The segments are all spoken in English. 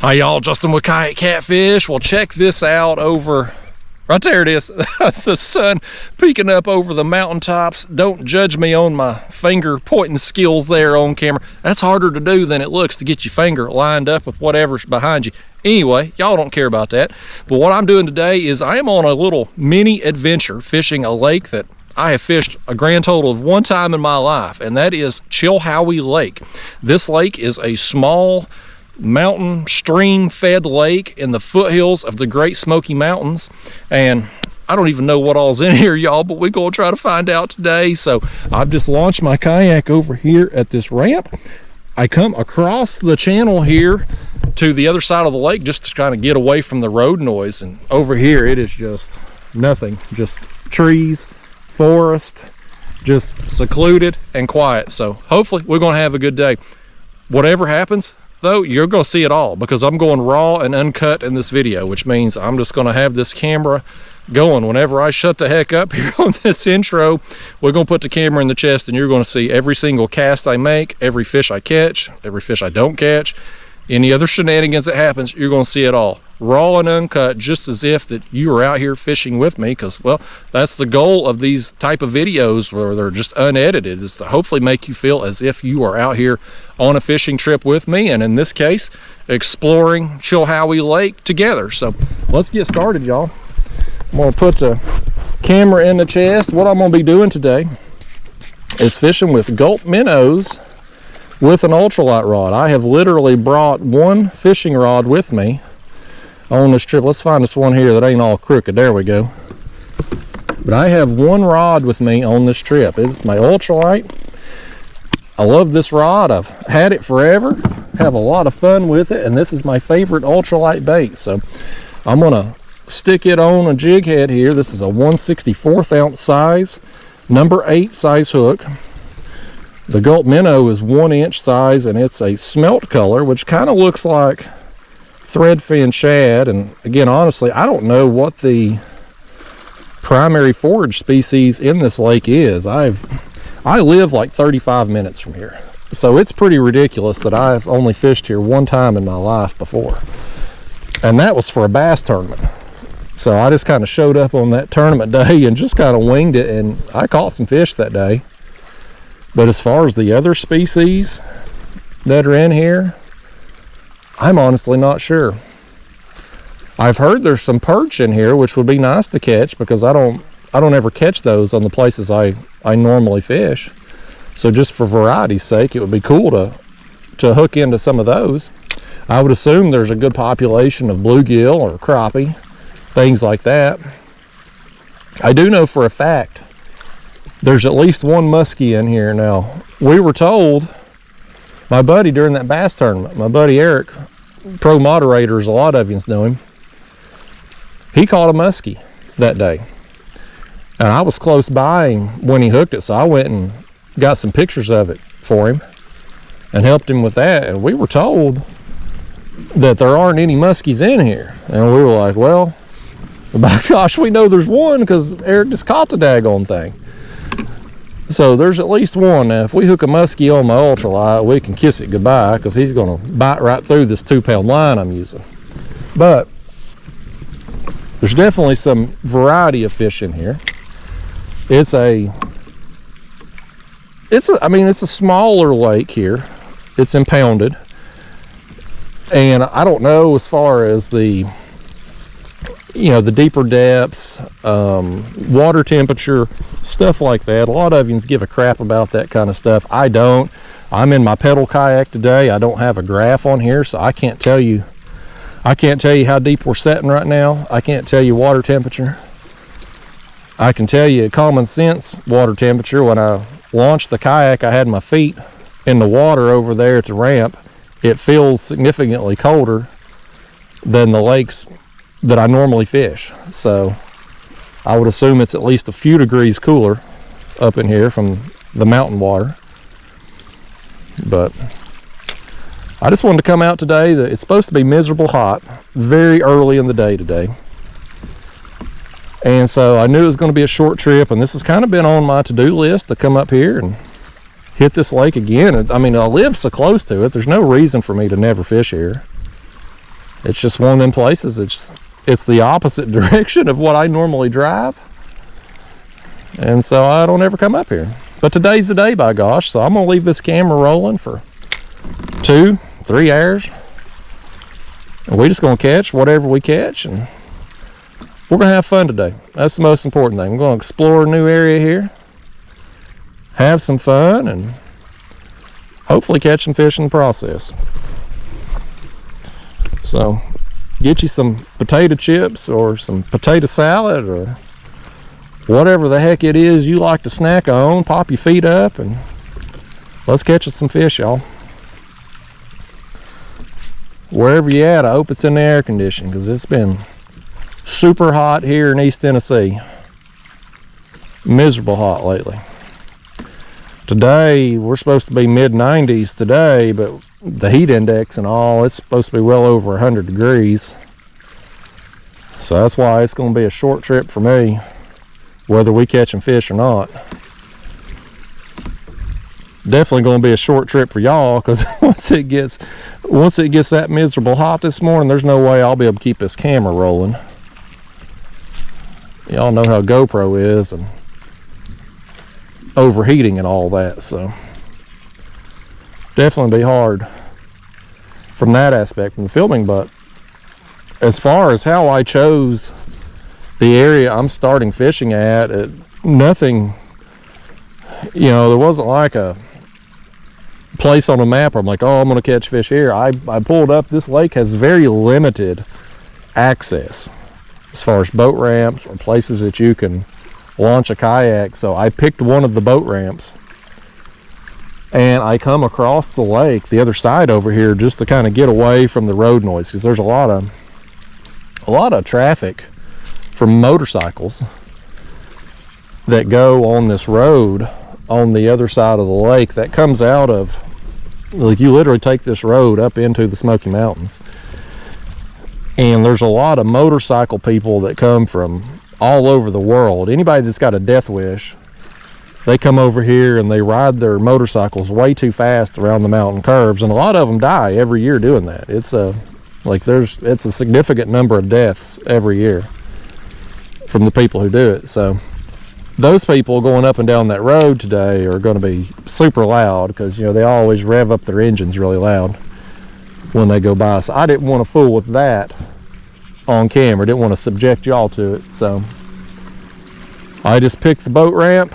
Hi y'all, Justin with Kayak Catfish. Well, check this out over, right there it is, the sun peeking up over the mountaintops. Don't judge me on my finger pointing skills there on camera. That's harder to do than it looks to get your finger lined up with whatever's behind you. Anyway, y'all don't care about that. But what I'm doing today is I am on a little mini adventure fishing a lake that I have fished a grand total of one time in my life, and that is Chilhowee Lake. This lake is a small mountain stream fed lake in the foothills of the Great Smoky Mountains, and I don't even know what all's in here, y'all, but we're gonna try to find out today. So I've just launched my kayak over here at this ramp. I come across the channel here to the other side of the lake just to kind of get away from the road noise, and over here it is just nothing, just trees, forest, just secluded and quiet. So hopefully we're gonna have a good day. Whatever happens though, you're gonna see it all because I'm going raw and uncut in this video, which means I'm just gonna have this camera going. Whenever I shut the heck up here on this intro, we're gonna put the camera in the chest and you're gonna see every single cast I make, every fish I catch, every fish I don't catch, any other shenanigans that happens. You're gonna see it all raw and uncut, just as if that you are out here fishing with me, because, well, that's the goal of these type of videos where they're just unedited, is to hopefully make you feel as if you are out here on a fishing trip with me, and in this case exploring Chilhowee Lake together. So let's get started, y'all. I'm gonna put the camera in the chest. What I'm gonna be doing today is fishing with Gulp minnows with an ultralight rod. I have literally brought one fishing rod with me on this trip. Let's find this one here that ain't all crooked. There we go. But I have one rod with me on this trip. It's my ultralight. I love this rod. I've had it forever, have a lot of fun with it, and this is my favorite ultralight bait. So I'm gonna stick it on a jig head here. This is a 1/64 ounce size, number 8 size hook. The Gulp minnow is 1 inch size, and it's a smelt color, which kind of looks like threadfin shad. And again, honestly, I don't know what the primary forage species in this lake is. I live like 35 minutes from here, so it's pretty ridiculous that I've only fished here one time in my life before, and that was for a bass tournament. So I just kind of showed up on that tournament day and just kind of winged it, and I caught some fish that day. But as far as the other species that are in here, I'm honestly not sure. I've heard there's some perch in here, which would be nice to catch, because I don't ever catch those on the places I normally fish. So just for variety's sake, it would be cool to hook into some of those. I would assume there's a good population of bluegill or crappie, things like that. I do know for a fact there's at least one muskie in here. Now, we were told, my buddy during that bass tournament, my buddy Eric, pro moderators, a lot of you know him, he caught a muskie that day. And I was close by him when he hooked it, so I went and got some pictures of it for him and helped him with that. And we were told that there aren't any muskies in here. And we were like, well, by gosh, we know there's one because Eric just caught the daggone thing. So there's at least one. Now, if we hook a muskie on my ultralight, we can kiss it goodbye, because he's going to bite right through this 2-pound line I'm using. But there's definitely some variety of fish in here. It's a smaller lake here. It's impounded, and I don't know as far as the deeper depths, water temperature, stuff like that. A lot of you give a crap about that kind of stuff. I don't. I'm in my pedal kayak today. I don't have a graph on here, so I can't tell you how deep we're setting right now. I can't tell you water temperature. I can tell you common sense water temperature. When I launched the kayak, I had my feet in the water over there at the ramp. It feels significantly colder than the lakes that I normally fish. So I would assume it's at least a few degrees cooler up in here from the mountain water. But I just wanted to come out today. It's supposed to be miserable hot very early in the day today. And so I knew it was going to be a short trip, and this has kind of been on my to-do list to come up here and hit this lake again. I mean, I live so close to it, there's no reason for me to never fish here. It's just one of them places. It's the opposite direction of what I normally drive. And so I don't ever come up here. But today's the day, by gosh. So I'm going to leave this camera rolling for 2-3 hours. And we're just going to catch whatever we catch. And we're going to have fun today. That's the most important thing. We're going to explore a new area here. Have some fun. And hopefully catch some fish in the process. So get you some potato chips or some potato salad or whatever the heck it is you like to snack on. Pop your feet up and let's catch us some fish, y'all. Wherever you at, I hope it's in the air conditioning, because it's been super hot here in East Tennessee. Miserable hot lately. Today we're supposed to be mid-90s today, but the heat index and all, it's supposed to be well over 100 degrees. So that's why it's going to be a short trip for me, whether we catching fish or not. Definitely going to be a short trip for y'all, because once it gets that miserable hot this morning, there's no way I'll be able to keep this camera rolling. Y'all know how GoPro is and overheating and all that, so definitely be hard from that aspect from the filming. But as far as how I chose the area I'm starting fishing at, nothing, you know, there wasn't like a place on a map where I'm like, oh, I'm going to catch fish here. I pulled up. This lake has very limited access as far as boat ramps or places that you can launch a kayak. So I picked one of the boat ramps and I come across the lake the other side over here just to kind of get away from the road noise, because there's a lot of traffic from motorcycles that go on this road on the other side of the lake that comes out of, like, you literally take this road up into the Smoky Mountains. And there's a lot of motorcycle people that come from all over the world. Anybody that's got a death wish, they come over here and they ride their motorcycles way too fast around the mountain curves, and a lot of them die every year doing that. It's a significant number of deaths every year from the people who do it. So those people going up and down that road today are going to be super loud, because, you know, they always rev up their engines really loud when they go by. So I didn't want to fool with that on camera. Didn't want to subject y'all to it. So I just picked the boat ramp.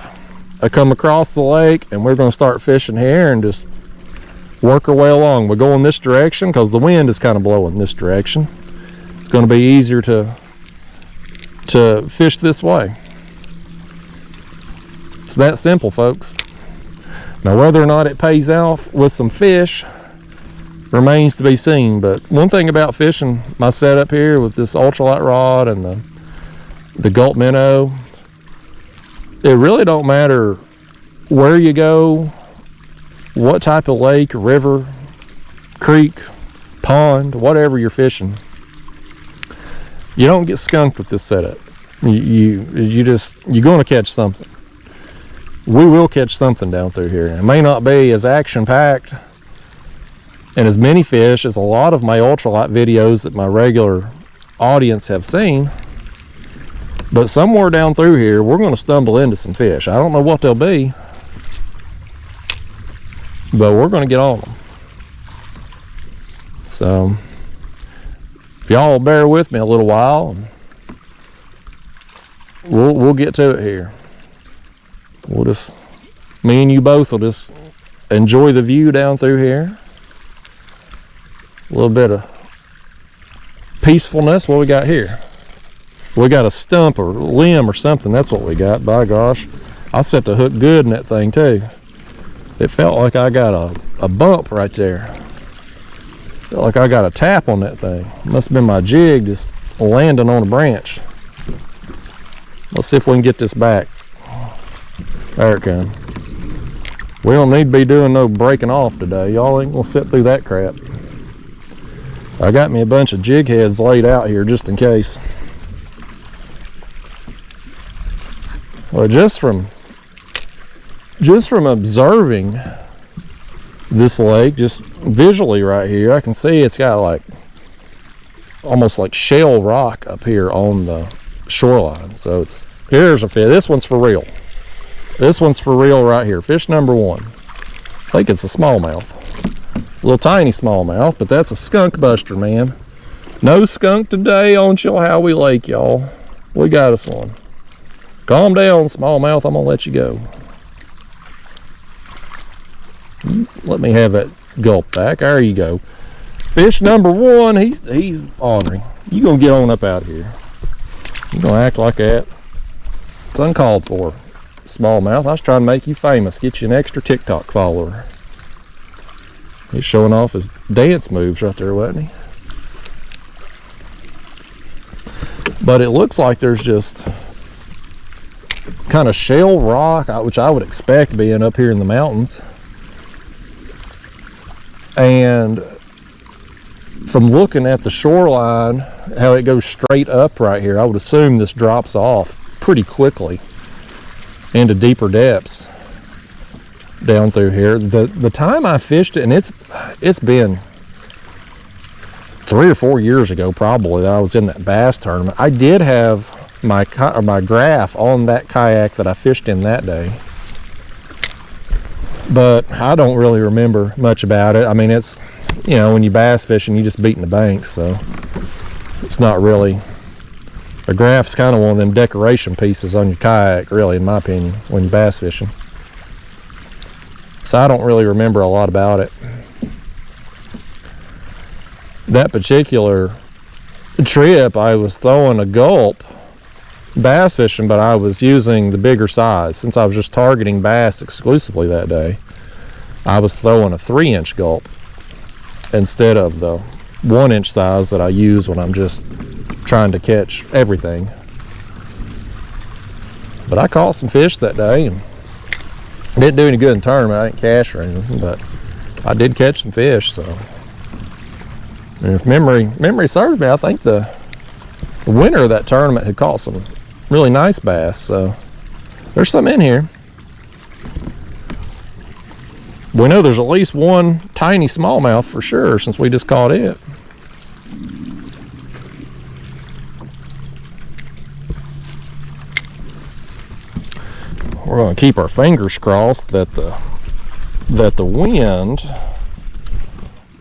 I come across the lake and we're going to start fishing here and just work our way along. We're going this direction because the wind is kind of blowing this direction. It's going to be easier to fish this way. It's that simple, folks. Now, whether or not it pays off with some fish remains to be seen. But one thing about fishing my setup here with this ultralight rod and the Gulp minnow, it really don't matter where you go, what type of lake, river, creek, pond, whatever you're fishing. You don't get skunked with this setup. You're going to catch something. We will catch something down through here. It may not be as action-packed and as many fish as a lot of my ultralight videos that my regular audience have seen, but somewhere down through here we're going to stumble into some fish. I don't know what they'll be, but we're going to get on them. So if y'all will bear with me a little while, we'll get to it here. Me and you both will just enjoy the view down through here. A little bit of peacefulness. What we got here? We got a stump or limb or something. That's what we got. By gosh, I set the hook good in that thing too. It felt like I got a bump right there. Felt like I got a tap on that thing. Must have been my jig just landing on a branch. Let's see if we can get this back. There it comes. We don't need to be doing no breaking off today. Y'all ain't gonna sit through that crap. I got me a bunch of jig heads laid out here just in case. Well, just from observing this lake, just visually right here, I can see it's got like almost like shell rock up here on the shoreline. So here's a fish. This one's for real. This one's for real right here. Fish number 1. I think it's a smallmouth. A little tiny smallmouth, but that's a skunk buster, man. No skunk today on Chilhowee Lake, y'all. We got us one. Calm down, smallmouth. I'm gonna let you go. Let me have that gulp back. There you go. Fish number 1. He's ornery. You gonna get on up out of here. You gonna act like that? It's uncalled for. Smallmouth. I was trying to make you famous. Get you an extra TikTok follower. He's showing off his dance moves right there, wasn't he? But it looks like there's just kind of shell rock, which I would expect being up here in the mountains. And from looking at the shoreline, how it goes straight up right here, I would assume this drops off pretty quickly into deeper depths down through here. The time I fished it, and it's been 3 or 4 years ago probably that I was in that bass tournament. I did have my graph on that kayak that I fished in that day, but I don't really remember much about it. I mean, it's, you know, when you bass fishing, you just beating the banks, so it's not really. A graph's kind of one of them decoration pieces on your kayak, really, in my opinion, when you're bass fishing. So I don't really remember a lot about it. That particular trip, I was throwing a Gulp bass fishing, but I was using the bigger size. Since I was just targeting bass exclusively that day, I was throwing a 3-inch Gulp instead of the 1-inch size that I use when I'm just trying to catch everything. But I caught some fish that day and didn't do any good in the tournament. I didn't cash or anything, but I did catch some fish. So, and if memory serves me, I think the winner of that tournament had caught some really nice bass. So there's some in here. We know there's at least one tiny smallmouth for sure, since we just caught it. We're going to keep our fingers crossed that the wind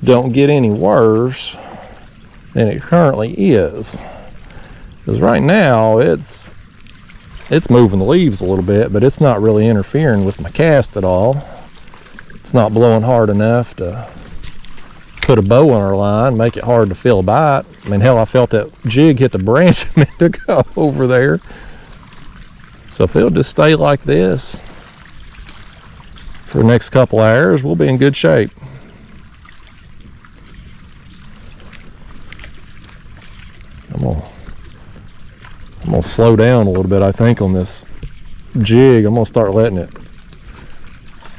don't get any worse than it currently is. Because right now it's moving the leaves a little bit, but it's not really interfering with my cast at all. It's not blowing hard enough to put a bow on our line, make it hard to feel a bite. I mean, hell, I felt that jig hit the branch a minute ago over there. So if it'll just stay like this for the next couple hours, we'll be in good shape. I'm gonna slow down a little bit, I think, on this jig. I'm gonna start letting it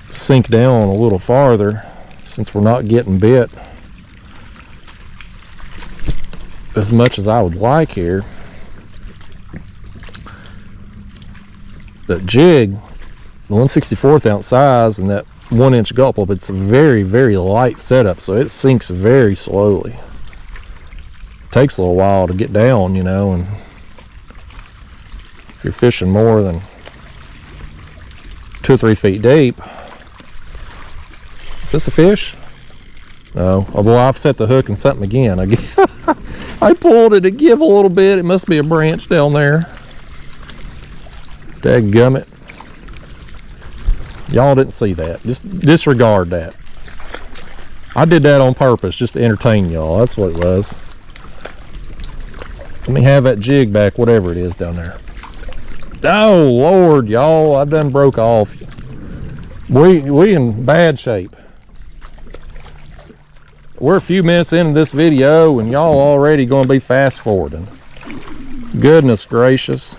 sink down a little farther, since we're not getting bit as much as I would like here. That jig, the 1/64 ounce size, and that 1-inch Gulp, it's a very, very light setup, so it sinks very slowly. It takes a little while to get down, you know, and if you're fishing more than 2 or 3 feet deep. Is this a fish? No. Oh, boy, I've set the hook in something again. I pulled it to give a little bit. It must be a branch down there. Dadgummit. Y'all didn't see that. Just disregard that. I did that on purpose just to entertain y'all. That's what it was. Let me have that jig back, whatever it is down there. Oh, Lord, y'all, I done broke off. We in bad shape. We're a few minutes into this video and y'all already going to be fast forwarding. Goodness gracious.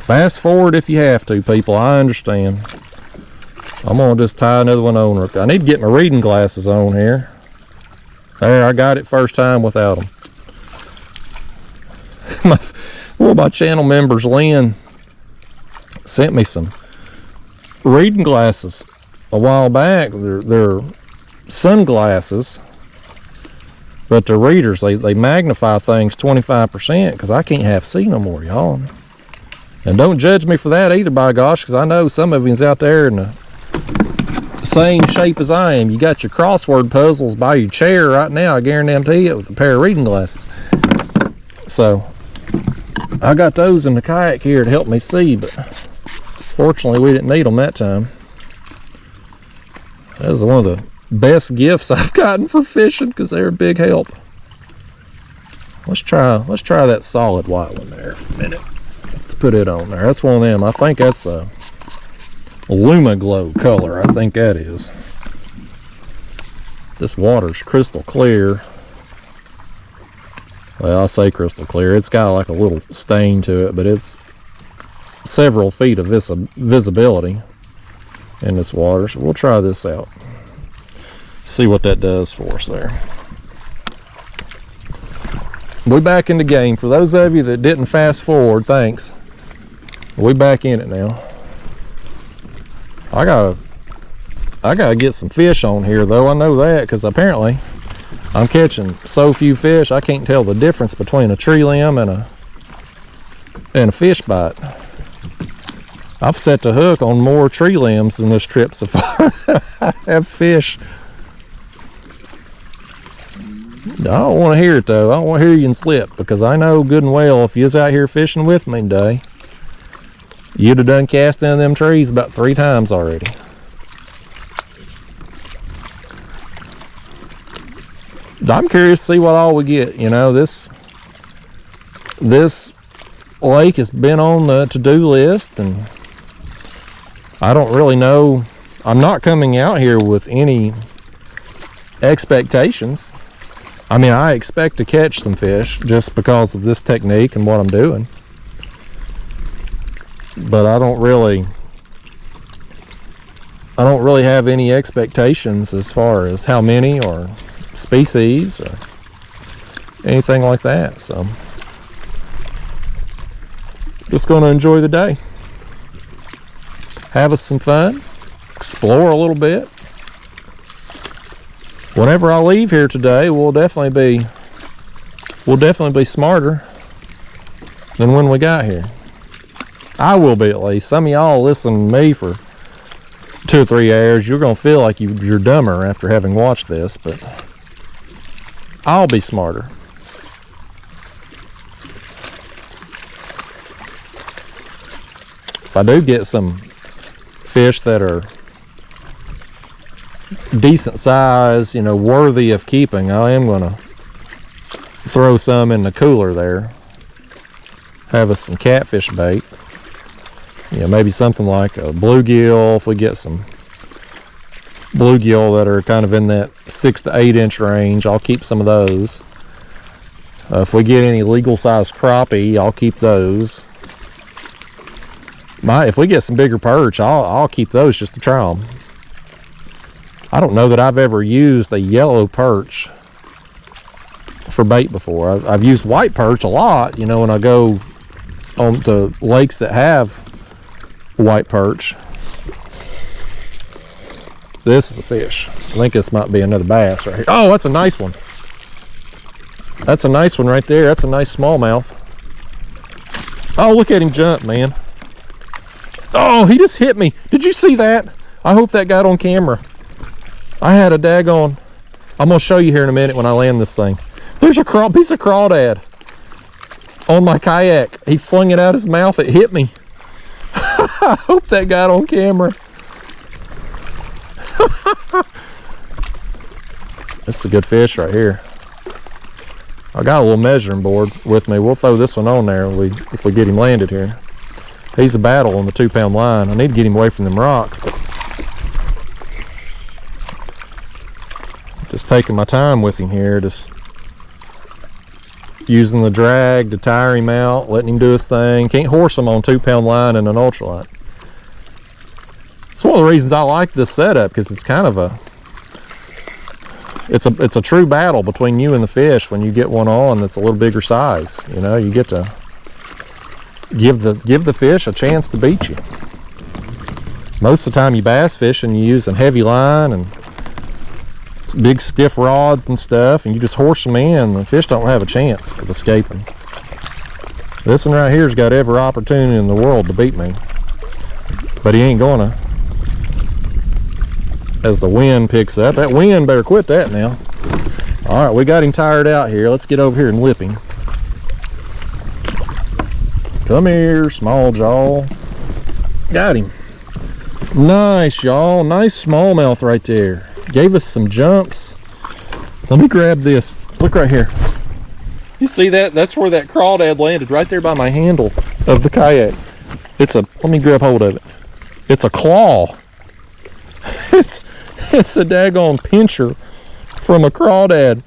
Fast forward if you have to, people. I understand. I'm going to just tie another one on. I need to get my reading glasses on here. There, I got it first time without them. One of my channel members, Lynn, sent me some reading glasses a while back. They're sunglasses, But the readers, they magnify things 25% because I can't half see no more, y'all. And don't judge me for that either, by gosh, because I know some of you's out there in the same shape as I am. You got your crossword puzzles by your chair right now, I guarantee it, with a pair of reading glasses. So I got those in the kayak here to help me see, but fortunately we didn't need them that time. That was one of the best gifts I've gotten for fishing because they're a big help. Let's try that solid white one there for a minute. Let's put it on there. That's one of them. I think that's the Luma Glow color. I think that is. This water's crystal clear. Well, I say crystal clear. It's got like a little stain to it, but it's several feet of visibility in this water. So we'll try this out. See what that does for us there. We back in the game. For those of you that didn't fast forward, thanks. We back in it now. I gotta get some fish on here though. I know that because apparently I'm catching so few fish I can't tell the difference between a tree limb and a fish bite. I've set the hook on more tree limbs than this trip so far. I have fish. I don't want to hear it though. I don't want to hear you and slip, because I know good and well if you was out here fishing with me today, you'd have done cast into them trees about 3 times already. I'm curious to see what all we get. You know, this lake has been on the to-do list, and I don't really know. I'm not coming out here with any expectations. I mean, I expect to catch some fish just because of this technique and what I'm doing. But I don't really have any expectations as far as how many or species or anything like that. So just going to enjoy the day, have us some fun, explore a little bit. Whenever I leave here today, we'll definitely be smarter than when we got here. I will be, at least. Some of y'all listen to me for 2 or 3 hours. You're gonna feel like you're dumber after having watched this, but I'll be smarter. If I do get some fish that are decent size, you know, worthy of keeping, I am gonna throw some in the cooler there. Have us some catfish bait. You know, maybe something like a bluegill. If we get some bluegill that are kind of in that 6 to 8 inch range, I'll keep some of those. If we get any legal size crappie, I'll keep those. If we get some bigger perch, I'll keep those just to try them. I don't know that I've ever used a yellow perch for bait before. I've used white perch a lot, you know, when I go on to lakes that have white perch. This is a fish. I think this might be another bass right here. Oh, that's a nice one. That's a nice one right there. That's a nice smallmouth. Oh, look at him jump, man. Oh, he just hit me. Did you see that? I hope that got on camera. I had a daggone, I'm going to show you here in a minute when I land this thing. There's a piece of crawdad on my kayak. He flung it out his mouth. It hit me. I hope that got on camera. This is a good fish right here. I got a little measuring board with me. We'll throw this one on there if we get him landed here. He's a battle on the 2-pound line. I need to get him away from them rocks, but just taking my time with him here, just using the drag to tire him out, letting him do his thing. Can't horse him on 2-pound line in an ultralight. It's one of the reasons I like this setup, because it's kind of it's a true battle between you and the fish when you get one on that's a little bigger size. You know, you get to give the fish a chance to beat you. Most of the time you bass fish and you're using heavy line and big stiff rods and stuff, and you just horse them in. The fish don't have a chance of escaping. This one right here's got every opportunity in the world to beat me, but he ain't gonna. As the wind picks up, that wind better quit that now. All right, we got him tired out here. Let's get over here and lip him. Come here, small jaw. Got him. Nice, y'all. Nice smallmouth right there. Gave us some jumps. Let me grab this. Look right here. You see that? That's where that crawdad landed, right there by my handle of the kayak. It's a, let me grab hold of it. It's a claw. It's a daggone pincher from a crawdad.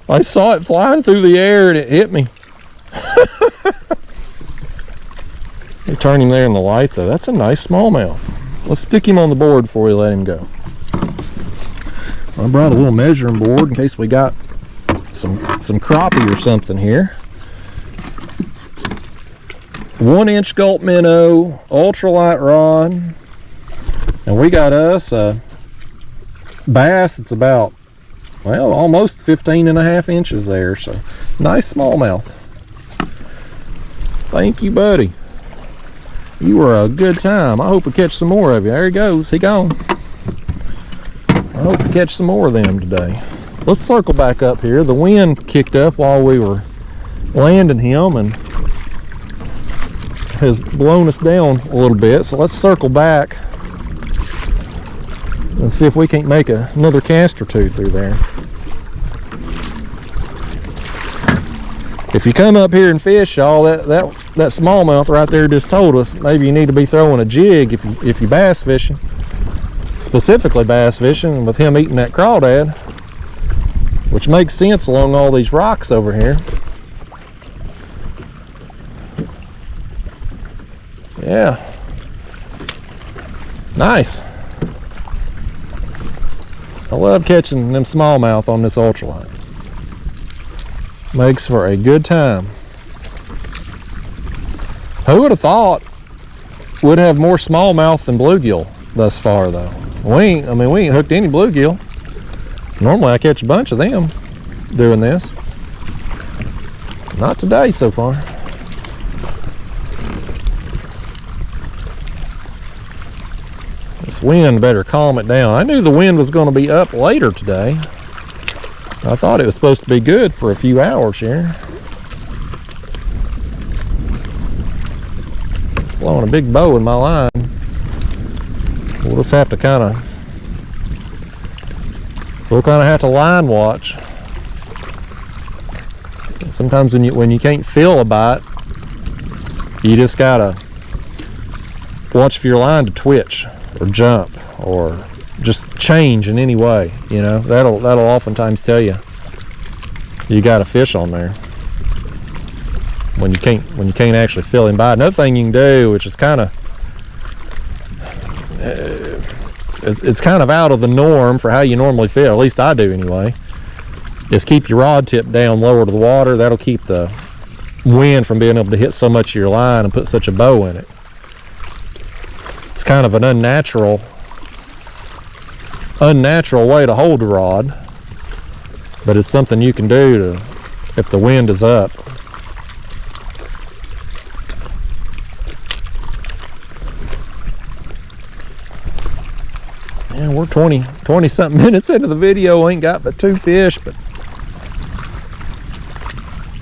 I saw it flying through the air and it hit me. You turn him there in the light though. That's a nice smallmouth. Let's stick him on the board before we let him go. I brought a little measuring board in case we got some crappie or something here. 1-inch Gulp minnow, ultralight rod, and we got us a bass. It's about, well, almost 15.5 inches there. So nice smallmouth. Thank you, buddy. You were a good time. I hope we catch some more of you. There he goes. He gone. I hope we catch some more of them today. Let's circle back up here. The wind kicked up while we were landing him and has blown us down a little bit. So let's circle back and see if we can't make another cast or two through there. If you come up here and fish, y'all, that smallmouth right there just told us maybe you need to be throwing a jig if you bass fishing, specifically bass fishing, with him eating that crawdad, which makes sense along all these rocks over here. Yeah, nice. I love catching them smallmouth on this ultralight. Makes for a good time. Who would have thought we'd have more smallmouth than bluegill thus far, though? We ain't hooked any bluegill. Normally I catch a bunch of them doing this. Not today so far. This wind better calm it down. I knew the wind was going to be up later today. I thought it was supposed to be good for a few hours here. It's blowing a big bow in my line. We'll just have to we'll kind of have to line watch. Sometimes when you can't feel a bite, you just gotta watch for your line to twitch or jump or just change in any way. You know, that'll oftentimes tell you got a fish on there when you can't actually feel him bite. Another thing you can do, which is kind of it's kind of out of the norm for how you normally feel, at least I do anyway, is keep your rod tip down lower to the water. That'll keep the wind from being able to hit so much of your line and put such a bow in it. It's kind of an unnatural way to hold the rod, but it's something you can do if the wind is up. And we're 20 something minutes into the video, ain't got but 2 fish, but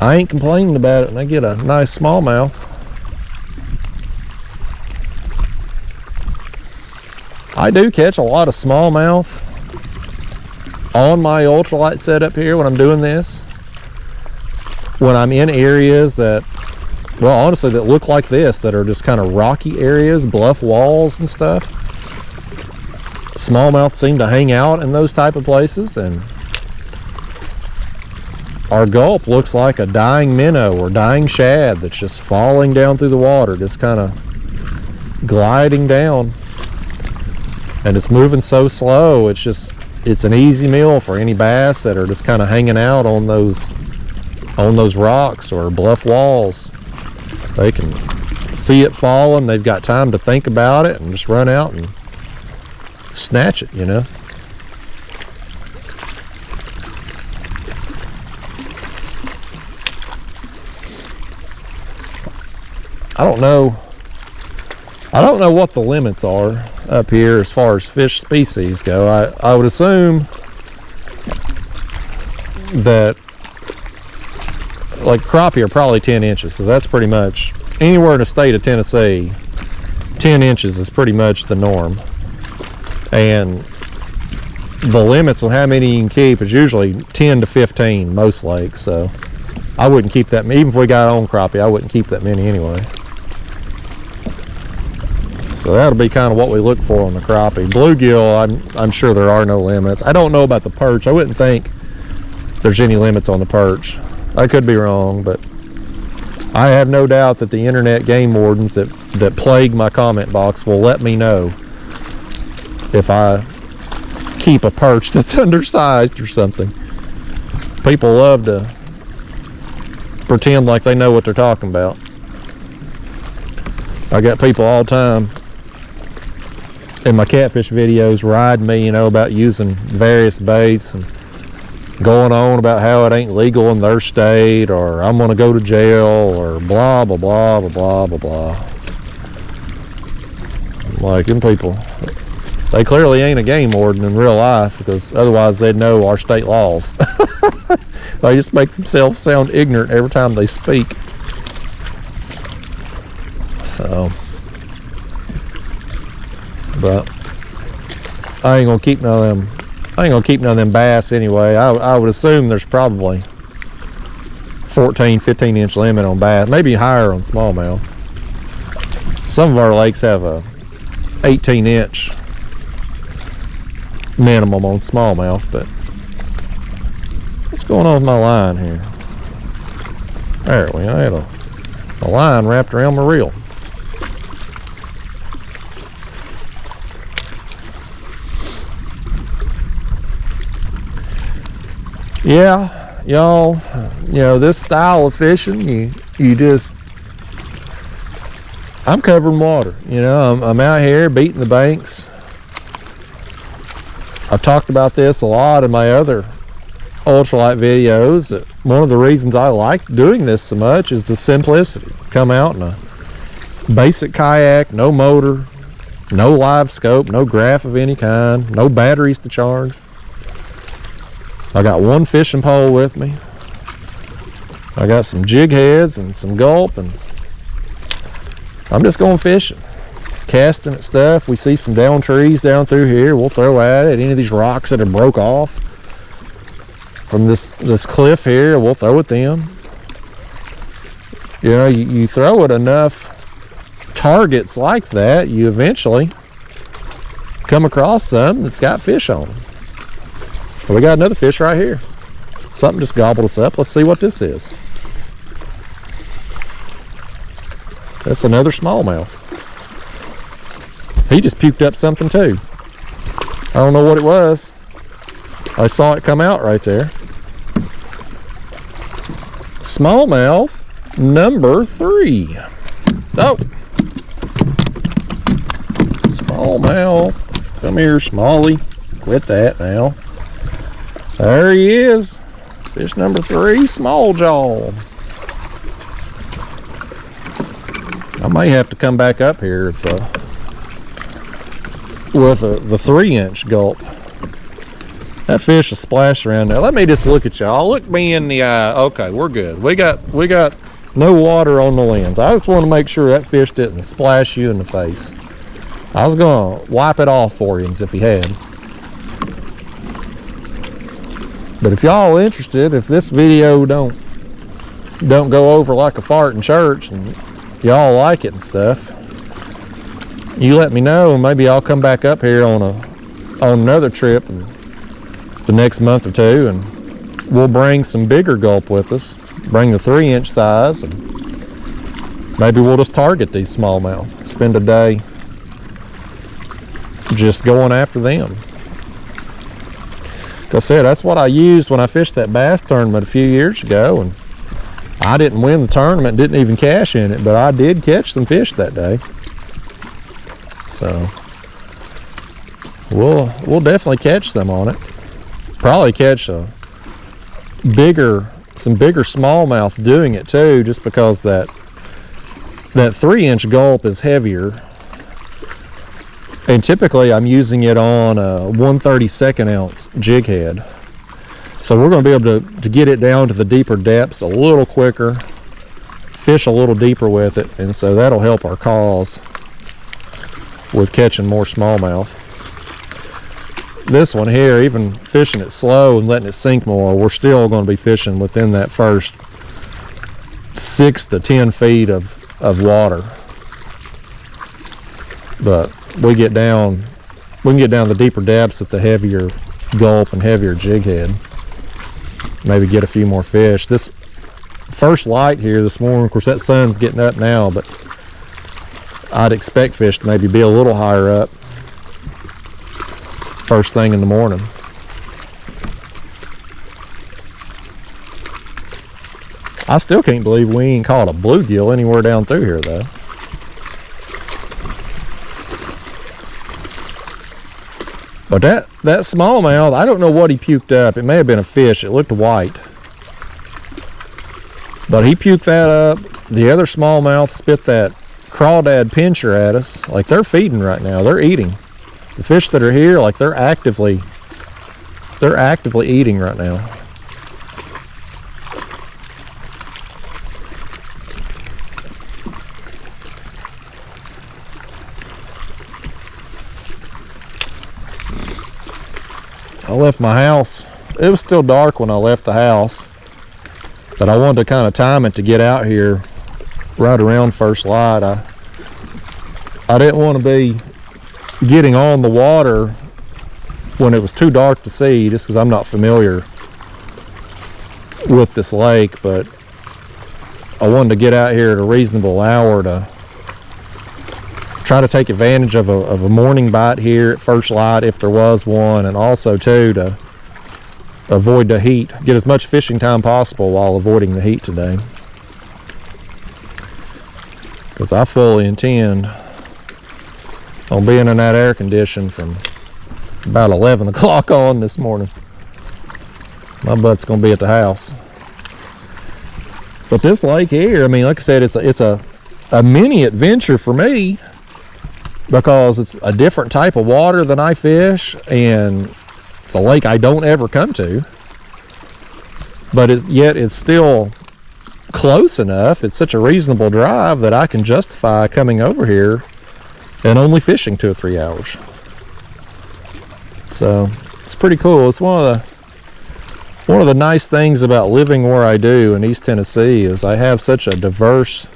I ain't complaining about it, and I get a nice smallmouth. I do catch a lot of smallmouth on my ultralight setup here when I'm doing this. When I'm in areas that, well, honestly, that look like this, that are just kind of rocky areas, bluff walls and stuff. Smallmouth seem to hang out in those type of places, and our Gulp looks like a dying minnow or dying shad that's just falling down through the water, just kind of gliding down. And it's moving so slow, it's an easy meal for any bass that are just kind of hanging out on those rocks or bluff walls. They can see it falling, they've got time to think about it and just run out and snatch it, you know. I don't know what the limits are up here as far as fish species go. I would assume that like crappie are probably 10 inches, so that's pretty much anywhere in the state of Tennessee. 10 inches is pretty much the norm, and the limits on how many you can keep is usually 10 to 15 most lakes. So I wouldn't keep that, even if we got on crappie, I wouldn't keep that many anyway. So that'll be kind of what we look for on the crappie. Bluegill, I'm sure there are no limits. I don't know about the perch. I wouldn't think there's any limits on the perch. I could be wrong, but I have no doubt that the internet game wardens that plague my comment box will let me know if I keep a perch that's undersized or something. People love to pretend like they know what they're talking about. I got people all the time in my catfish videos riding me, about using various baits and going on about how it ain't legal in their state, or I'm gonna go to jail, or blah blah blah blah blah blah blah. Like, them people, they clearly ain't a game warden in real life, because otherwise they'd know our state laws. They just make themselves sound ignorant every time they speak. So, but I ain't gonna keep none of them bass anyway. I would assume there's probably 14, 15 inch limit on bass, maybe higher on smallmouth. Some of our lakes have a 18 inch minimum on smallmouth, but what's going on with my line here? There we go. I had a line wrapped around my reel. Yeah, y'all, this style of fishing, you just, I'm covering water. I'm out here beating the banks. I've talked about this a lot in my other ultralight videos. One of the reasons I like doing this so much is the simplicity. Come out in a basic kayak, no motor, no live scope, no graph of any kind, no batteries to charge. I got one fishing pole with me. I got some jig heads and some gulp, and I'm just going fishing, casting at stuff. We see some down trees down through here, we'll throw at it. Any of these rocks that have broke off from this cliff here, we'll throw at them. You throw at enough targets like that, you eventually come across some that's got fish on them. Well, we got another fish right here. Something just gobbled us up. Let's see what this is. That's another smallmouth. He just puked up something too. I don't know what it was. I saw it come out right there. Smallmouth number 3. Oh! Smallmouth. Come here, Smalley. Quit that now. There he is. Fish number 3, small jaw. I may have to come back up here with the 3-inch gulp. That fish will splash around there. Let me just look at y'all. Look me in the eye. Okay, we're good. We got no water on the lens. I just want to make sure that fish didn't splash you in the face. I was gonna wipe it off for you as if he had. But if y'all interested, if this video don't go over like a fart in church and y'all like it and stuff, you let me know, and maybe I'll come back up here on another trip in the next month or two, and we'll bring some bigger gulp with us. Bring the 3-inch size, and maybe we'll just target these smallmouth. Spend a day just going after them. Like I said, that's what I used when I fished that bass tournament a few years ago, and I didn't win the tournament, didn't even cash in it, but I did catch some fish that day. So we'll definitely catch some on it. Probably catch some bigger smallmouth doing it too, just because that that 3-inch Gulp is heavier, and typically I'm using it on a 1/32 ounce jig head. So we're going to be able to get it down to the deeper depths a little quicker, fish a little deeper with it, and so that'll help our cause with catching more smallmouth. This one here, even fishing it slow and letting it sink more, we're still going to be fishing within that first 6 to 10 feet of water. But we can get down the deeper depths with the heavier Gulp and heavier jig head. Maybe get a few more fish. This first light here this morning, of course that sun's getting up now, but I'd expect fish to maybe be a little higher up first thing in the morning. I still can't believe we ain't caught a bluegill anywhere down through here though. But that smallmouth, I don't know what he puked up. It may have been a fish. It looked white. But he puked that up. The other smallmouth spit that crawdad pincher at us. Like, they're feeding right now. They're eating. The fish that are here, like, they're actively eating right now. I left my house. It was still dark when I left the house, but I wanted to kind of time it to get out here right around first light. I didn't want to be getting on the water when it was too dark to see, just because I'm not familiar with this lake, but I wanted to get out here at a reasonable hour to try to take advantage of a morning bite here at first light if there was one, and also too to avoid the heat, get as much fishing time possible while avoiding the heat today, because I fully intend on being in that air condition from about 11 o'clock on this morning. My butt's gonna be at the house. But this lake here, I mean, like I said, it's a mini adventure for me, because it's a different type of water than I fish, and it's a lake I don't ever come to, but yet it's still close enough. It's such a reasonable drive that I can justify coming over here and only fishing 2 or 3 hours. So it's pretty cool. It's one of the nice things about living where I do in East Tennessee is I have such a diverse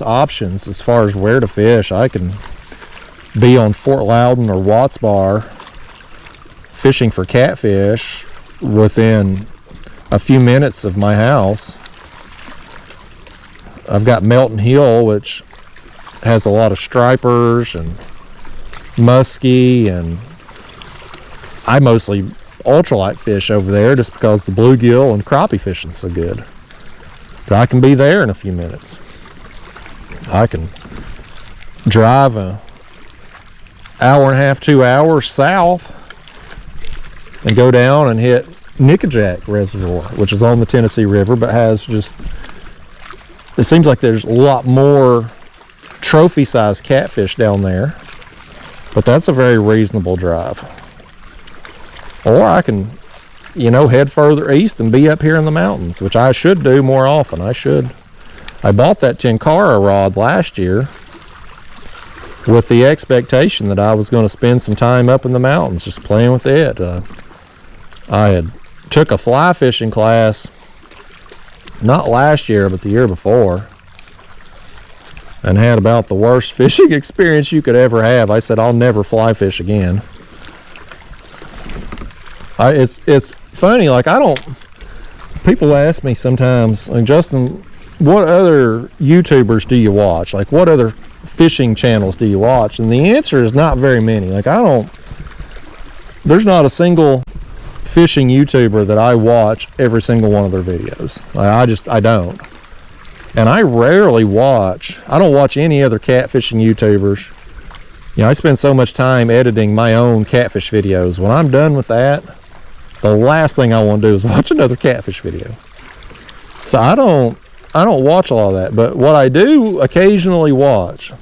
options as far as where to fish. I can be on Fort Loudon or Watts Bar fishing for catfish within a few minutes of my house. I've got Melton Hill, which has a lot of stripers and muskie, and I mostly ultralight fish over there just because the bluegill and crappie fishing is so good. But I can be there in a few minutes. I can drive an hour and a half, 2 hours south and go down and hit Nickajack Reservoir, which is on the Tennessee River, but has just, it seems like there's a lot more trophy sized catfish down there, but that's a very reasonable drive. Or I can, head further east and be up here in the mountains, which I should do more often. I bought that Tenkara rod last year with the expectation that I was going to spend some time up in the mountains just playing with it. I had took a fly fishing class not last year but the year before and had about the worst fishing experience you could ever have. I said I'll never fly fish again. It's funny, like people ask me sometimes, like, Justin, what other YouTubers do you watch? Like, what other fishing channels do you watch? And the answer is not very many. Like, there's not a single fishing YouTuber that I watch every single one of their videos. I don't. And I don't watch any other catfishing YouTubers. I spend so much time editing my own catfish videos. When I'm done with that, the last thing I want to do is watch another catfish video. So I don't watch a lot of that, but what I do occasionally watch,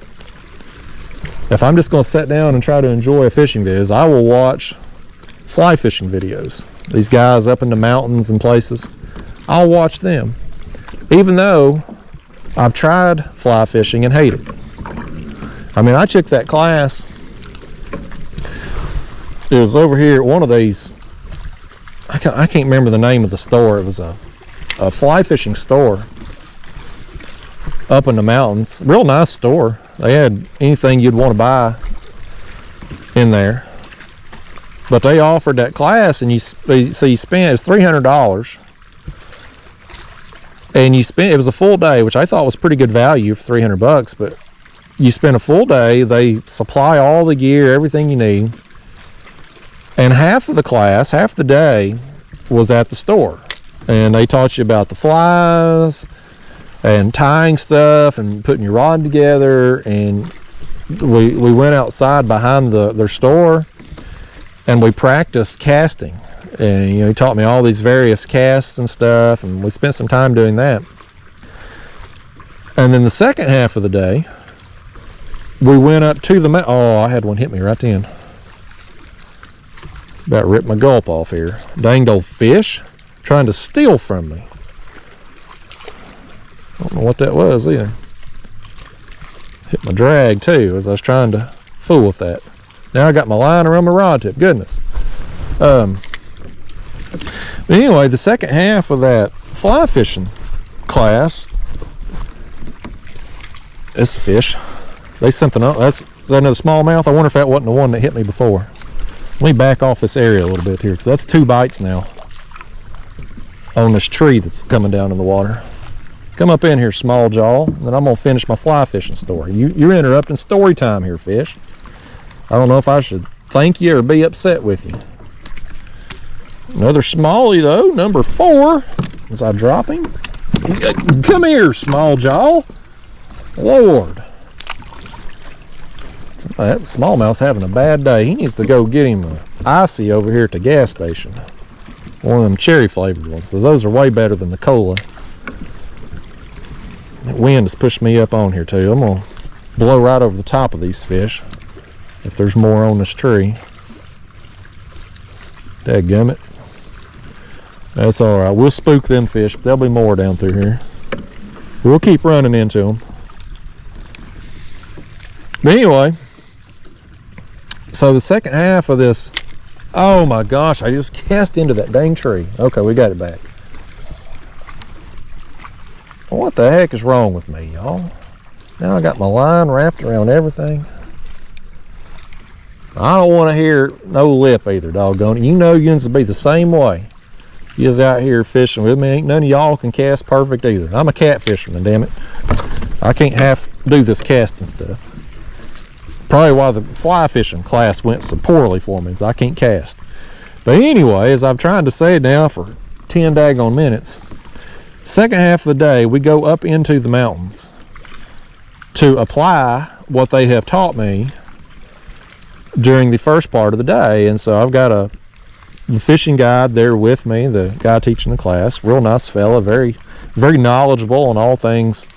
if I'm just going to sit down and try to enjoy a fishing video, is I will watch fly fishing videos. These guys up in the mountains and places, I'll watch them. Even though I've tried fly fishing and hate it. I mean, I took that class. It was over here at one of these, I can't remember the name of the store. It was a fly fishing store up in the mountains. Real nice store. They had anything you'd want to buy in there. But they offered that class, and you spent, it was $300. And it was a full day, which I thought was pretty good value for $300, but you spend a full day, they supply all the gear, everything you need. And half of the class, half the day, was at the store. And they taught you about the flies and tying stuff and putting your rod together. And we went outside behind their store and we practiced casting. And he taught me all these various casts and stuff, and we spent some time doing that. And then the second half of the day, we went up to the mountain. Oh, I had one hit me right then. About ripped my gulp off here. Danged old fish trying to steal from me. I don't know what that was either. Hit my drag too as I was trying to fool with that. Now I got my line around my rod tip. Goodness. But anyway, the second half of that fly fishing class, it's a fish. There's something else. Is that another smallmouth? I wonder if that wasn't the one that hit me before. Let me back off this area a little bit here, because that's 2 bites now on this tree that's coming down in the water. Come up in here, small jaw, and then I'm going to finish my fly fishing story. You're interrupting story time here, fish. I don't know if I should thank you or be upset with you. Another smallie, though, number 4. As I drop him. Come here, small jaw. Lord. That smallmouth's having a bad day. He needs to go get him an icy over here at the gas station. One of them cherry flavored ones. Those are way better than the cola. That wind has pushed me up on here too. I'm going to blow right over the top of these fish if there's more on this tree. Dadgummit. That's alright. We'll spook them fish, but there'll be more down through here. We'll keep running into them. But anyway, so the second half of this, oh my gosh, I just cast into that dang tree. Okay, we got it back. What the heck is wrong with me, y'all? Now I got my line wrapped around everything. I don't want to hear no lip either, doggone it. You know you to be the same way. You is out here fishing with me. Ain't none of y'all can cast perfect either. I'm a cat fisherman, damn it. I can't half do this casting stuff. Probably why the fly fishing class went so poorly for me is I can't cast. But anyway, as I've tried to say now for 10 daggone minutes, second half of the day we go up into the mountains to apply what they have taught me during the first part of the day. And so I've got a fishing guide there with me, the guy teaching the class, real nice fella, very, very knowledgeable on all things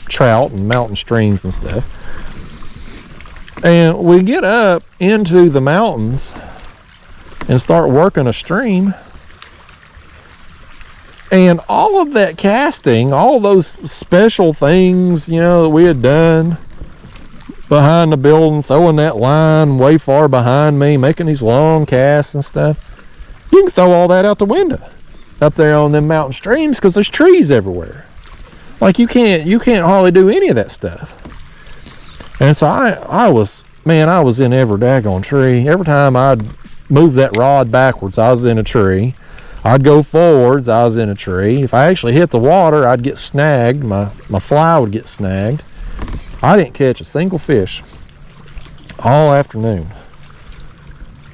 trout and mountain streams and stuff. And we get up into the mountains and start working a stream. And all of that casting, all those special things, that we had done behind the building, throwing that line way far behind me, making these long casts and stuff, you can throw all that out the window up there on them mountain streams because there's trees everywhere. Like you can't hardly do any of that stuff. And so I was in every daggone tree. Every time I'd move that rod backwards, I was in a tree. I'd go forwards, I was in a tree. If I actually hit the water, I'd get snagged. My fly would get snagged. I didn't catch a single fish all afternoon.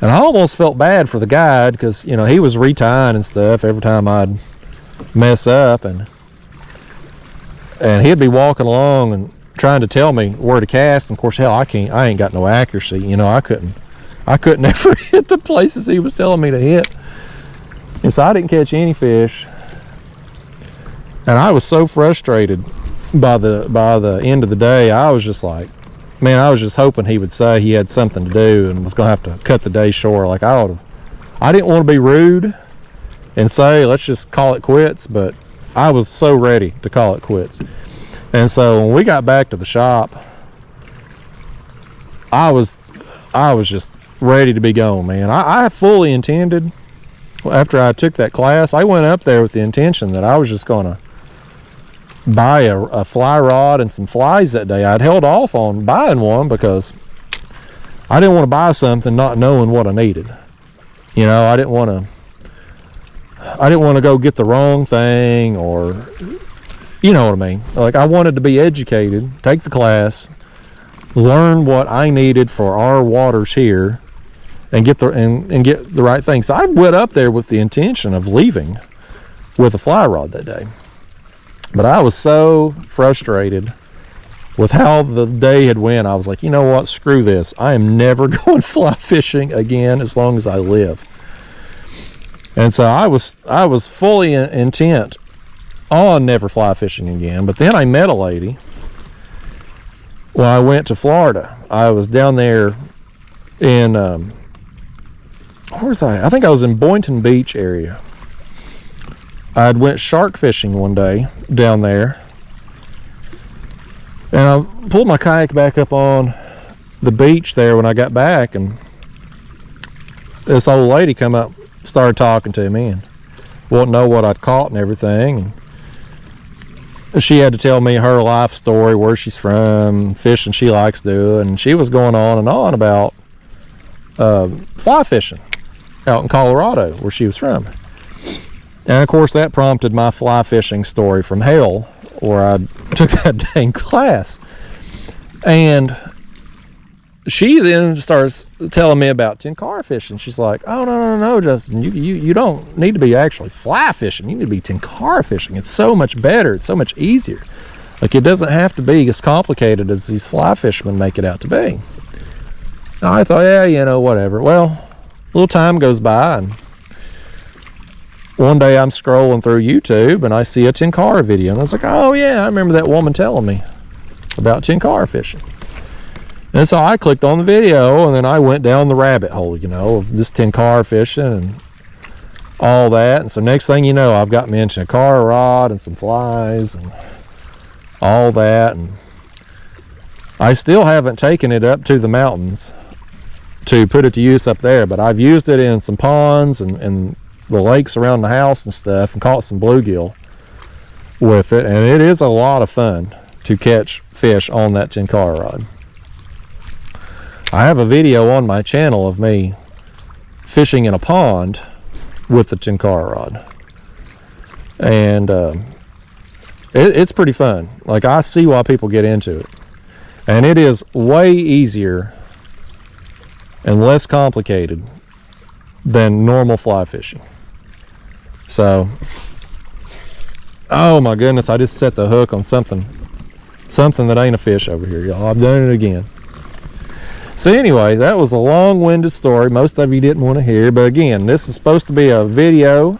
And I almost felt bad for the guide because, he was retying and stuff every time I'd mess up. And he'd be walking along and trying to tell me where to cast. And of course, hell, I ain't got no accuracy. I couldn't ever hit the places he was telling me to hit. And so I didn't catch any fish. And I was so frustrated by the end of the day. I was just like, man, I was just hoping he would say he had something to do and was gonna have to cut the day short. Like I didn't want to be rude and say let's just call it quits, but I was so ready to call it quits. And so when we got back to the shop, I was just ready to be gone, man. I fully intended, after I took that class, I went up there with the intention that I was just gonna buy a fly rod and some flies that day. I'd held off on buying one because I didn't want to buy something not knowing what I needed. You know, I didn't want to go get the wrong thing, or you know what I mean. Like, I wanted to be educated, take the class, learn what I needed for our waters here, and get the right thing. So I went up there with the intention of leaving with a fly rod that day. But I was so frustrated with how the day had went. I was like, you know what? Screw this. I am never going fly fishing again as long as I live. And so I was fully intent on never fly fishing again. But then I met a lady when I went to Florida. I was down there in where was I? I think I was in Boynton Beach area. I'd went shark fishing one day down there, and I pulled my kayak back up on the beach there when I got back, and this old lady come up, started talking to me, and wouldn't know what I'd caught and everything. And she had to tell me her life story, where she's from, fishing she likes doing, and she was going on and on about fly fishing out in Colorado, where she was from. And of course that prompted my fly fishing story from hell, where I took that dang class. And she then starts telling me about tenkara fishing. She's like, oh, no, Justin, you don't need to be actually fly fishing. You need to be tenkara fishing. It's so much better. It's so much easier. Like, it doesn't have to be as complicated as these fly fishermen make it out to be. And I thought, yeah, you know, whatever. Well, a little time goes by, and one day I'm scrolling through YouTube and I see a tenkara video, and I was like, oh yeah, I remember that woman telling me about tenkara fishing. And so I clicked on the video, and then I went down the rabbit hole, you know, of this tenkara fishing and all that. And so next thing you know, I've got me a tenkara rod and some flies and all that. And I still haven't taken it up to the mountains to put it to use up there, but I've used it in some ponds and the lakes around the house and stuff, and caught some bluegill with it. And it is a lot of fun to catch fish on that tenkara rod. I have a video on my channel of me fishing in a pond with the tenkara rod, and it's pretty fun. Like, I see why people get into it, and it is way easier and less complicated than normal fly fishing. So, oh my goodness, I just set the hook on something that ain't a fish over here, y'all. I've done it again. So anyway, that was a long-winded story most of you didn't want to hear, but again, this is supposed to be a video,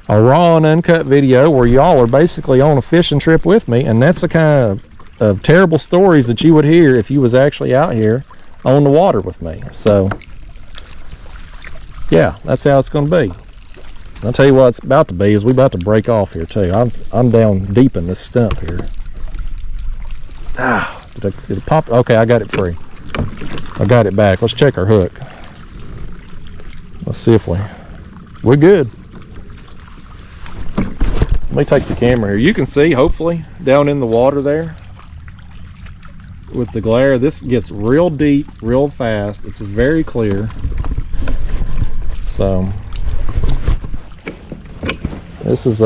a raw and uncut video, where y'all are basically on a fishing trip with me, and that's the kind of terrible stories that you would hear if you was actually out here on the water with me. So yeah, that's how it's going to be. I'll tell you what it's about to be is we about to break off here too. I'm down deep in this stump here. Ah, did it pop? Okay, I got it free. I got it back. Let's check our hook. Let's see if we're good. Let me take the camera here. You can see, hopefully, down in the water there with the glare, this gets real deep real fast. It's very clear. So this is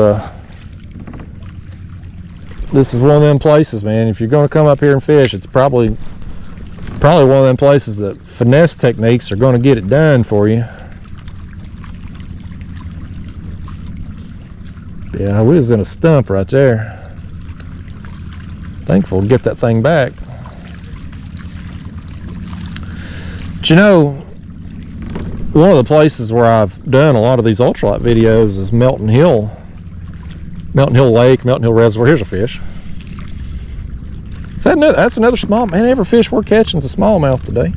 one of them places, man. If you're going to come up here and fish, it's probably one of them places that finesse techniques are going to get it done for you. Yeah, we was in a stump right there. Thankful to get that thing back. But you know, one of the places where I've done a lot of these ultralight videos is Melton Hill Mountain Hill Lake, Mountain Hill Reservoir. Here's a fish. That's another small, man, every fish we're catching is a smallmouth today.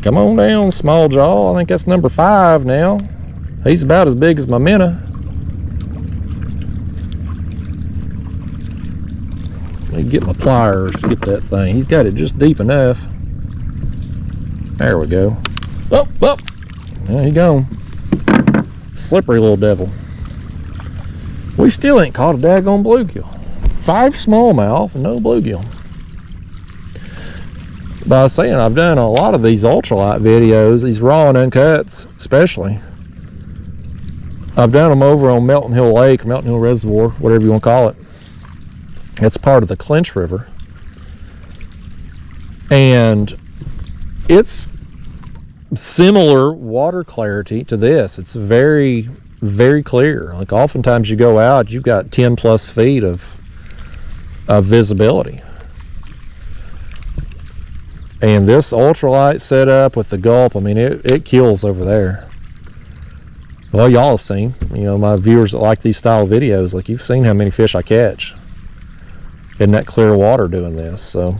Come on down, small jaw. I think that's number 5 now. He's about as big as my minnow. Let me get my pliers to get that thing. He's got it just deep enough. There we go. Oh, oh. There he go. Slippery little devil. We still ain't caught a daggone bluegill. 5 smallmouth and no bluegill. But I was saying, I've done a lot of these ultralight videos, these raw and uncuts especially. I've done them over on Mountain Hill Lake, Mountain Hill Reservoir, whatever you want to call it. It's part of the Clinch River. And it's similar water clarity to this. It's very, very clear. Like oftentimes you go out, you've got 10 plus feet of visibility. And this ultralight setup with the Gulp, I mean, it kills over there. Well, y'all have seen, you know, my viewers that like these style videos, like you've seen how many fish I catch in that clear water doing this. So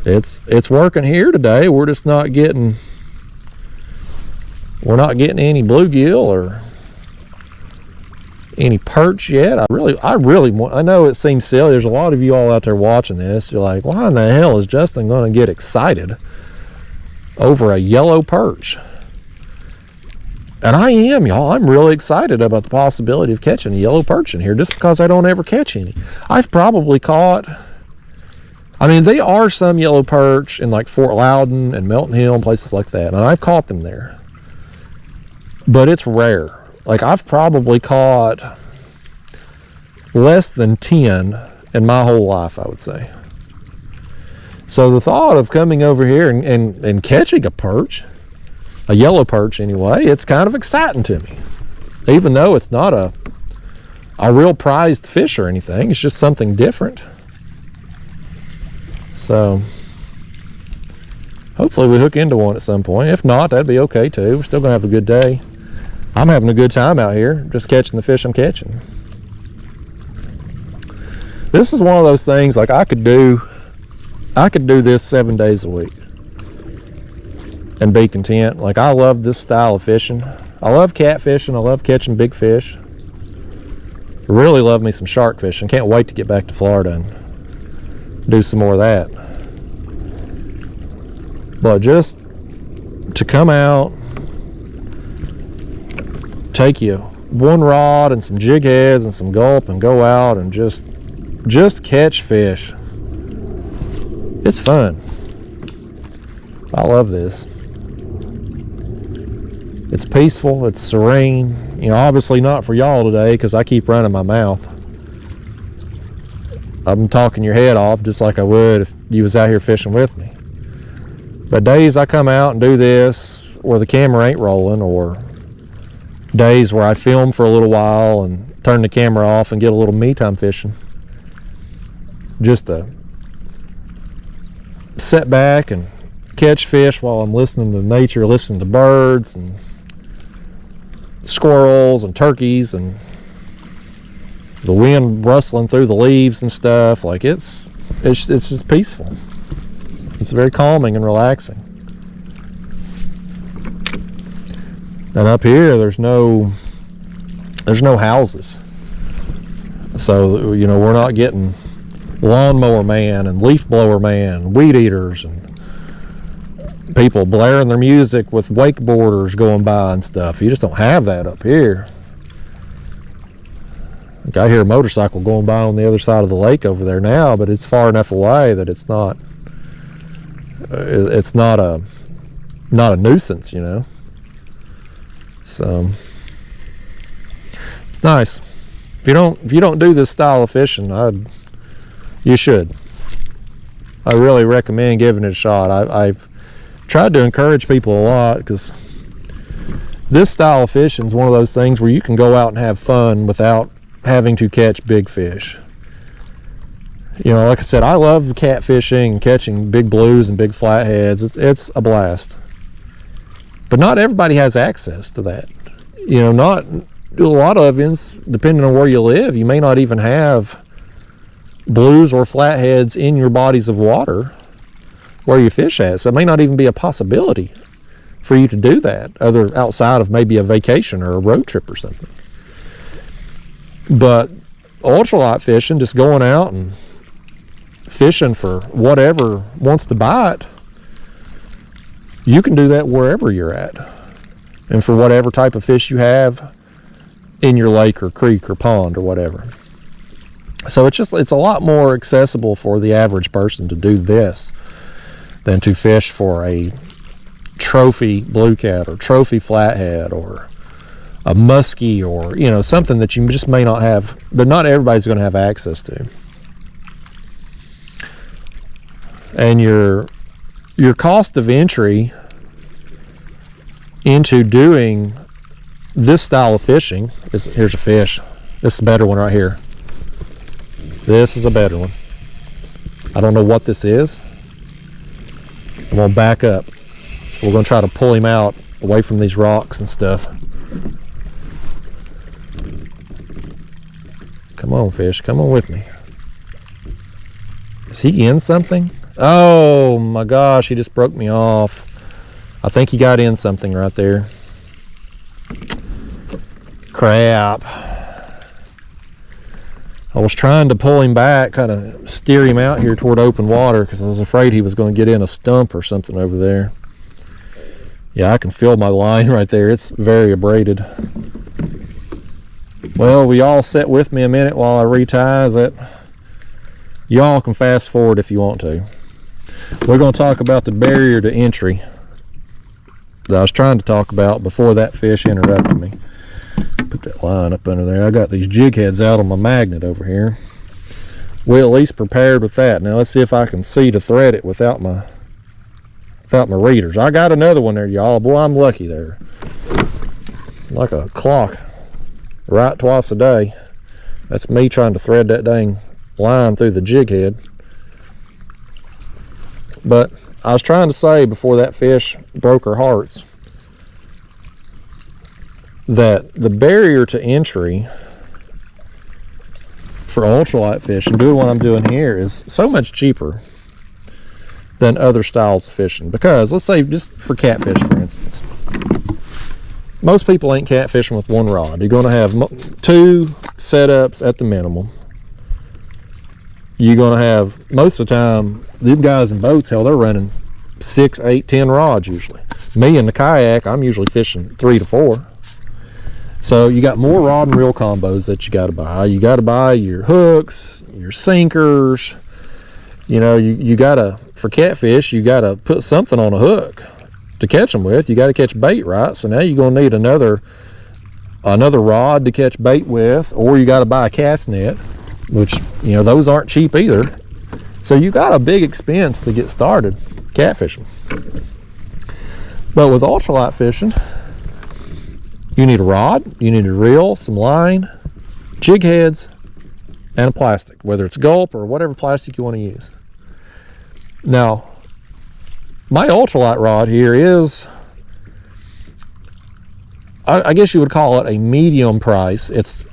it's working here today. We're just not getting, any bluegill or any perch yet. I really want, I know it seems silly. There's a lot of you all out there watching this. You're like, why in the hell is Justin going to get excited over a yellow perch? And I am, y'all. I'm really excited about the possibility of catching a yellow perch in here just because I don't ever catch any. I've probably caught, I mean, there are some yellow perch in like Fort Loudon and Melton Hill and places like that, and I've caught them there. But it's rare. Like I've probably caught less than 10 in my whole life, I would say. So the thought of coming over here and catching a perch, a yellow perch anyway, it's kind of exciting to me. Even though it's not a real prized fish or anything, it's just something different. So hopefully we hook into one at some point. If not, that'd be okay too. We're still gonna have a good day. I'm having a good time out here, just catching the fish I'm catching. This is one of those things, like I could do this 7 days a week and be content. Like I love this style of fishing. I love catfishing. I love catching big fish. I really love me some shark fishing. Can't wait to get back to Florida and do some more of that. But just to come out, take you one rod and some jig heads and some Gulp and go out and just catch fish. It's fun. I love this. It's peaceful, it's serene. You know, obviously not for y'all today because I keep running my mouth. I'm talking your head off just like I would if you was out here fishing with me. But days I come out and do this where the camera ain't rolling, or days where I film for a little while and turn the camera off and get a little me time fishing, just to sit back and catch fish while I'm listening to nature, listening to birds and squirrels and turkeys and the wind rustling through the leaves and stuff. Like it's just peaceful. It's very calming and relaxing. And up here there's no houses, so you know we're not getting lawnmower man and leaf blower man, weed eaters, and people blaring their music with wakeboarders going by and stuff. You just don't have that up here. Like I hear a motorcycle going by on the other side of the lake over there now, but it's far enough away that it's not a nuisance, you know. So it's nice. If you don't do this style of fishing, you should. I really recommend giving it a shot. I've tried to encourage people a lot because this style of fishing is one of those things where you can go out and have fun without having to catch big fish. You know, like I said, I love catfishing and catching big blues and big flatheads. It's a blast. But not everybody has access to that. You know, a lot of ends, depending on where you live, you may not even have blues or flatheads in your bodies of water where you fish at. So it may not even be a possibility for you to do that outside of maybe a vacation or a road trip or something. But ultralight fishing, just going out and fishing for whatever wants to bite, you can do that wherever you're at, and for whatever type of fish you have in your lake or creek or pond or whatever. So it's a lot more accessible for the average person to do this than to fish for a trophy blue cat or trophy flathead or a muskie, or something that you just may not have, that not everybody's going to have access to. And your cost of entry into doing this style of fishing is, here's a fish. This is a better one right here. This is a better one. I don't know what this is. I'm gonna back up. We're gonna try to pull him out away from these rocks and stuff. Come on, fish, come on with me. Is he in something? Oh my gosh, he just broke me off. I think he got in something right there. Crap. I was trying to pull him back, kind of steer him out here toward open water, because I was afraid he was going to get in a stump or something over there. Yeah, I can feel my line right there. It's very abraded. Well, will y'all sit with me a minute while I retie? Is that... Y'all can fast forward if you want to. We're going to talk about the barrier to entry that I was trying to talk about before that fish interrupted me. Put that line up under there. I got these jig heads out on my magnet over here. We're at least prepared with that. Now let's see if I can see to thread it without my readers. I got another one there, y'all. Boy, I'm lucky there. Like a clock. Right twice a day. That's me trying to thread that dang line through the jig head. But I was trying to say before that fish broke her hearts that the barrier to entry for ultralight fishing, doing what I'm doing here, is so much cheaper than other styles of fishing. Because let's say, just for catfish for instance, most people ain't catfishing with one rod. You're going to have 2 setups at the minimum. You're going to have, most of the time, them guys in boats, hell, they're running 6, 8, 10 rods usually. Me in the kayak, I'm usually fishing 3 to 4. So you got more rod and reel combos that you got to buy. You got to buy your hooks, your sinkers. You got to, for catfish, you got to put something on a hook to catch them with. You got to catch bait, right? So now you're going to need another rod to catch bait with, or you got to buy a cast net, which, those aren't cheap either. So you got a big expense to get started catfishing. But with ultralight fishing, you need a rod, you need a reel, some line, jig heads, and a plastic, whether it's Gulp or whatever plastic you want to use. Now, my ultralight rod here is, I guess you would call it a medium price. It's,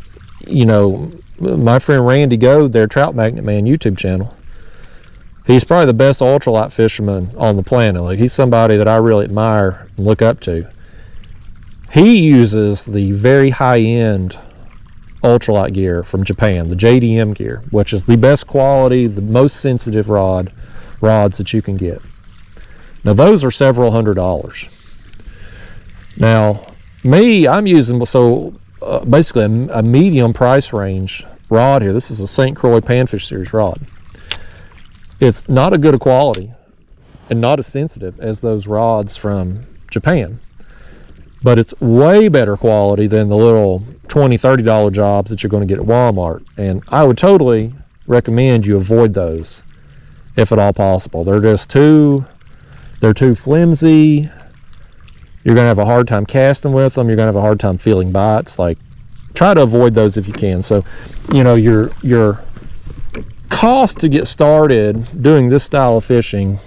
my friend Randy Goad, their Trout Magnet Man YouTube channel, he's probably the best ultralight fisherman on the planet. Like, he's somebody that I really admire and look up to. He uses the very high-end ultralight gear from Japan, the JDM gear, which is the best quality, the most sensitive rods that you can get. Now, those are several $100s. Now, me, I'm using basically a medium price range rod here. This is a St. Croix Panfish Series rod. It's not a good a quality and not as sensitive as those rods from Japan, but it's way better quality than the little $20, $30 jobs that you're going to get at Walmart. And I would totally recommend you avoid those if at all possible. They're just too flimsy. You're going to have a hard time casting with them. You're going to have a hard time feeling bites. Like, try to avoid those if you can. So, your cost to get started doing this style of fishing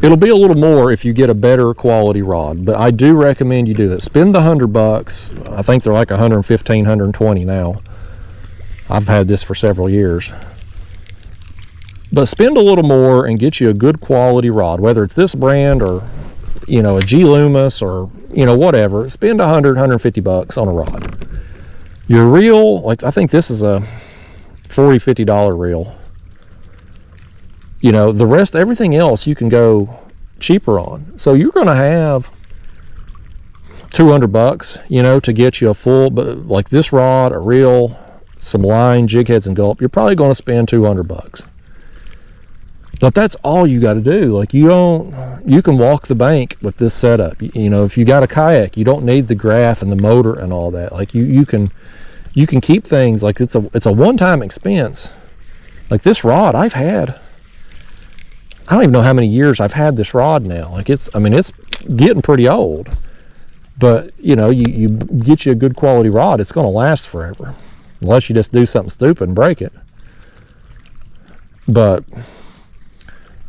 It'll be a little more if you get a better quality rod, but I do recommend you do that. Spend the $100. I think they're like 115, 120 now. I've had this for several years. But spend a little more and get you a good quality rod, whether it's this brand or, you know, a G Loomis or, you know, whatever. Spend 100, 150 bucks on a rod. Your reel, like I think this is a $40, $50 reel. You know, the rest, everything else you can go cheaper on. So you're going to have 200 bucks, you know, to get you a full, but like this rod, a reel, some line, jig heads and gulp, you're probably going to spend 200 bucks. But that's all you got to do. Like you can walk the bank with this setup. You know, if you got a kayak, you don't need the graph and the motor and all that. Like you can keep things like it's a one-time expense. Like this rod I don't even know how many years I've had this rod now. Like it's getting pretty old. But you know, you get you a good quality rod, it's going to last forever. Unless you just do something stupid and break it. But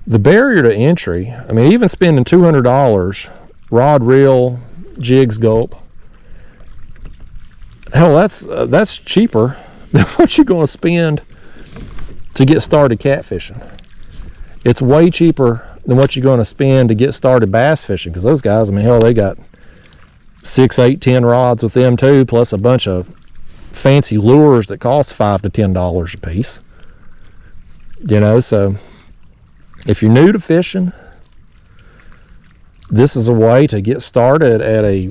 the barrier to entry, I mean, even spending $200, rod, reel, jigs, gulp, hell, that's cheaper than what you're going to spend to get started catfishing. It's way cheaper than what you're going to spend to get started bass fishing, because those guys, I mean, hell, they got 6, 8, 10 rods with them too, plus a bunch of fancy lures that cost $5 to $10 a piece. You know, so if you're new to fishing, this is a way to get started at a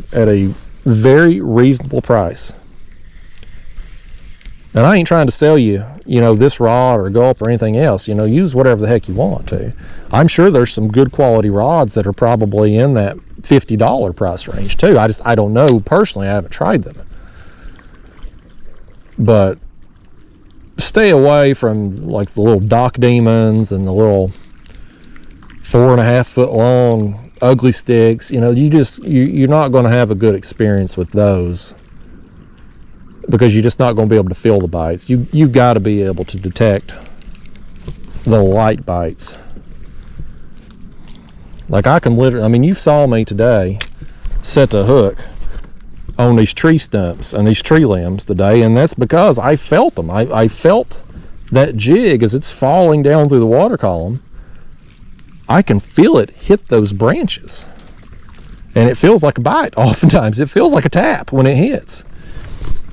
very reasonable price. And I ain't trying to sell you, you know, this rod or gulp or anything else. You know, use whatever the heck you want to. I'm sure there's some good quality rods that are probably in that $50 price range too. I don't know personally. I haven't tried them. But stay away from like the little dock demons and the little 4.5 foot long ugly sticks. You know, you're not going to have a good experience with those, because you're just not going to be able to feel the bites. You've got to be able to detect the light bites. Like I can literally, I mean, you saw me today set the hook on these tree stumps and these tree limbs today, and that's because I felt them. I felt that jig as it's falling down through the water column. I can feel it hit those branches, and it feels like a bite. Oftentimes it feels like a tap when it hits.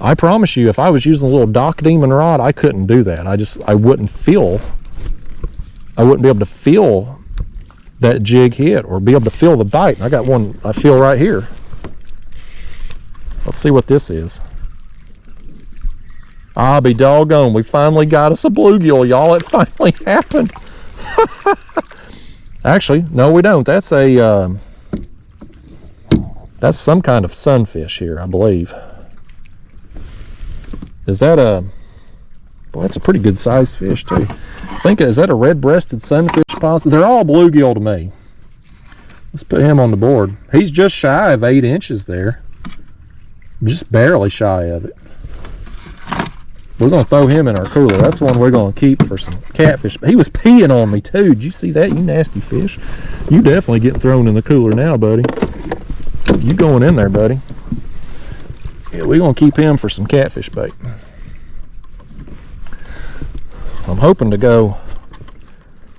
I promise you, if I was using a little dock demon rod, I couldn't do that. I wouldn't be able to feel that jig hit or be able to feel the bite. I got one I feel right here. Let's see what this is. I'll be doggone, we finally got us a bluegill, y'all. It finally happened. Actually, no, we don't. That's some kind of sunfish here, I believe. Is that boy, that's a pretty good sized fish too. I think, is that a red-breasted sunfish possibly? They're all bluegill to me. Let's put him on the board. He's just shy of 8 inches there. Just barely shy of it. We're going to throw him in our cooler. That's the one we're going to keep for some catfish. He was peeing on me too. Did you see that, you nasty fish? You definitely get thrown in the cooler now, buddy. You going in there, buddy. Yeah, we're going to keep him for some catfish bait. I'm hoping to go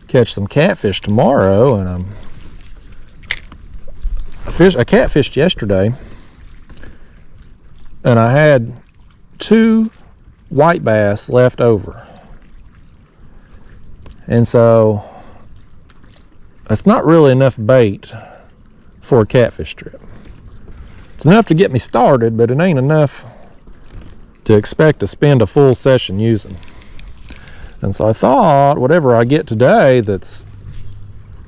catch some catfish tomorrow, and I catfished yesterday, and I had 2 white bass left over, and so it's not really enough bait for a catfish trip. It's enough to get me started, but it ain't enough to expect to spend a full session using. And so I thought, whatever I get today that's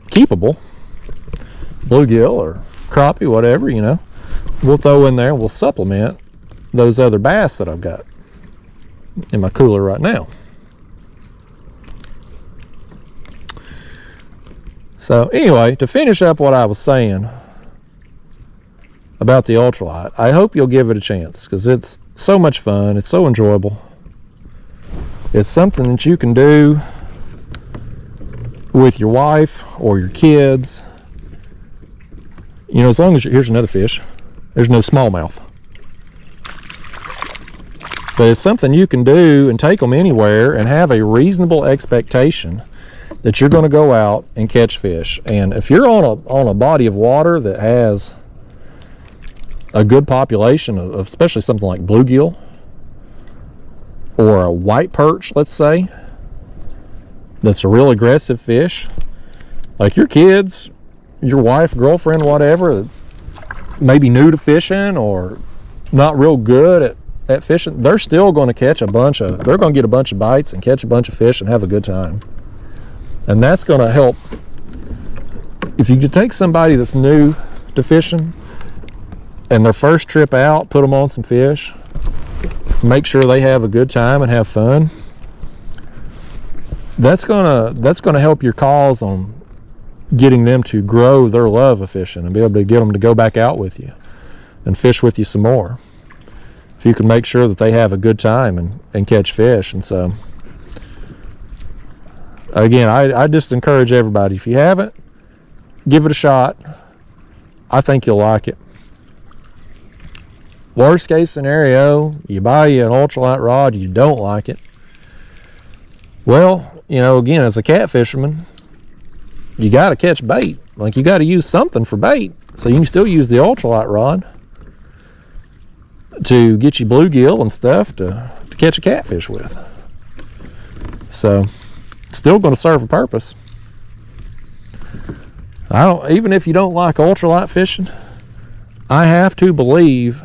keepable, bluegill or crappie, whatever, you know, we'll throw in there, we'll supplement those other bass that I've got in my cooler right now. So anyway, to finish up what I was saying about the Ultralight, I hope you'll give it a chance, because it's so much fun, it's so enjoyable. It's something that you can do with your wife or your kids. You know, as long as here's another fish. There's no smallmouth. But it's something you can do and take them anywhere and have a reasonable expectation that you're going to go out and catch fish. And if you're on a body of water that has a good population of especially something like bluegill or a white perch, let's say, that's a real aggressive fish, like your kids, your wife, girlfriend, whatever, that's maybe new to fishing or not real good at fishing, they're still going to catch they're going to get a bunch of bites and catch a bunch of fish and have a good time. And that's going to help. If you could take somebody that's new to fishing and their first trip out, put them on some fish, make sure they have a good time and have fun, that's gonna help your cause on getting them to grow their love of fishing and be able to get them to go back out with you and fish with you some more. If you can make sure that they have a good time and catch fish. And so again, I just encourage everybody, if you haven't, give it a shot. I think you'll like it. Worst case scenario, you buy you an ultralight rod, you don't like it. Well, you know, again, as a catfisherman, you got to catch bait. Like, you got to use something for bait. So you can still use the ultralight rod to get you bluegill and stuff to catch a catfish with. So still going to serve a purpose. Even if you don't like ultralight fishing, I have to believe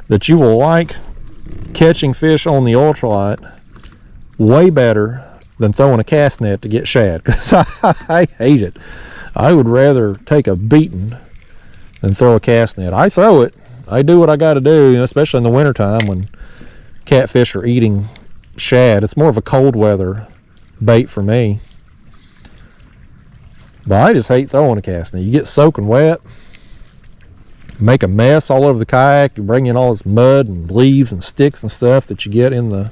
that you will like catching fish on the ultralight way better than throwing a cast net to get shad, because I hate it. I would rather take a beating than throw a cast net. I throw it. I do what I got to do, you know, especially in the wintertime when catfish are eating shad. It's more of a cold weather bait for me. But I just hate throwing a cast net. You get soaking wet, make a mess all over the kayak, you bring in all this mud and leaves and sticks and stuff that you get in the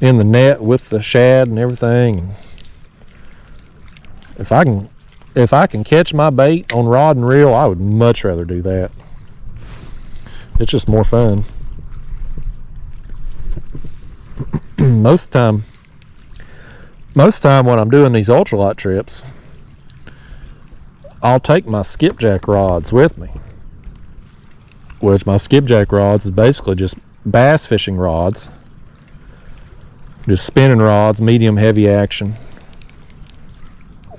net with the shad and everything. If I can catch my bait on rod and reel, I would much rather do that. It's just more fun. Most of the time when I'm doing these ultralight trips, I'll take my skipjack rods with me, which my skipjack rods is basically just bass fishing rods, just spinning rods, medium heavy action,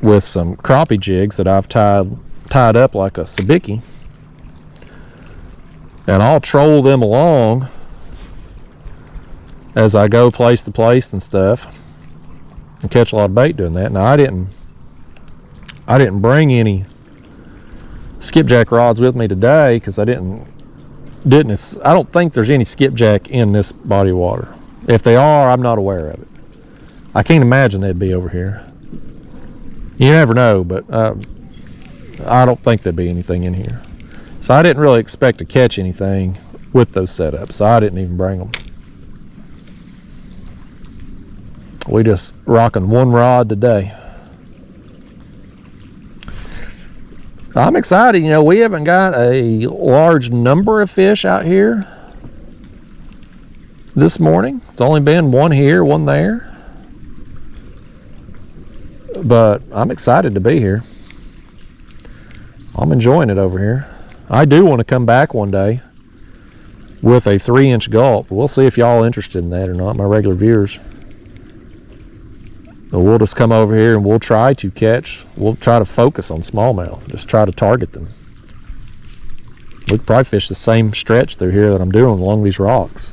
with some crappie jigs that I've tied up like a sabiki, and I'll troll them along as I go place to place and stuff and catch a lot of bait doing that. Now I didn't bring any skipjack rods with me today because I don't think there's any skipjack in this body of water. If they are, I'm not aware of it. I can't imagine they'd be over here. You never know, but I don't think there'd be anything in here. So I didn't really expect to catch anything with those setups, so I didn't even bring them. We just rocking one rod today. I'm excited. You know, we haven't got a large number of fish out here this morning. It's only been one here, one there. But I'm excited to be here. I'm enjoying it over here. I do want to come back one day with a 3-inch gulp. We'll see if y'all are interested in that or not, my regular viewers. But we'll just come over here and we'll try to focus on smallmouth. Just try to target them. We could probably fish the same stretch through here that I'm doing along these rocks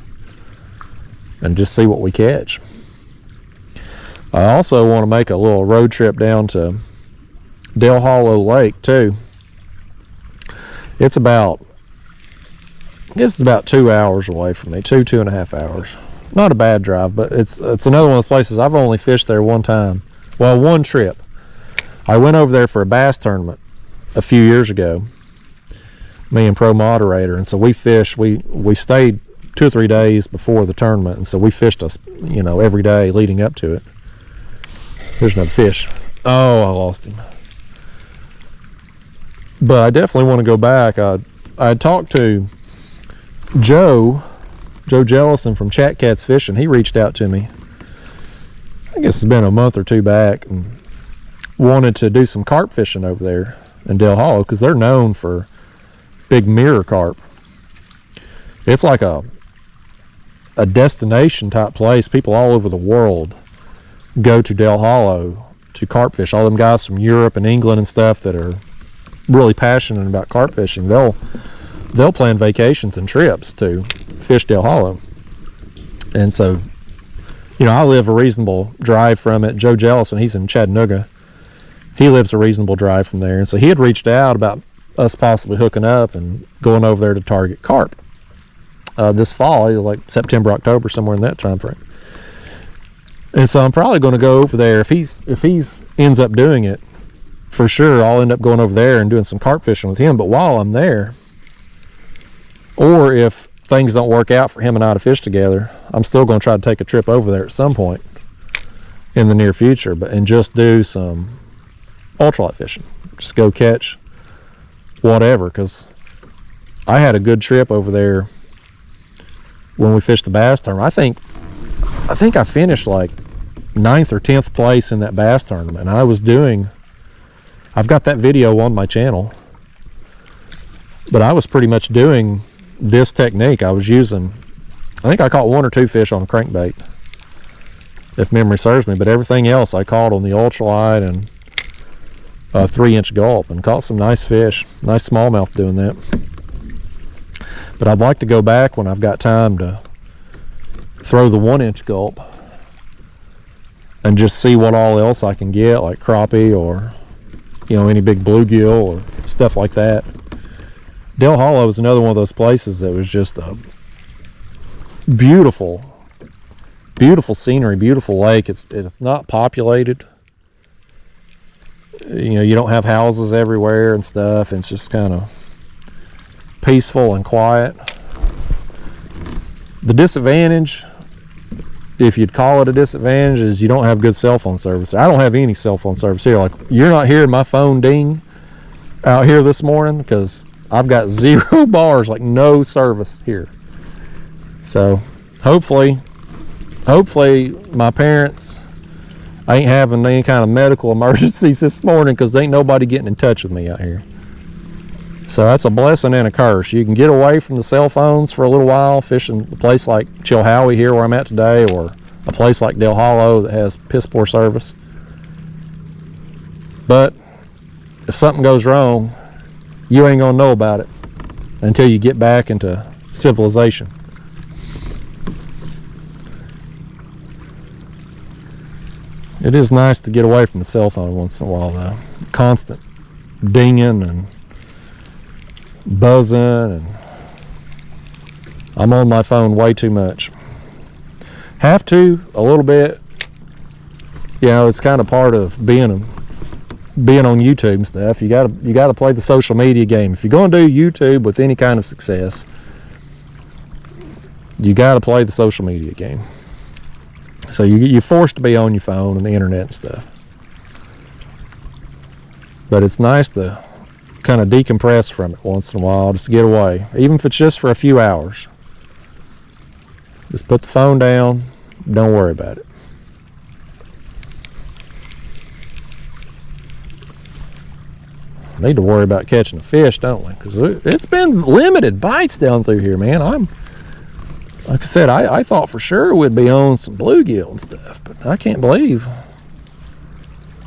and just see what we catch. I also want to make a little road trip down to Del Hollow Lake too. It's about 2 hours away from me, 2.5 hours. Not a bad drive, but it's another one of those places I've only fished there one time. Well, one trip. I went over there for a bass tournament a few years ago, me and Pro Moderator, and so we fished. We stayed 2 or 3 days before the tournament, and so we fished every day leading up to it. There's another fish. Oh, I lost him. But I definitely want to go back. I talked to Joe Jellison from Chat Cats Fishing. He reached out to me, I guess it's been a month or two back, and wanted to do some carp fishing over there in Del Hollow, because they're known for big mirror carp. It's like a destination type place. People all over the world go to Del Hollow to carp fish. All them guys from Europe and England and stuff that are really passionate about carp fishing, they'll plan vacations and trips to fish Del Hollow. And so, you know, I live a reasonable drive from it. Joe Jellison, he's in Chattanooga. He lives a reasonable drive from there. And so he had reached out about us possibly hooking up and going over there to target carp this fall, like September, October, somewhere in that time frame. And so I'm probably going to go over there. If he's ends up doing it, for sure I'll end up going over there and doing some carp fishing with him. But while I'm there, or if things don't work out for him and I to fish together, I'm still going to try to take a trip over there at some point in the near future, and just do some ultralight fishing. Just go catch whatever, because I had a good trip over there when we fished the bass tournament. I think I finished like 9th or 10th place in that bass tournament. And I've got that video on my channel, but I was pretty much doing this technique. I was using, I think I caught 1 or 2 fish on a crankbait, if memory serves me, but everything else I caught on the ultralight and a 3-inch gulp, and caught some nice fish, nice smallmouth doing that. But I'd like to go back when I've got time to throw the 1-inch gulp and just see what all else I can get, like crappie or, you know, any big bluegill or stuff like that. Del Hollow is another one of those places that was just a beautiful scenery, beautiful lake. It's not populated. You know, you don't have houses everywhere and stuff. It's just kind of peaceful and quiet. The disadvantage, if you'd call it a disadvantage, is you don't have good cell phone service. I don't have any cell phone service here. Like, you're not hearing my phone ding out here this morning because I've got 0 bars, like no service here. So hopefully my parents ain't having any kind of medical emergencies this morning, because ain't nobody getting in touch with me out here. So that's a blessing and a curse. You can get away from the cell phones for a little while fishing a place like Chilhowee here where I'm at today, or a place like Del Hollow that has piss poor service. But if something goes wrong, you ain't gonna know about it until you get back into civilization. It is nice to get away from the cell phone once in a while, though. Constant dinging and buzzing, and I'm on my phone way too much. Have to a little bit. You know, it's kind of part of being on YouTube and stuff. You gotta play the social media game. If you're going to do YouTube with any kind of success, you gotta play the social media game. So you're forced to be on your phone and the internet and stuff. But it's nice to kind of decompress from it once in a while, just to get away, even if it's just for a few hours. Just put the phone down, don't worry about it. Need to worry about catching a fish, don't we? Because it's been limited bites down through here, man. Like I said, I thought for sure we'd be on some bluegill and stuff, but I can't believe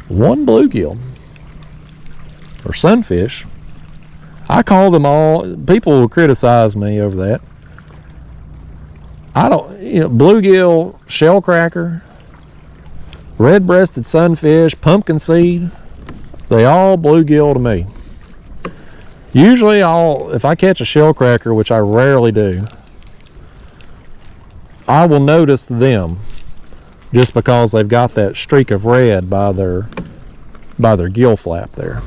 1 bluegill or sunfish. I call them all, people will criticize me over that. Bluegill, shellcracker, red-breasted sunfish, pumpkin seed, they all bluegill to me. Usually if I catch a shellcracker, which I rarely do, I will notice them just because they've got that streak of red by their gill flap there.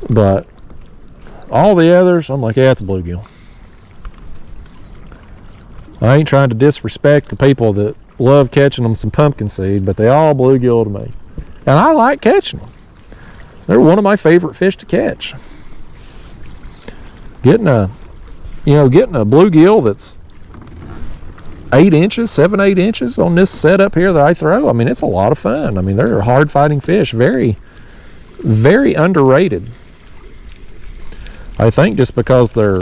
But all the others, I'm like, yeah, it's a bluegill. I ain't trying to disrespect the people that love catching them some pumpkin seed, but they all bluegill to me. And I like catching them. They're one of my favorite fish to catch. Getting a bluegill that's 8 inches, 7-8 inches on this setup here that I throw. I mean, it's a lot of fun. I mean, they're hard fighting fish. Very, very underrated. I think just because they're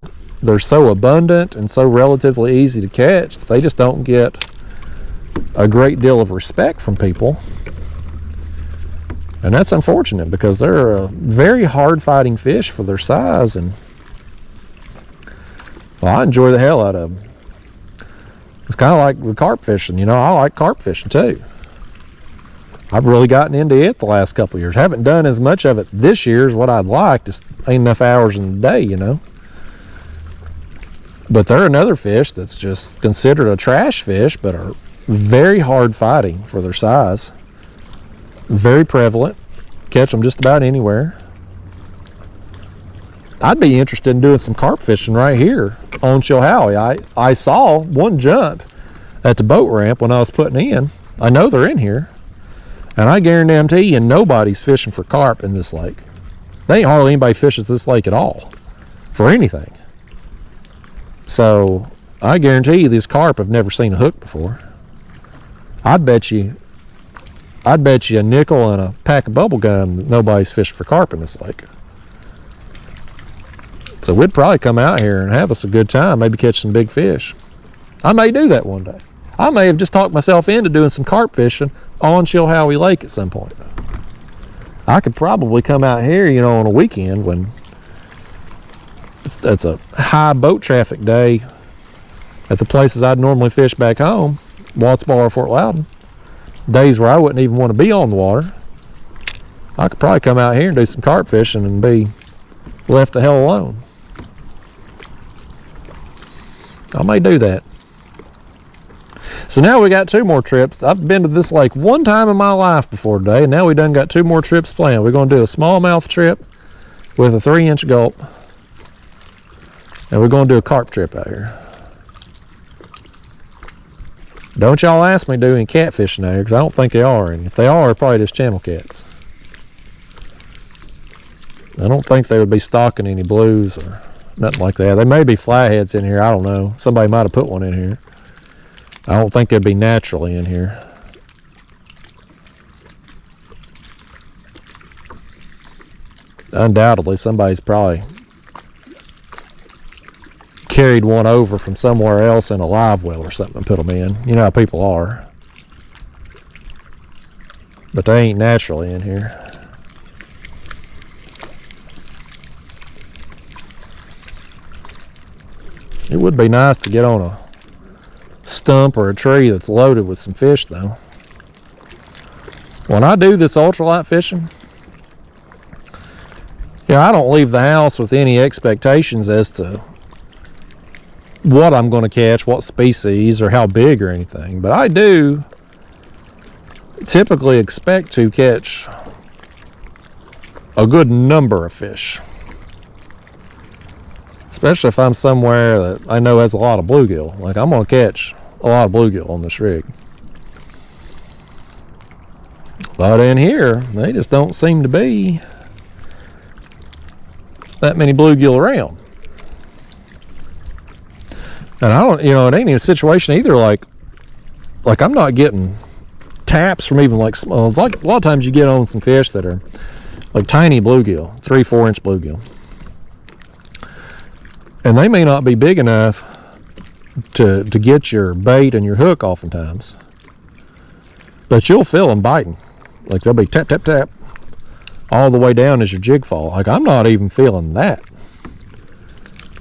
so abundant and so relatively easy to catch, they just don't get a great deal of respect from people. And that's unfortunate because they're a very hard fighting fish for their size. And well, I enjoy the hell out of them. It's kind of like with carp fishing. You know, I like carp fishing too. I've really gotten into it the last couple of years. Haven't done as much of it this year as what I'd like. Just ain't enough hours in the day, you know. But they're another fish that's just considered a trash fish, but are very hard fighting for their size. Very prevalent. Catch them just about anywhere. I'd be interested in doing some carp fishing right here on Chilhowee. I saw one jump at the boat ramp when I was putting in. I know they're in here. And I guarantee you nobody's fishing for carp in this lake. There ain't hardly anybody fishes this lake at all for anything. So I guarantee you these carp have never seen a hook before. I'd bet you a nickel and a pack of bubble gum that nobody's fishing for carp in this lake. So we'd probably come out here and have us a good time, maybe catch some big fish. I may do that one day. I may have just talked myself into doing some carp fishing on Chilhowee Lake at some point. I could probably come out here, you know, on a weekend when it's a high boat traffic day at the places I'd normally fish back home, Watts Bar or Fort Loudon. Days where I wouldn't even want to be on the water. I could probably come out here and do some carp fishing and be left the hell alone. I may do that. So now we got 2 more trips. I've been to this lake one time in my life before today, and now we done got 2 more trips planned. We're going to do a smallmouth trip with a 3-inch gulp, and we're going to do a carp trip out here. Don't y'all ask me to do any catfishing there, because I don't think they are. And if they are, they're probably just channel cats. I don't think they would be stocking any blues or nothing like that. They may be flatheads in here. I don't know. Somebody might have put one in here. I don't think they'd be naturally in here. Undoubtedly, somebody's probably carried one over from somewhere else in a live well or something and put them in. You know how people are. But they ain't naturally in here. It would be nice to get on a stump or a tree that's loaded with some fish though. When I do this ultralight fishing, I don't leave the house with any expectations as to what I'm going to catch, what species, or how big or anything. But I do typically expect to catch a good number of fish. Especially if I'm somewhere that I know has a lot of bluegill. Like, I'm going to catch a lot of bluegill on this rig. But in here, they just don't seem to be that many bluegill around. And I don't, it ain't a situation either like I'm not getting taps from even like small. It's like a lot of times you get on some fish that are like tiny bluegill, 3-4 inch bluegill. And they may not be big enough to get your bait and your hook oftentimes. But you'll feel them biting. Like they'll be tap, tap, tap all the way down as your jig fall. Like I'm not even feeling that.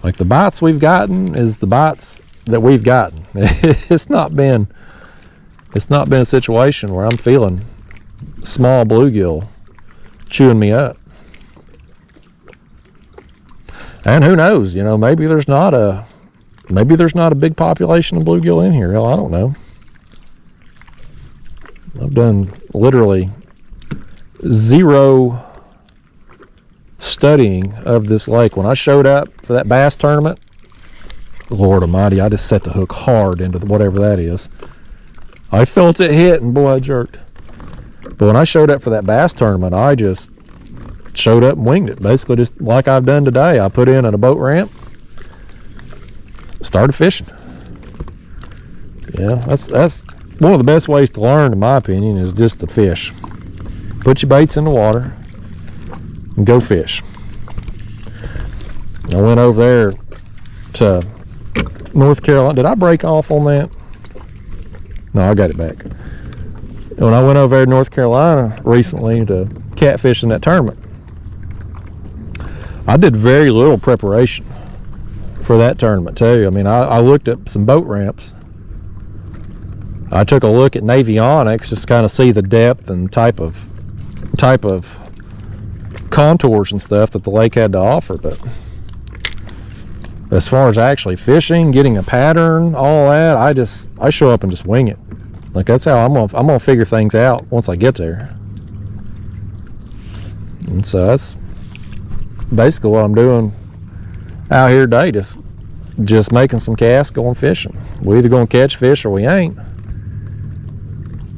Like the bites we've gotten is the bites that we've gotten. It's not been a situation where I'm feeling small bluegill chewing me up. And who knows, maybe there's not a big population of bluegill in here. Hell, I don't know. I've done literally zero studying of this lake. When I showed up for that bass tournament, Lord Almighty, I just set the hook hard into whatever that is. I felt it hit, and boy, I jerked. But when I showed up for that bass tournament, I just showed up and winged it. Basically just like I've done today. I put in at a boat ramp, started fishing. Yeah, that's one of the best ways to learn, in my opinion, is just to fish. Put your baits in the water and go fish. I went over there to North Carolina. Did I break off on that? No, I got it back. When I went over there to North Carolina recently to catfish in that tournament, I did very little preparation for that tournament too. I mean, I looked at some boat ramps. I took a look at Navionics just to kind of see the depth and type of contours and stuff that the lake had to offer. But as far as actually fishing, getting a pattern, all that, I show up and just wing it. Like, that's how I'm gonna figure things out once I get there. And so that's basically what I'm doing out here today, just making some casts, going fishing. We're either gonna catch fish or we ain't.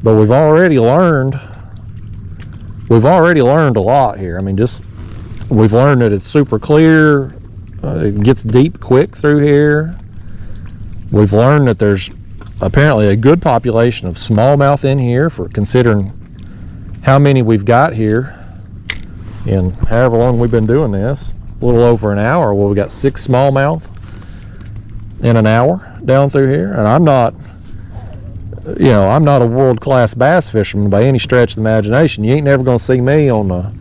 But we've already learned a lot here. I mean, we've learned that it's super clear. It gets deep quick through here. We've learned that there's apparently a good population of smallmouth in here, for considering how many we've got here in however long we've been doing this. A little over an hour. Well, we got 6 smallmouth in an hour down through here. And I'm not a world-class bass fisherman by any stretch of the imagination. You ain't never gonna see me on a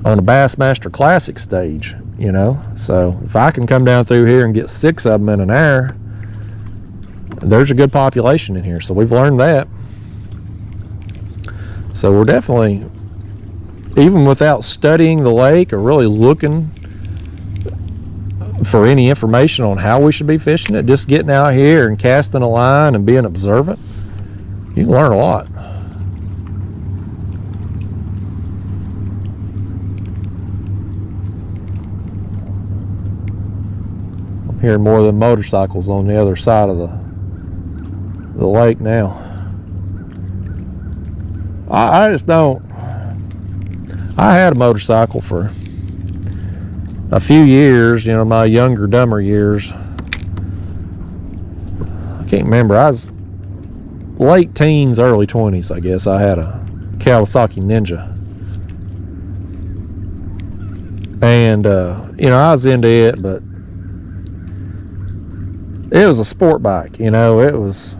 Bassmaster Classic stage, you know. So if I can come down through here and get 6 of them in an hour, there's a good population in here. So we've learned that. So we're definitely, even without studying the lake or really looking for any information on how we should be fishing it, just getting out here and casting a line and being observant, you can learn a lot. I'm hearing more than motorcycles on the other side of the lake now. I just don't. I had a motorcycle for a few years, you know, my younger, dumber years. I can't remember. I was late teens, early 20s, I guess. I had a Kawasaki Ninja. And, you know, I was into it, but it was a sport bike, you know. It was,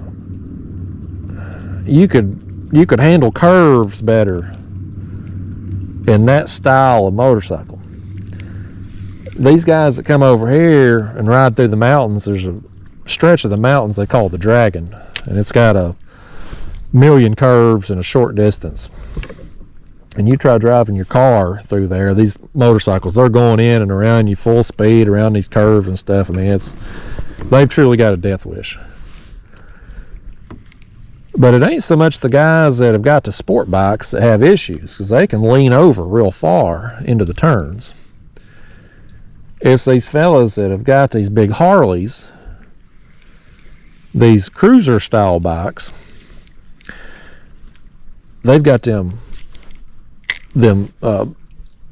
you could handle curves better in that style of motorcycle. These guys that come over here and ride through the mountains, there's a stretch of the mountains they call the Dragon, and it's got 1,000,000 curves in a short distance. And you try driving your car through there, these motorcycles, they're going in and around you full speed around these curves and stuff. I mean, they've truly got a death wish. But it ain't so much the guys that have got the sport bikes that have issues, because they can lean over real far into the turns. It's these fellas that have got these big Harleys, these cruiser style bikes. They've got them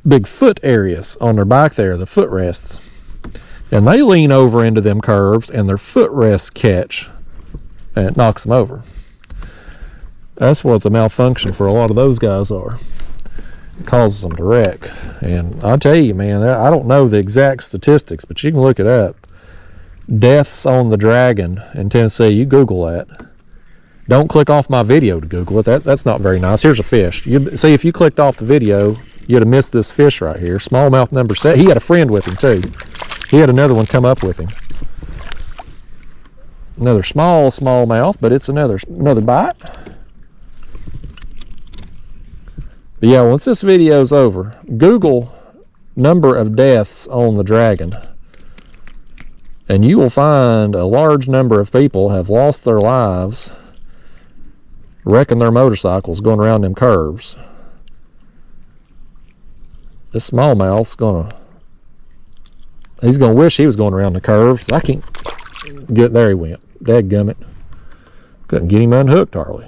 big foot areas on their bike there, the footrests. And they lean over into them curves and their footrests catch and it knocks them over. That's what the malfunction for a lot of those guys are. It causes them to wreck. And I tell you, man, I don't know the exact statistics, but you can look it up. Deaths on the Dragon in Tennessee, you Google that. Don't click off my video to Google it. That's not very nice. Here's a fish. See, if you clicked off the video, you'd have missed this fish right here. Smallmouth number 7. He had a friend with him too. He had another one come up with him. Another smallmouth, but it's another bite. But yeah, once this video's over, Google number of deaths on the Dragon, and you will find a large number of people have lost their lives wrecking their motorcycles going around them curves. This smallmouth's he's gonna wish he was going around the curves. I can't get there. He went. Dadgummit. Couldn't get him unhooked hardly.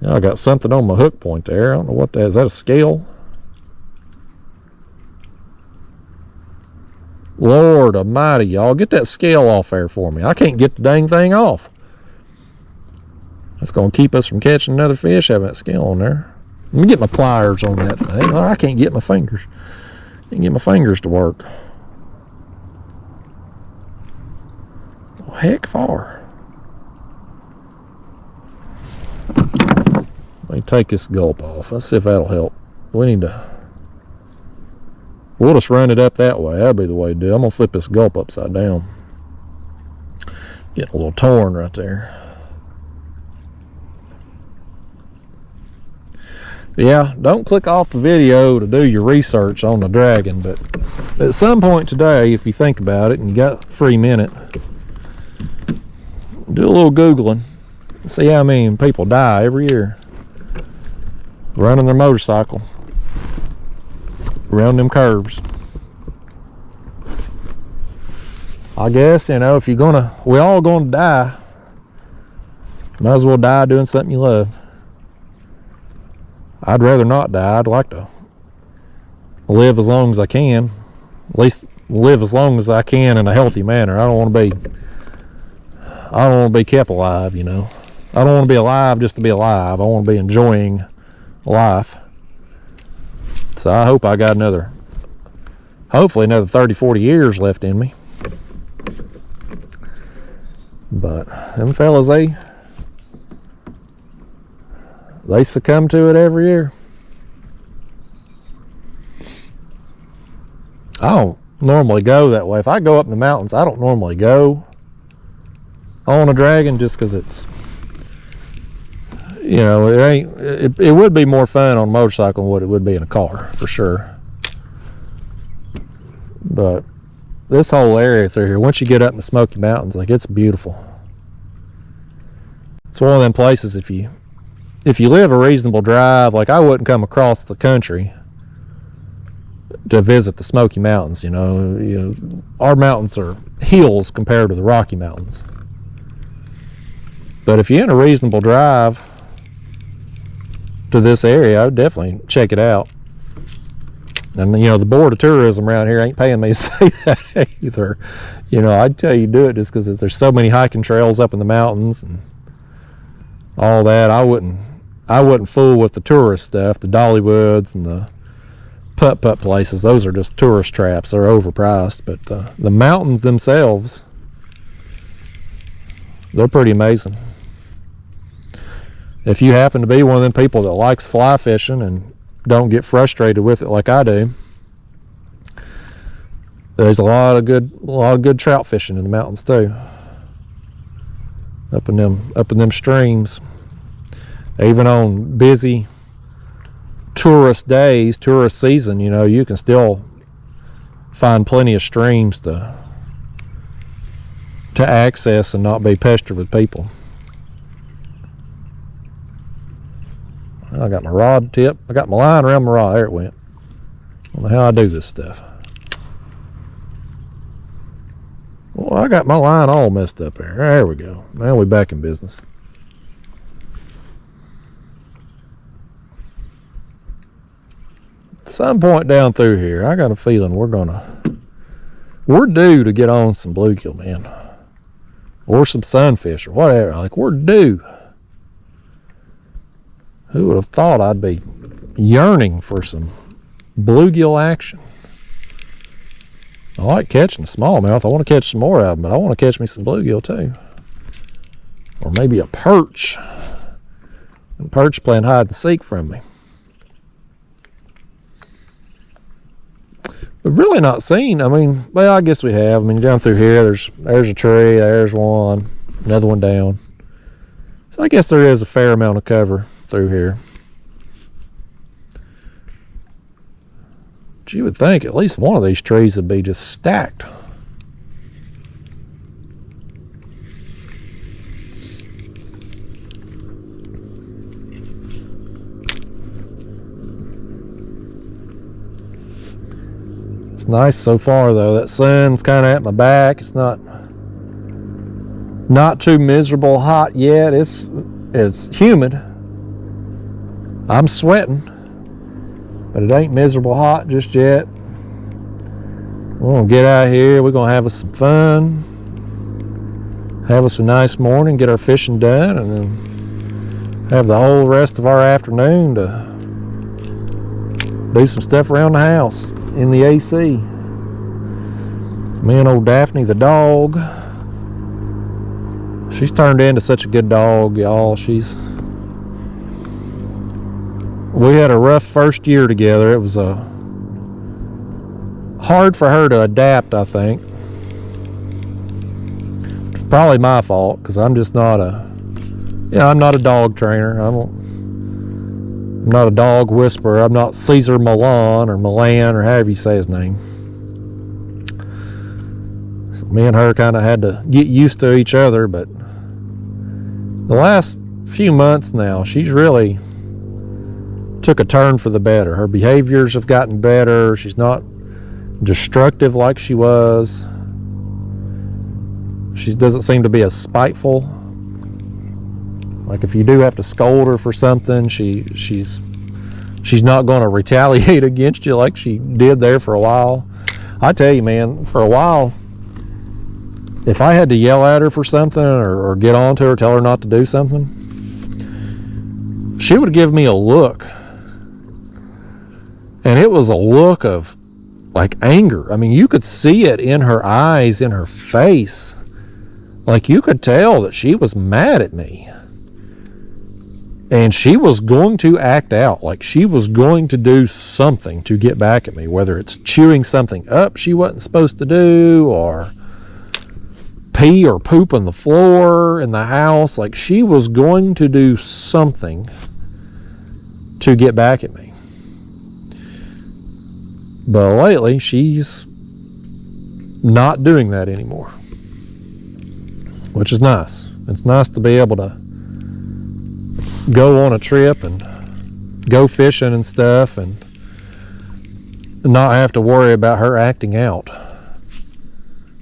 Now I got something on my hook point there. I don't know what that is. Is that a scale? Lord almighty, y'all, get that scale off there for me. I can't get the dang thing off. That's going to keep us from catching another fish having that scale on there. Let me get my pliers on that thing. Oh, I can't get my fingers. Can't get my fingers to work. Oh, heck far. Let me take this gulp off. Let's see if that'll help. We need to... We'll just run it up that way. That'll be the way to do it. I'm going to flip this gulp upside down. Getting a little torn right there. Yeah, don't click off the video to do your research on the dragon, but at some point today, if you think about it and you got a free minute, do a little Googling. See how many people die every year running their motorcycle around them curves. I guess, you know, if you're gonna, we're all gonna die, might as well die doing something you love. I'd rather not die. I'd like to live as long as I can, at least live as long as I can in a healthy manner. I don't want to be kept alive, you know. I don't want to be alive just to be alive. I want to be enjoying life. So I hope I got hopefully another 30, 40 years left in me. But them fellas, they succumb to it every year. I don't normally go that way. If I go up in the mountains, I don't normally go on a dragon just because it's, you know, it would be more fun on a motorcycle than what it would be in a car, for sure. But this whole area through here, once you get up in the Smoky Mountains, like, it's beautiful. It's one of them places, if you live a reasonable drive, like, I wouldn't come across the country to visit the Smoky Mountains. You know, our mountains are hills compared to the Rocky Mountains. But if you're in a reasonable drive to this area, I would definitely check it out. And, you know, the Board of Tourism around here ain't paying me to say that either. You know, I'd tell you do it just because there's so many hiking trails up in the mountains and all that. I wouldn't fool with the tourist stuff, the Dollywoods and the putt-putt places. Those are just tourist traps. They're overpriced. But the mountains themselves, they're pretty amazing. If you happen to be one of them people that likes fly fishing and don't get frustrated with it like I do, there's a lot of good trout fishing in the mountains too. Up in them streams. Even on busy tourist days, tourist season, you know, you can still find plenty of streams to access and not be pestered with people. I got my rod tip. I got my line around my rod. There it went. I don't know how I do this stuff. Well, I got my line all messed up there. There we go. Now we're back in business. At some point down through here, I got a feeling we're due to get on some bluegill, man. Or some sunfish or whatever. Like, we're due. Who would have thought I'd be yearning for some bluegill action? I like catching smallmouth. I want to catch some more of them, but I want to catch me some bluegill too. Or maybe a perch. And perch playing hide and seek from me. We've really not seen, I mean, well, I guess we have. I mean, down through here, there's a tree, there's one, another one down. So I guess there is a fair amount of cover through here. But you would think at least one of these trees would be just stacked. It's nice so far though. That sun's kind of at my back. It's not too miserable hot yet. It's humid. I'm sweating, but it ain't miserable hot just yet. We're gonna get out here. We're gonna have us some fun, have us a nice morning, get our fishing done, and then have the whole rest of our afternoon to do some stuff around the house in the AC. Me and old Daphne the dog, she's turned into such a good dog, y'all. We had a rough first year together. It was hard for her to adapt, I think. It's probably my fault, because I'm just not I'm not a dog trainer. I'm not a dog whisperer. I'm not Caesar Milan or however you say his name. So me and her kind of had to get used to each other, but the last few months now, she's really took a turn for the better. Her behaviors have gotten better. She's not destructive like she was. She doesn't seem to be as spiteful. Like if you do have to scold her for something, she's not going to retaliate against you like she did there for a while. I tell you, man, for a while, if I had to yell at her for something or get on to her, tell her not to do something, she would give me a look. And it was a look of like anger. I mean, you could see it in her eyes, in her face. Like you could tell that she was mad at me. And she was going to act out. Like she was going to do something to get back at me. Whether it's chewing something up she wasn't supposed to do, or pee or poop on the floor in the house. Like she was going to do something to get back at me. But lately, she's not doing that anymore, which is nice. It's nice to be able to go on a trip and go fishing and stuff and not have to worry about her acting out.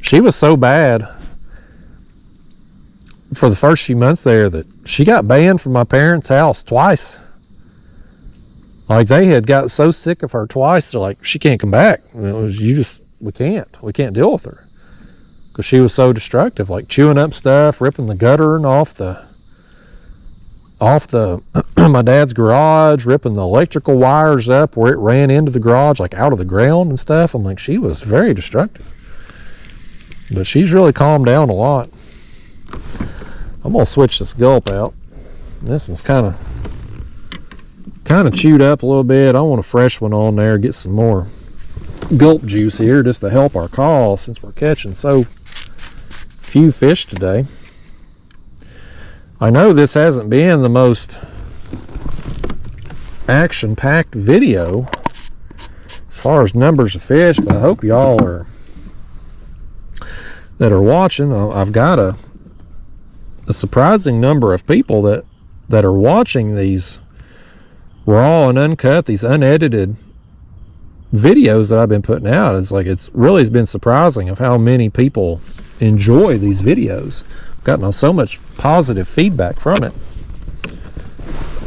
She was so bad for the first few months there that she got banned from my parents' house twice. Like they had got so sick of her twice, they're like, she can't come back. And it was, we can't deal with her. Because she was so destructive, like chewing up stuff, ripping the guttering off the my dad's garage, ripping the electrical wires up where it ran into the garage, like out of the ground and stuff. I'm like, she was very destructive. But she's really calmed down a lot. I'm gonna switch this Gulp out. This one's kind of chewed up a little bit. I want a fresh one on there, get some more Gulp juice here just to help our cause since we're catching so few fish today. I know this hasn't been the most action-packed video as far as numbers of fish, but I hope y'all that are watching. I've got a surprising number of people that are watching these raw and uncut, these unedited videos that I've been putting out. It's really been surprising of how many people enjoy these videos. I've gotten so much positive feedback from it.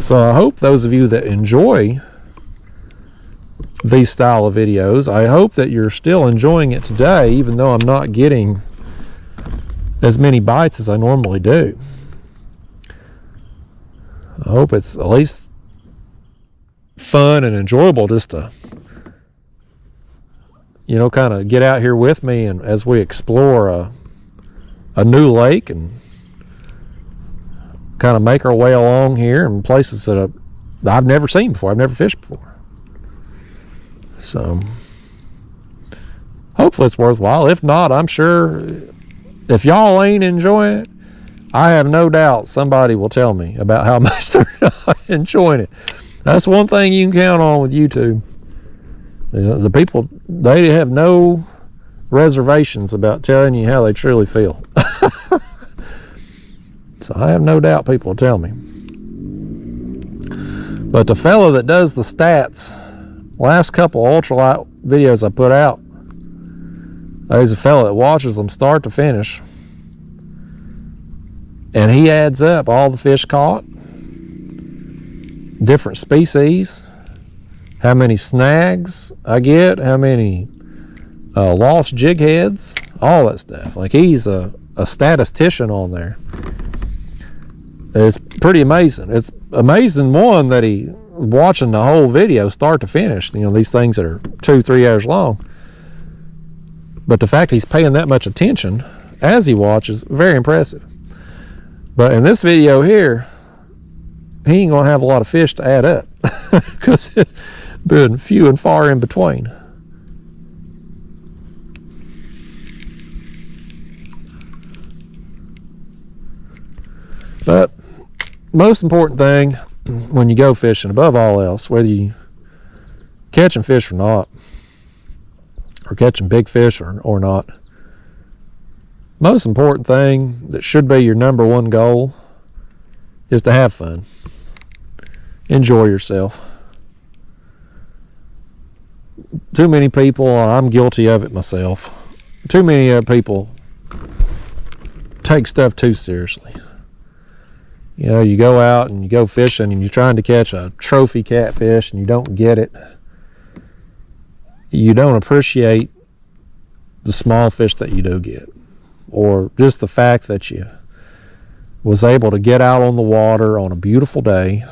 So I hope those of you that enjoy these style of videos, I hope that you're still enjoying it today, even though I'm not getting as many bites as I normally do. I hope it's at least fun and enjoyable just to kind of get out here with me and as we explore a new lake and kind of make our way along here in places that I've never seen before. I've never fished before. So hopefully it's worthwhile. If not, I'm sure if y'all ain't enjoying it, I have no doubt somebody will tell me about how much they're not enjoying it. That's one thing you can count on with YouTube. The people, they have no reservations about telling you how they truly feel. So I have no doubt people will tell me. But the fella that does the stats, last couple ultralight videos I put out, there's a fella that watches them start to finish. And he adds up all the fish caught, different species, how many snags I get, how many lost jig heads, all that stuff. Like, he's a statistician on there. It's pretty amazing. It's amazing, one, that he watching the whole video start to finish. You know, these things that are 2-3 hours long. But the fact he's paying that much attention as he watches, very impressive. But in this video here, he ain't gonna have a lot of fish to add up because it's been few and far in between. But most important thing when you go fishing, above all else, whether you catching fish or not, or catching big fish or not, most important thing that should be your number one goal is to have fun. Enjoy yourself. Too many people, I'm guilty of it myself, too many people take stuff too seriously. You know, you go out and you go fishing and you're trying to catch a trophy catfish and you don't get it. You don't appreciate the small fish that you do get, or just the fact that you was able to get out on the water on a beautiful day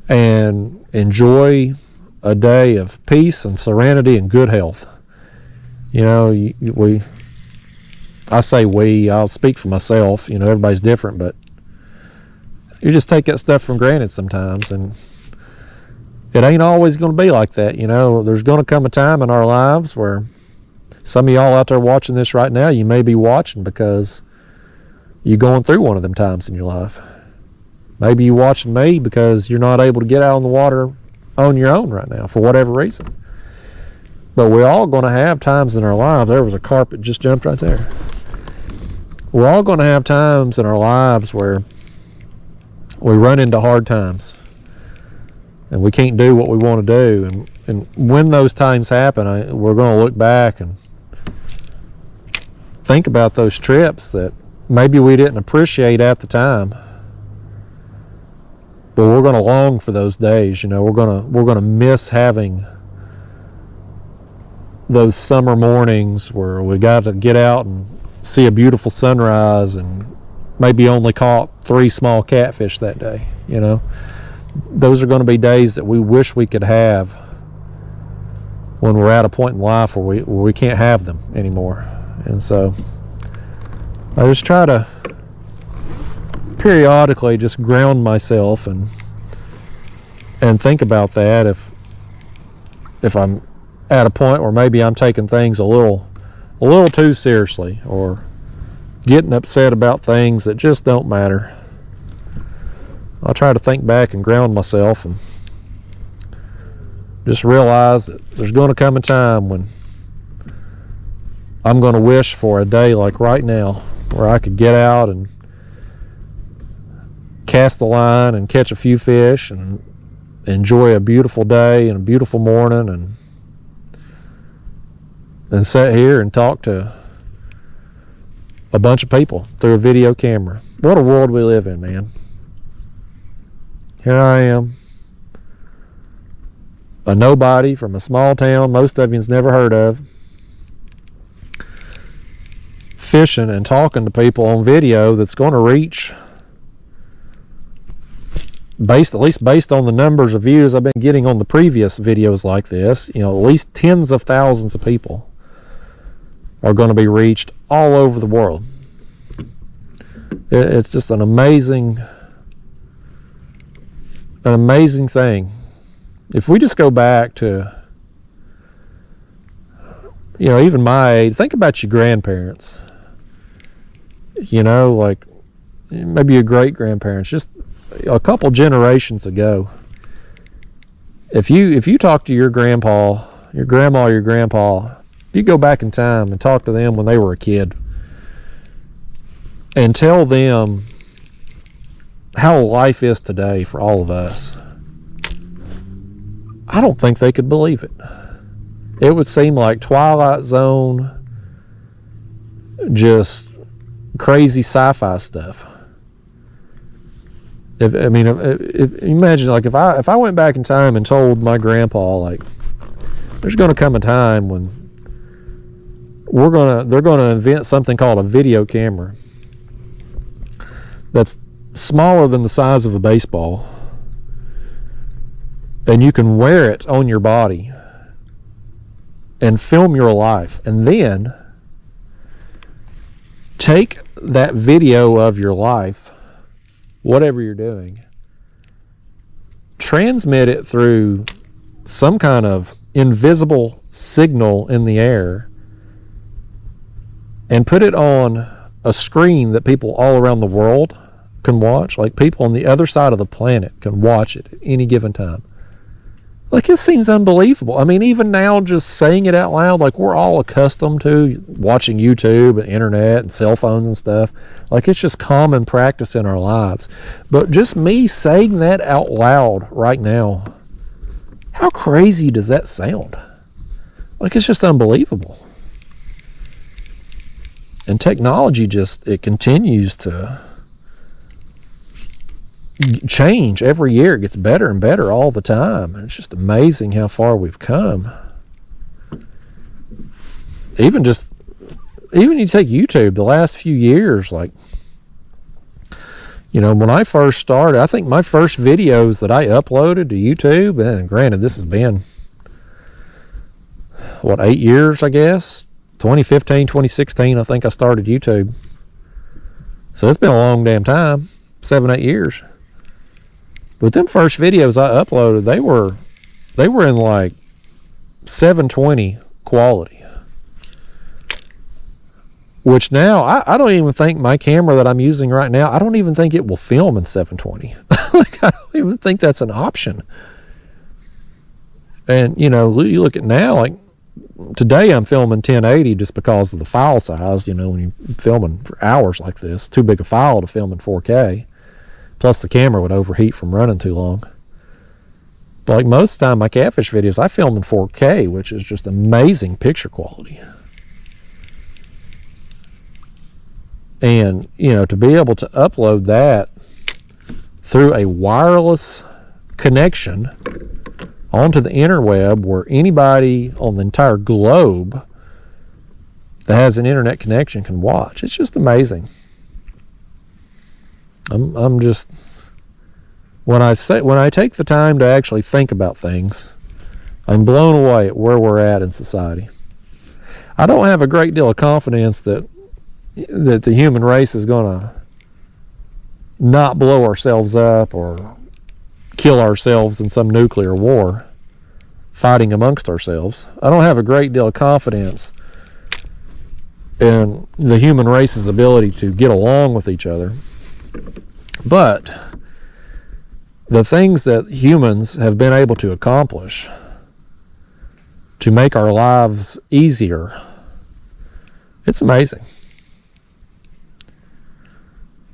and enjoy a day of peace and serenity and good health. You know, I say I'll speak for myself, you know, everybody's different, but you just take that stuff for granted sometimes, and it ain't always going to be like that. You know, there's going to come a time in our lives where some of y'all out there watching this right now, you may be watching because you're going through one of them times in your life. Maybe you're watching me because you're not able to get out on the water on your own right now for whatever reason. But we're all going to have times in our lives. There was a carp that just jumped right there. We're all going to have times in our lives where we run into hard times and we can't do what we want to do. And when those times happen, we're going to look back and think about those trips that maybe we didn't appreciate at the time. But we're going to long for those days. You know, we're going to miss having those summer mornings where we got to get out and see a beautiful sunrise and maybe only caught 3 small catfish that day. You know, those are going to be days that we wish we could have when we're at a point in life where we can't have them anymore. And so I just try to periodically just ground myself and think about that if I'm at a point where maybe I'm taking things a little too seriously, or getting upset about things that just don't matter. I'll try to think back and ground myself and just realize that there's going to come a time when I'm going to wish for a day like right now where I could get out and cast the line and catch a few fish and enjoy a beautiful day and a beautiful morning and sit here and talk to a bunch of people through a video camera. What a world we live in, man. Here I am, a nobody from a small town most of you's never heard of, fishing and talking to people on video that's going to reach, at least based on the numbers of views I've been getting on the previous videos like this, you know, at least tens of thousands of people are going to be reached all over the world. It's just an amazing thing. If we just go back to, you know, even my age, think about your grandparents, you know, like maybe your great grandparents, just a couple generations ago. If you talk to your grandpa, your grandma, your grandpa, you go back in time and talk to them when they were a kid and tell them how life is today for all of us, I don't think they could believe it. It would seem like Twilight Zone, just crazy sci-fi stuff. Imagine, like, if I went back in time and told my grandpa, like, there's going to come a time when they're going to invent something called a video camera that's smaller than the size of a baseball, and you can wear it on your body and film your life, and then take that video of your life, whatever you're doing, transmit it through some kind of invisible signal in the air, and put it on a screen that people all around the world can watch. Like, people on the other side of the planet can watch it at any given time. Like, it seems unbelievable. I mean, even now, just saying it out loud, like, we're all accustomed to watching YouTube and internet and cell phones and stuff. Like, it's just common practice in our lives. But just me saying that out loud right now, how crazy does that sound? Like, it's just unbelievable. And technology it continues to change every year. It gets better and better all the time. And it's just amazing how far we've come. Even you take YouTube, the last few years, like, you know, when I first started, I think my first videos that I uploaded to YouTube, and granted, this has been, 8 years, I guess? 2015, 2016, I think I started YouTube. So it's been a long damn time, 7, 8 years. But them first videos I uploaded, they were in like 720 quality. Which now, I don't even think my camera that I'm using right now, I don't even think it will film in 720. Like, I don't even think that's an option. And, you know, you look at now, like, today I'm filming 1080 just because of the file size. You know, when you're filming for hours like this, too big a file to film in 4K. Plus the camera would overheat from running too long. But like most of the time, my catfish videos, I film in 4K, which is just amazing picture quality. And, you know, to be able to upload that through a wireless connection onto the interweb, where anybody on the entire globe that has an internet connection can watch, it's just amazing. I'm just, when I take the time to actually think about things, I'm blown away at where we're at in society. I don't have a great deal of confidence that the human race is going to not blow ourselves up or kill ourselves in some nuclear war fighting amongst ourselves. I don't have a great deal of confidence in the human race's ability to get along with each other. But the things that humans have been able to accomplish to make our lives easier, it's amazing.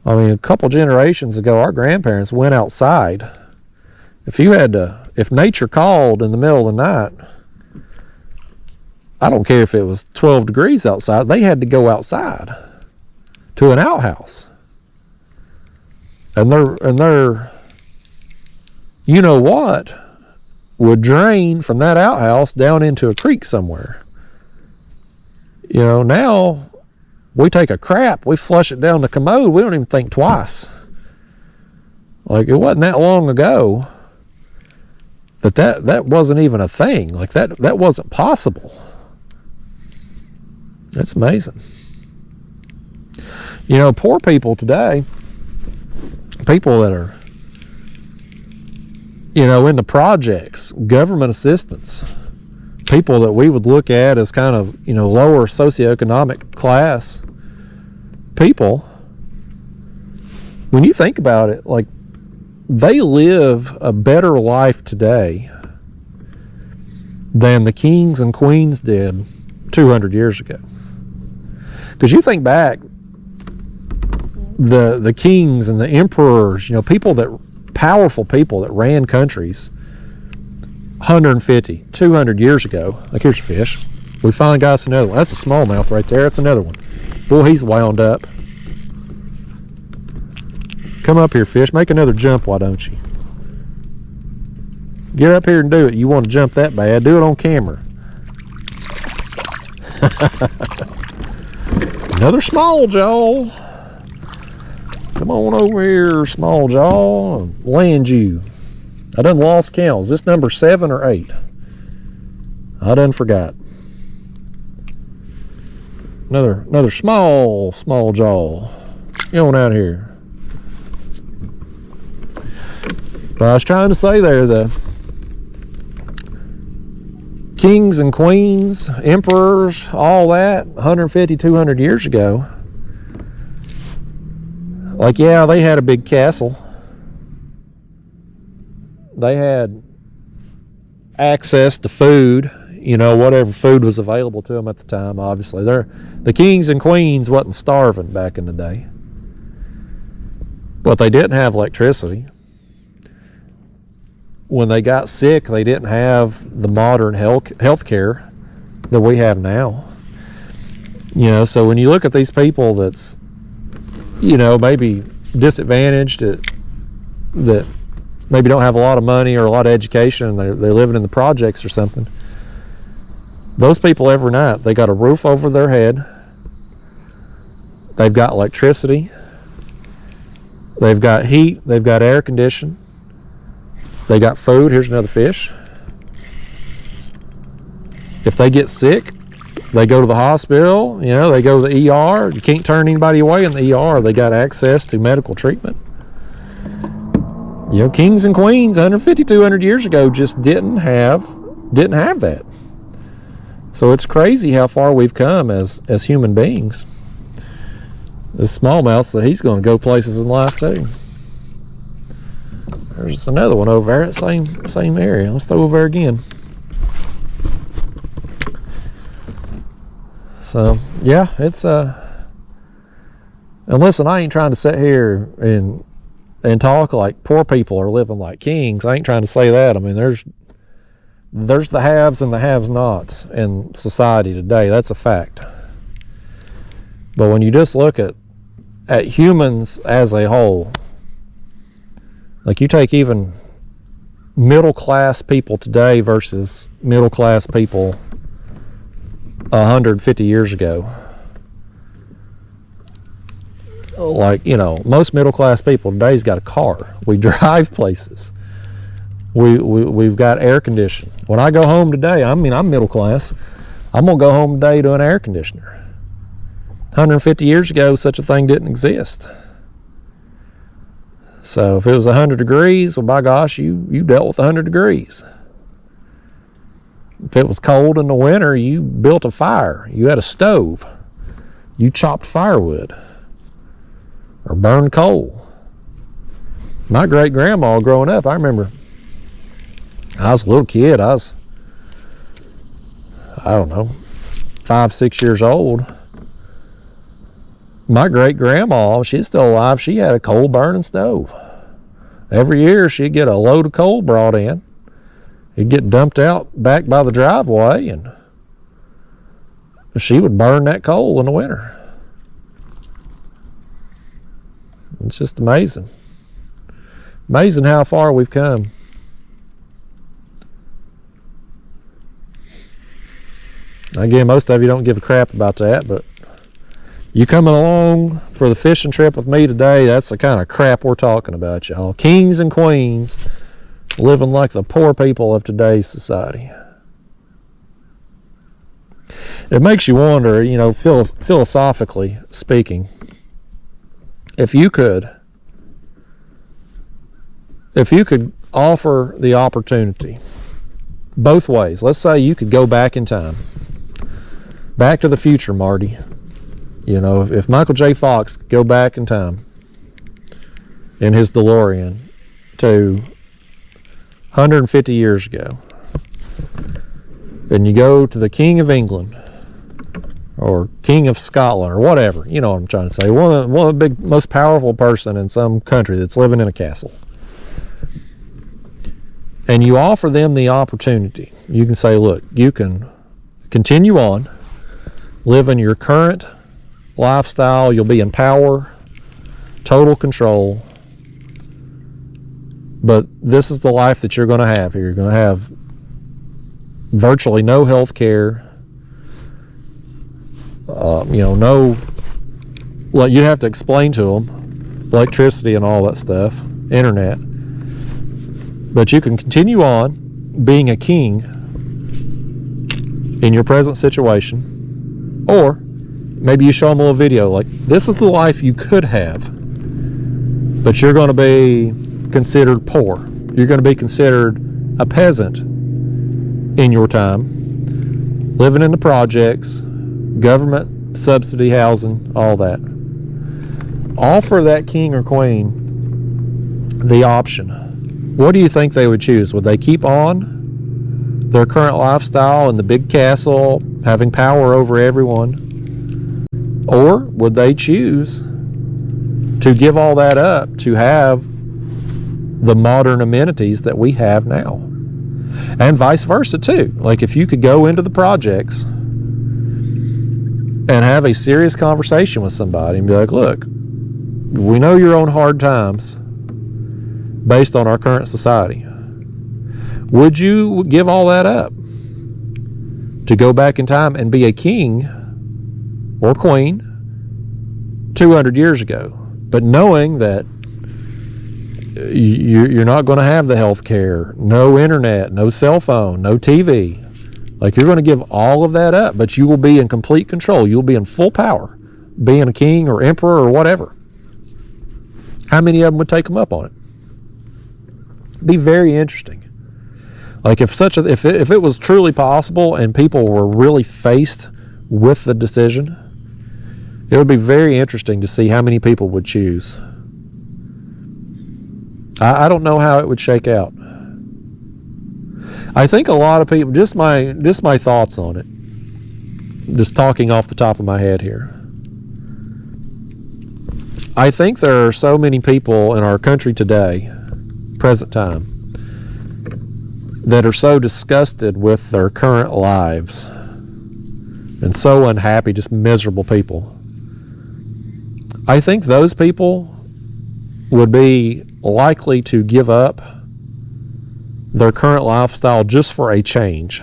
I mean, a couple generations ago, our grandparents went outside. If nature called in the middle of the night, I don't care if it was 12 degrees outside, they had to go outside to an outhouse. And their you know what would drain from that outhouse down into a creek somewhere. You know, now we take a crap, we flush it down the commode, we don't even think twice. Like, it wasn't that long ago that wasn't even a thing. Like, that wasn't possible. That's amazing. You know, poor people today, people that are, you know, in the projects, government assistance, people that we would look at as kind of, you know, lower socioeconomic class people, when you think about it, like, they live a better life today than the kings and queens did 200 years ago. Because you think back, the kings and the emperors, you know, powerful people that ran countries 150, 200 years ago. Like, here's a fish. We finally got us another one. That's a smallmouth right there. That's another one. Boy, he's wound up. Come up here, fish. Make another jump, why don't you? Get up here and do it. You want to jump that bad, do it on camera. Another small jaw. Come on over here, small jaw. I'll land you. I done lost count. Is this number 7 or 8? I done forgot. Another small jaw. Get on out here. But I was trying to say there, the kings and queens, emperors, all that, 150, 200 years ago. Like, yeah, they had a big castle. They had access to food, you know, whatever food was available to them at the time, obviously. The kings and queens wasn't starving back in the day. But they didn't have electricity. When they got sick, they didn't have the modern health care that we have now. You know, so when you look at these people that's, you know, maybe disadvantaged, that maybe don't have a lot of money or a lot of education, and they're living in the projects or something, those people every night, they got a roof over their head, they've got electricity, they've got heat, they've got air conditioning, they got food. Here's another fish. If they get sick, they go to the hospital, you know, they go to the ER. You can't turn anybody away in the ER. They got access to medical treatment. You know, kings and queens 150, 200 years ago just didn't have that. So it's crazy how far we've come as human beings. This smallmouth, so he's going to go places in life too. There's another one over there, same area. Let's throw over there again. So yeah, it's and listen, I ain't trying to sit here and talk like poor people are living like kings. I ain't trying to say that. I mean, there's the haves and the have-nots in society today. That's a fact. But when you just look at humans as a whole, like you take even middle-class people today versus middle-class people 150 years ago. Like, you know, most middle-class people today's got a car. We drive places. We've got air conditioning. When I go home today, I mean, I'm middle class. I'm gonna go home today to an air conditioner. 150 years ago, such a thing didn't exist. So if it was 100 degrees, well, by gosh, you dealt with 100 degrees. If it was cold in the winter, you built a fire. You had a stove. You chopped firewood or burned coal. My great-grandma growing up, I remember I was a little kid. I don't know, 5, 6 years old. My great-grandma, she's still alive, she had a coal burning stove. Every year she'd get a load of coal brought in. It'd get dumped out back by the driveway, and she would burn that coal in the winter. It's just amazing. Amazing how far we've come. Again, most of you don't give a crap about that, but you coming along for the fishing trip with me today, that's the kind of crap we're talking about, y'all. Kings and queens living like the poor people of today's society. It makes you wonder, you know, philosophically speaking, if you could offer the opportunity both ways. Let's say you could go back in time. Back to the future, Marty. You know, if Michael J. Fox could go back in time in his DeLorean to 150 years ago, and you go to the King of England or King of Scotland or whatever, you know what I'm trying to say, one of the big, most powerful person in some country that's living in a castle, and you offer them the opportunity, you can say, look, you can continue on living your current lifestyle, you'll be in power, total control, but this is the life that you're going to have here. You're going to have virtually no health care. You know, no, well, you'd have to explain to them electricity and all that stuff, internet. But you can continue on being a king in your present situation, or maybe you show them a little video like, this is the life you could have, but you're going to be considered poor. You're going to be considered a peasant in your time, living in the projects, government subsidy housing, all that. Offer that king or queen the option. What do you think they would choose? Would they keep on their current lifestyle in the big castle, having power over everyone? Or would they choose to give all that up to have the modern amenities that we have now? And vice versa too. Like, if you could go into the projects and have a serious conversation with somebody and be like, look, we know you're on hard times based on our current society. Would you give all that up to go back in time and be a king or queen 200 years ago, but knowing that you're not going to have the health care, no internet, no cell phone, no TV? Like, you're going to give all of that up, but you will be in complete control. You'll be in full power, being a king or emperor or whatever. How many of them would take them up on it? Be very interesting. Like, if it was truly possible and people were really faced with the decision, it would be very interesting to see how many people would choose. I don't know how it would shake out. I think a lot of people, just my thoughts on it, just talking off the top of my head here, I think there are so many people in our country today, present time, that are so disgusted with their current lives and so unhappy, just miserable people. I think those people would be likely to give up their current lifestyle just for a change,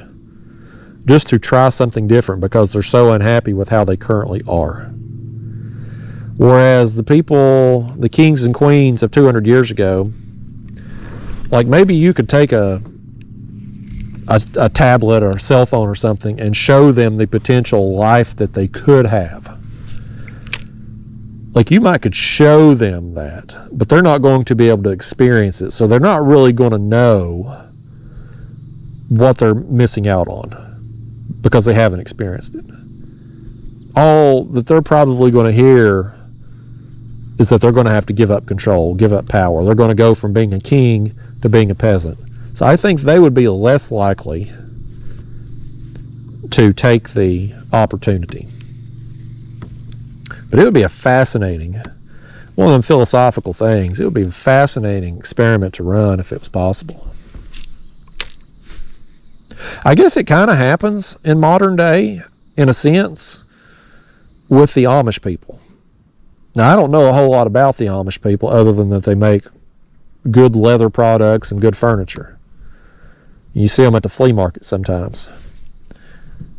just to try something different because they're so unhappy with how they currently are. Whereas the people, the kings and queens of 200 years ago, like, maybe you could take a tablet or a cell phone or something and show them the potential life that they could have. Like, you might could show them that, but they're not going to be able to experience it, so they're not really going to know what they're missing out on because they haven't experienced it. All that they're probably going to hear is that they're going to have to give up control, give up power. They're going to go from being a king to being a peasant. So I think they would be less likely to take the opportunity. But it would be a fascinating, one of them philosophical things. It would be a fascinating experiment to run if it was possible. I guess it kind of happens in modern day, in a sense, with the Amish people. Now, I don't know a whole lot about the Amish people other than that they make good leather products and good furniture. You see them at the flea market sometimes.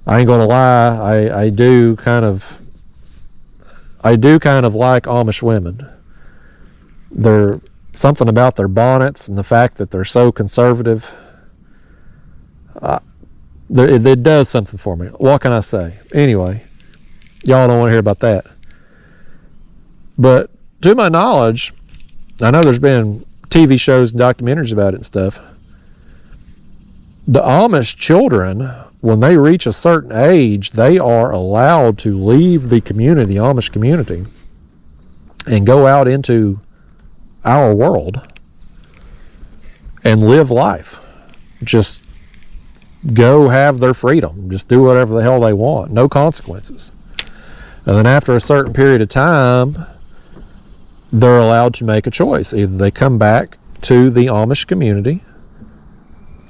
I ain't gonna lie, I do kind of like Amish women. There's something about their bonnets and the fact that they're so conservative. It does something for me. What can I say? Anyway, y'all don't want to hear about that. But to my knowledge, I know there's been TV shows and documentaries about it and stuff. The Amish children, when they reach a certain age, they are allowed to leave the community, the Amish community, and go out into our world and live life. Just go have their freedom. Just do whatever the hell they want. No consequences. And then after a certain period of time, they're allowed to make a choice. Either they come back to the Amish community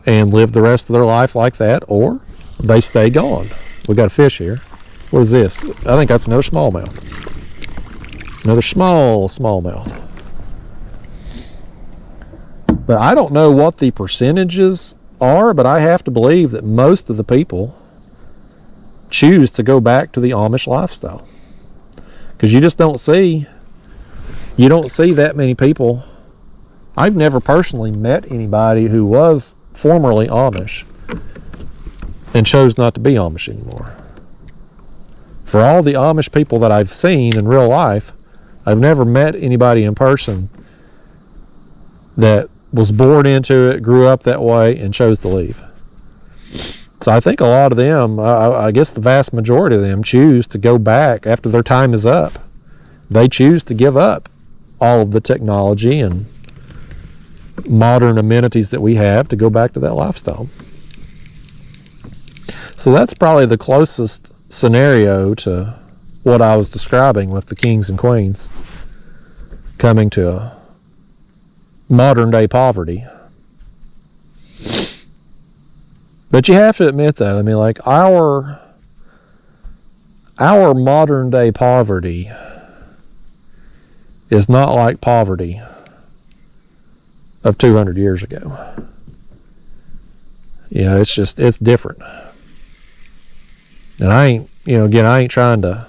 and live the rest of their life like that, or they stay gone. We got a fish here. What is this? I think that's another smallmouth. Another smallmouth. But I don't know what the percentages are, but I have to believe that most of the people choose to go back to the Amish lifestyle. Because you just don't see that many people. I've never personally met anybody who was formerly Amish and chose not to be Amish anymore. For all the Amish people that I've seen in real life, I've never met anybody in person that was born into it, grew up that way, and chose to leave. So I think a lot of them, I guess the vast majority of them, choose to go back after their time is up. They choose to give up all of the technology and modern amenities that we have to go back to that lifestyle. So that's probably the closest scenario to what I was describing with the kings and queens coming to modern day poverty. But you have to admit though, I mean, like our modern day poverty is not like poverty of 200 years ago. You know, it's different. And I ain't trying to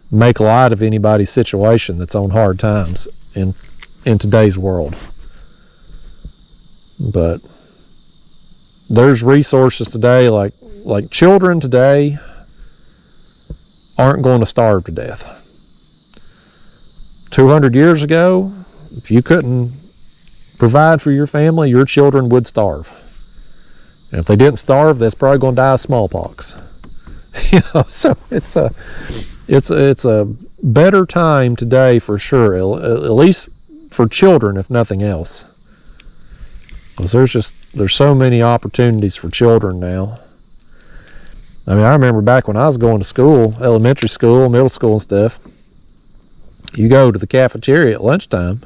make light of anybody's situation that's on hard times in today's world. But there's resources today, like children today aren't going to starve to death. 200 years ago, if you couldn't provide for your family, your children would starve. And if they didn't starve, that's probably going to die of smallpox. You know, so it's a better time today for sure, at least for children, if nothing else. Because there's so many opportunities for children now. I mean, I remember back when I was going to school, elementary school, middle school and stuff, you go to the cafeteria at lunchtime,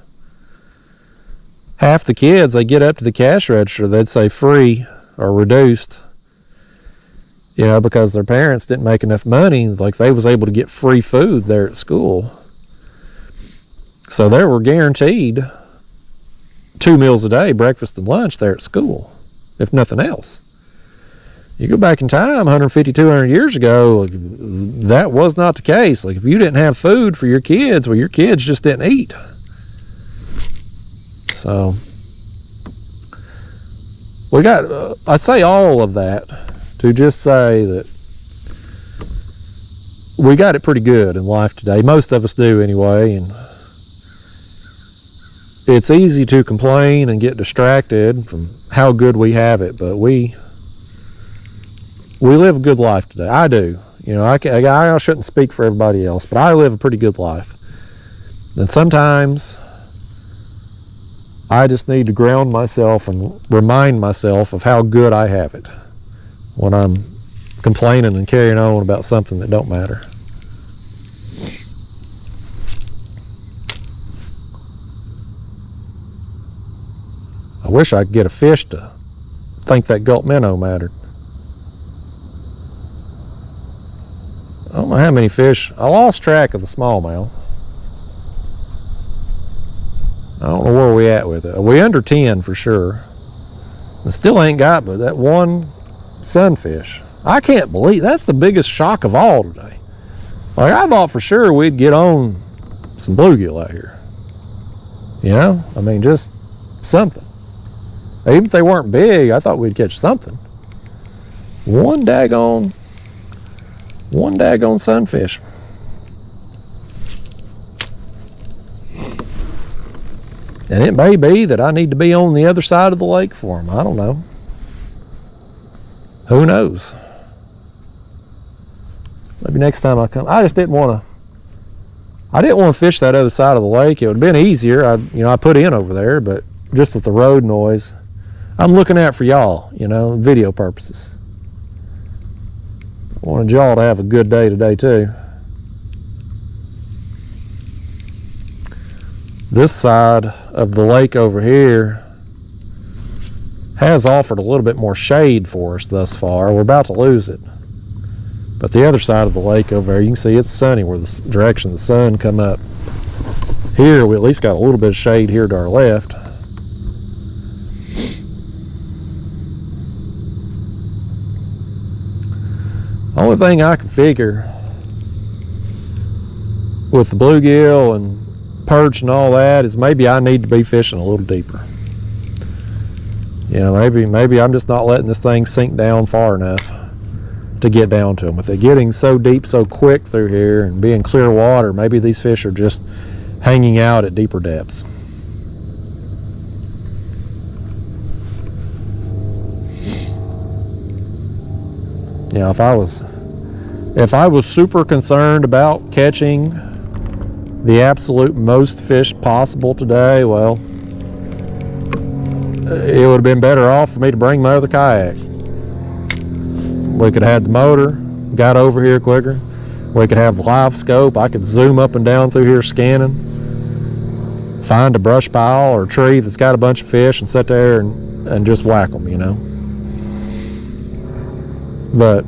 half the kids, they get up to the cash register, they'd say free or reduced, you know, because their parents didn't make enough money, like they was able to get free food there at school. So they were guaranteed 2 meals a day, breakfast and lunch there at school, if nothing else. You go back in time 150, 200 years ago, that was not the case. Like if you didn't have food for your kids, well, your kids just didn't eat. So we got, I say all of that to just say that we got it pretty good in life today. Most of us do anyway, and it's easy to complain and get distracted from how good we have it, but we live a good life today. I do. You know, I shouldn't speak for everybody else, but I live a pretty good life. And sometimes I just need to ground myself and remind myself of how good I have it when I'm complaining and carrying on about something that don't matter. I wish I could get a fish to think that Gulp minnow mattered. I don't know how many fish. I lost track of the smallmouth. I don't know where we at with it. We under 10 for sure. And still ain't got but that one sunfish. I can't believe that's the biggest shock of all today. Like I thought for sure we'd get on some bluegill out here. You know? I mean, just something. Even if they weren't big, I thought we'd catch something. One daggone sunfish. And it may be that I need to be on the other side of the lake for them. I don't know. Who knows? Maybe next time I come. I just didn't want to fish that other side of the lake. It would have been easier. I put in over there, but just with the road noise, I'm looking out for y'all, video purposes. I wanted y'all to have a good day today too. This side of the lake over here has offered a little bit more shade for us thus far. We're about to lose it. But the other side of the lake over there, you can see it's sunny where the direction the sun come up. Here, we at least got a little bit of shade here to our left. Only thing I can figure with the bluegill and perch and all that is maybe I need to be fishing a little deeper. You know, maybe I'm just not letting this thing sink down far enough to get down to them. With it getting so deep so quick through here and being clear water, maybe these fish are just hanging out at deeper depths. You know, if I was super concerned about catching the absolute most fish possible today, well, it would have been better off for me to bring my other kayak. We could have had the motor, got over here quicker. We could have live scope. I could zoom up and down through here scanning, find a brush pile or a tree that's got a bunch of fish and sit there and just whack them, you know. But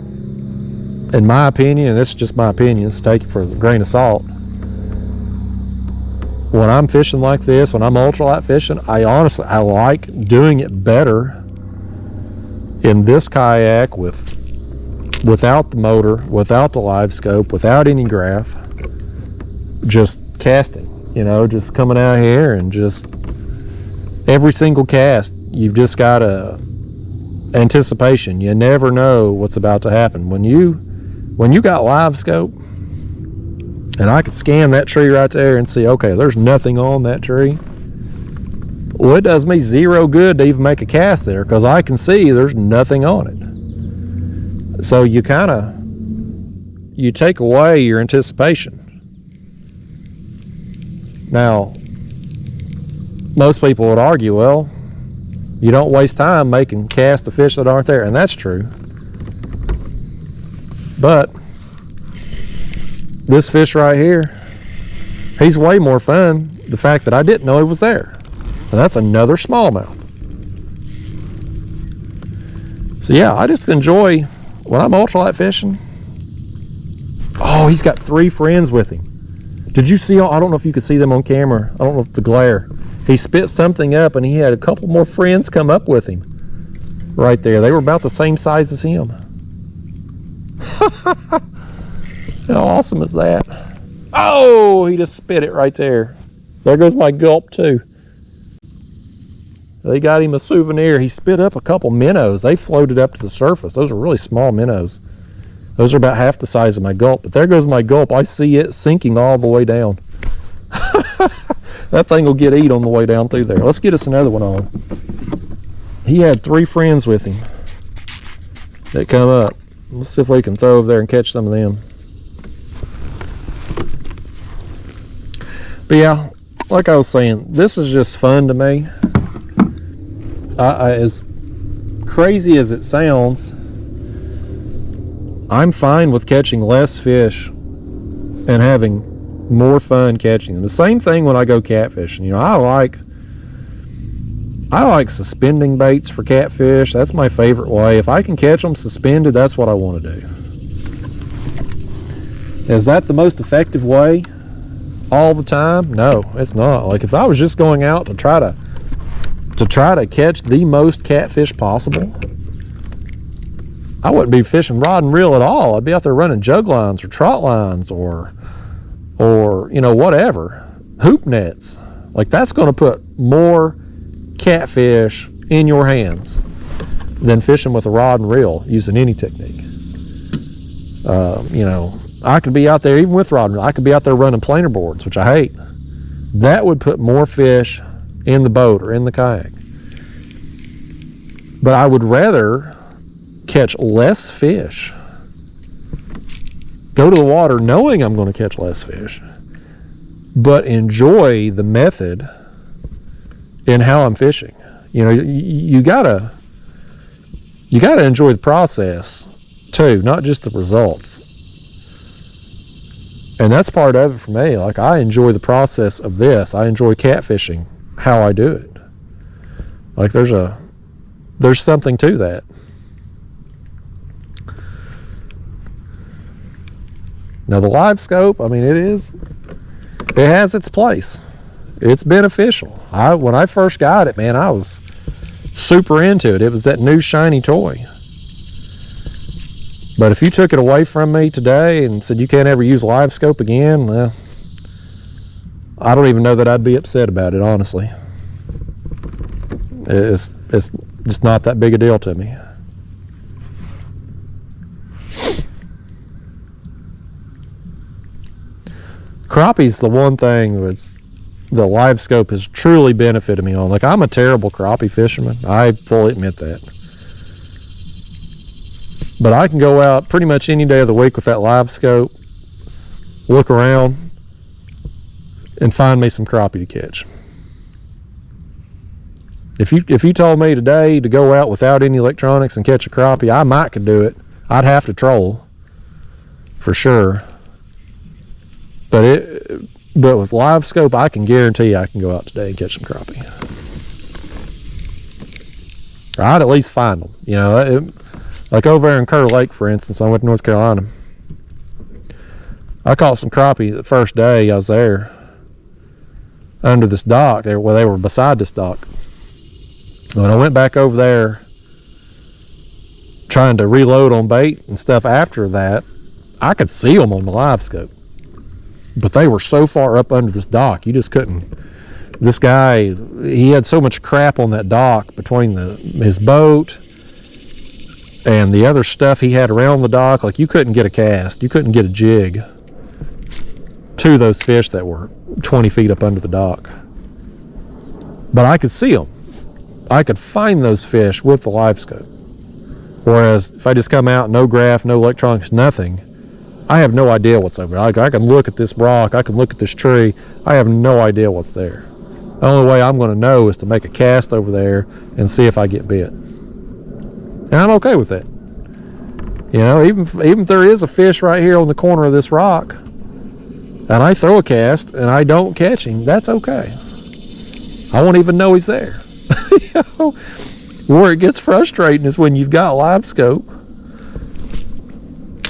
in my opinion, and this is just my opinion, so take it for a grain of salt, when I'm fishing like this, when I'm ultralight fishing, I like doing it better in this kayak without the motor, without the live scope, without any graph, just casting, you know, just coming out here and just every single cast, you've just got a anticipation. You never know what's about to happen. When you got live scope, and I could scan that tree right there and see, okay, there's nothing on that tree. Well, it does me zero good to even make a cast there because I can see there's nothing on it. So you take away your anticipation. Now, most people would argue, well, you don't waste time making casts of fish that aren't there, and that's true. But this fish right here, he's way more fun the fact that I didn't know he was there. And that's another smallmouth. So yeah, I just enjoy when I'm ultralight fishing. Oh, he's got 3 friends with him. Did you see? I don't know if you could see them on camera. I don't know if the glare. He spit something up and he had a couple more friends come up with him right there. They were about the same size as him. How awesome is that? Oh, he just spit it right there. There goes my gulp too. They got him a souvenir. He spit up a couple minnows. They floated up to the surface. Those are really small minnows. Those are about half the size of my gulp. But there goes my gulp. I see it sinking all the way down. That thing will get eat on the way down through there. Let's get us another one on. He had 3 friends with him that come up. Let's see if we can throw over there and catch some of them. But yeah, like I was saying, this is just fun to me. As crazy as it sounds, I'm fine with catching less fish and having more fun catching them. The same thing when I go catfishing. You know, I like suspending baits for catfish. That's my favorite way. If I can catch them suspended, that's what I want to do. Is that the most effective way all the time? No, it's not. Like if I was just going out to try to catch the most catfish possible, I wouldn't be fishing rod and reel at all. I'd be out there running jug lines or trot lines or you know, whatever, hoop nets. Like that's going to put more catfish in your hands than fishing with a rod and reel using any technique. You know, I could be out there even with rod and reel. I could be out there running planer boards, which I hate. That would put more fish in the boat or in the kayak. But I would rather catch less fish, go to the water knowing I'm going to catch less fish, but enjoy the method in how I'm fishing. You know, you gotta enjoy the process too, not just the results. And that's part of it for me. Like I enjoy the process of this. I enjoy catfishing how I do it. Like there's something to that. Now the live scope, I mean, it has its place. It's beneficial. When I first got it, man, I was super into it. It was that new shiny toy. But if you took it away from me today and said you can't ever use live scope again, well, I don't even know that I'd be upset about it, honestly. It's just not that big a deal to me. Crappie's the one thing that's the live scope has truly benefited me on. Like, I'm a terrible crappie fisherman. I fully admit that. But I can go out pretty much any day of the week with that live scope, look around, and find me some crappie to catch. If you told me today to go out without any electronics and catch a crappie, I might could do it. I'd have to troll, for sure. But with live scope, I can guarantee I can go out today and catch some crappie. Or I'd at least find them. You know, like over there in Kerr Lake, for instance, when I went to North Carolina, I caught some crappie the first day I was there under this dock. They were beside this dock. When I went back over there trying to reload on bait and stuff after that, I could see them on the live scope. But they were so far up under this dock, you just couldn't. This guy, he had so much crap on that dock between his boat and the other stuff he had around the dock. Like, you couldn't get a cast, you couldn't get a jig to those fish that were 20 feet up under the dock. But I could see them. I could find those fish with the live scope. Whereas if I just come out, no graph, no electronics, nothing, I have no idea what's over there. I can look at this rock, I can look at this tree, I have no idea what's there. The only way I'm going to know is to make a cast over there and see if I get bit. And I'm okay with that. You know, even if there is a fish right here on the corner of this rock, and I throw a cast and I don't catch him, that's okay. I won't even know he's there. You know, where it gets frustrating is when you've got live scope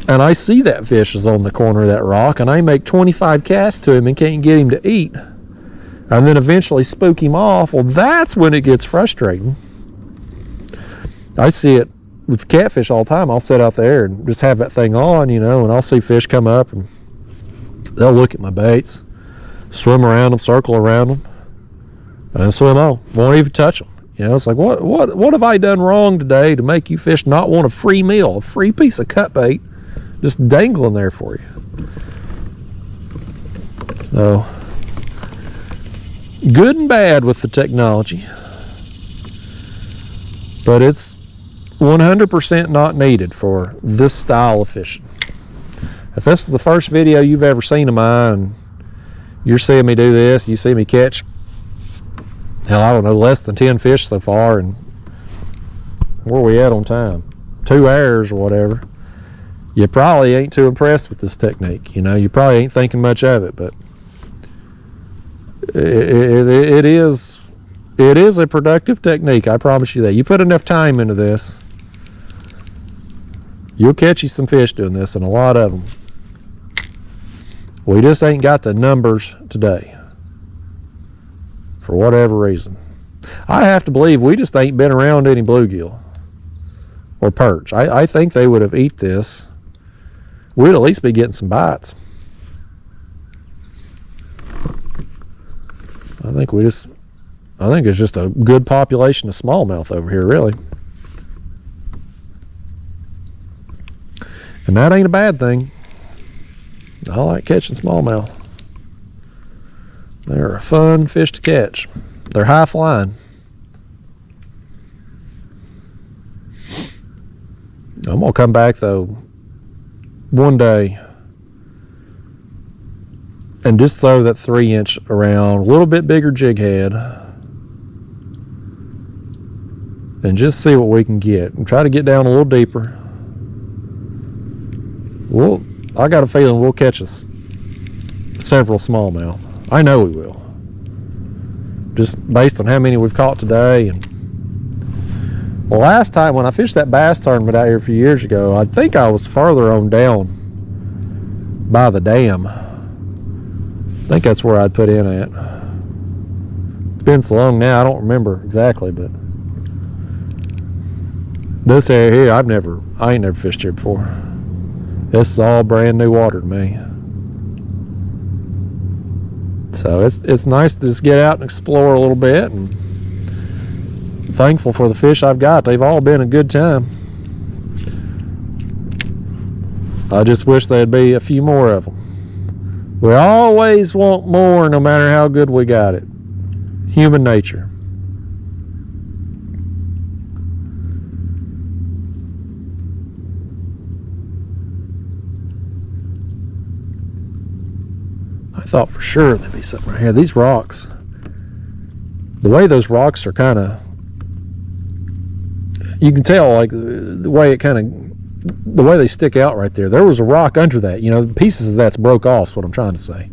and I see that fish is on the corner of that rock and I make 25 casts to him and can't get him to eat, and then eventually spook him off. Well, that's when it gets frustrating. I see it with catfish all the time. I'll sit out there and just have that thing on, you know, and I'll see fish come up and they'll look at my baits, swim around them, circle around them, and swim on. Won't even touch them. You know, it's like, what have I done wrong today to make you fish not want a free meal, a free piece of cut bait just dangling there for you? So, good and bad with the technology, but it's 100% not needed for this style of fishing. If this is the first video you've ever seen of mine, you're seeing me do this, you see me catch, hell, I don't know, less than 10 fish so far, and where are we at on time? 2 hours or whatever. You probably ain't too impressed with this technique. You know, you probably ain't thinking much of it, but it is a productive technique. I promise you that. You put enough time into this, you'll catch you some fish doing this, and a lot of them. We just ain't got the numbers today, for whatever reason. I have to believe we just ain't been around any bluegill or perch. I think they would have eat this. We'd at least be getting some bites. I think it's just a good population of smallmouth over here, really. And that ain't a bad thing. I like catching smallmouth. They're a fun fish to catch. They're high flying. I'm gonna come back though one day and just throw that 3-inch around, a little bit bigger jig head, and just see what we can get and try to get down a little deeper. I got a feeling we'll catch us several smallmouth. I know we will, just based on how many we've caught today. And well, last time when I fished that bass tournament out here a few years ago, I think I was further on down by the dam. I think that's where I'd put in at. It's been so long now, I don't remember exactly, but this area here, I ain't never fished here before. This is all brand new water to me. So it's nice to just get out and explore a little bit, and thankful for the fish I've got. They've all been a good time. I just wish there'd be a few more of them. We always want more, no matter how good we got it. Human nature. I thought for sure there'd be something right here. These rocks, the way those rocks are kind of, you can tell, like the way it kind of, the way they stick out right there. There was a rock under that, you know, pieces of that's broke off, is what I'm trying to say.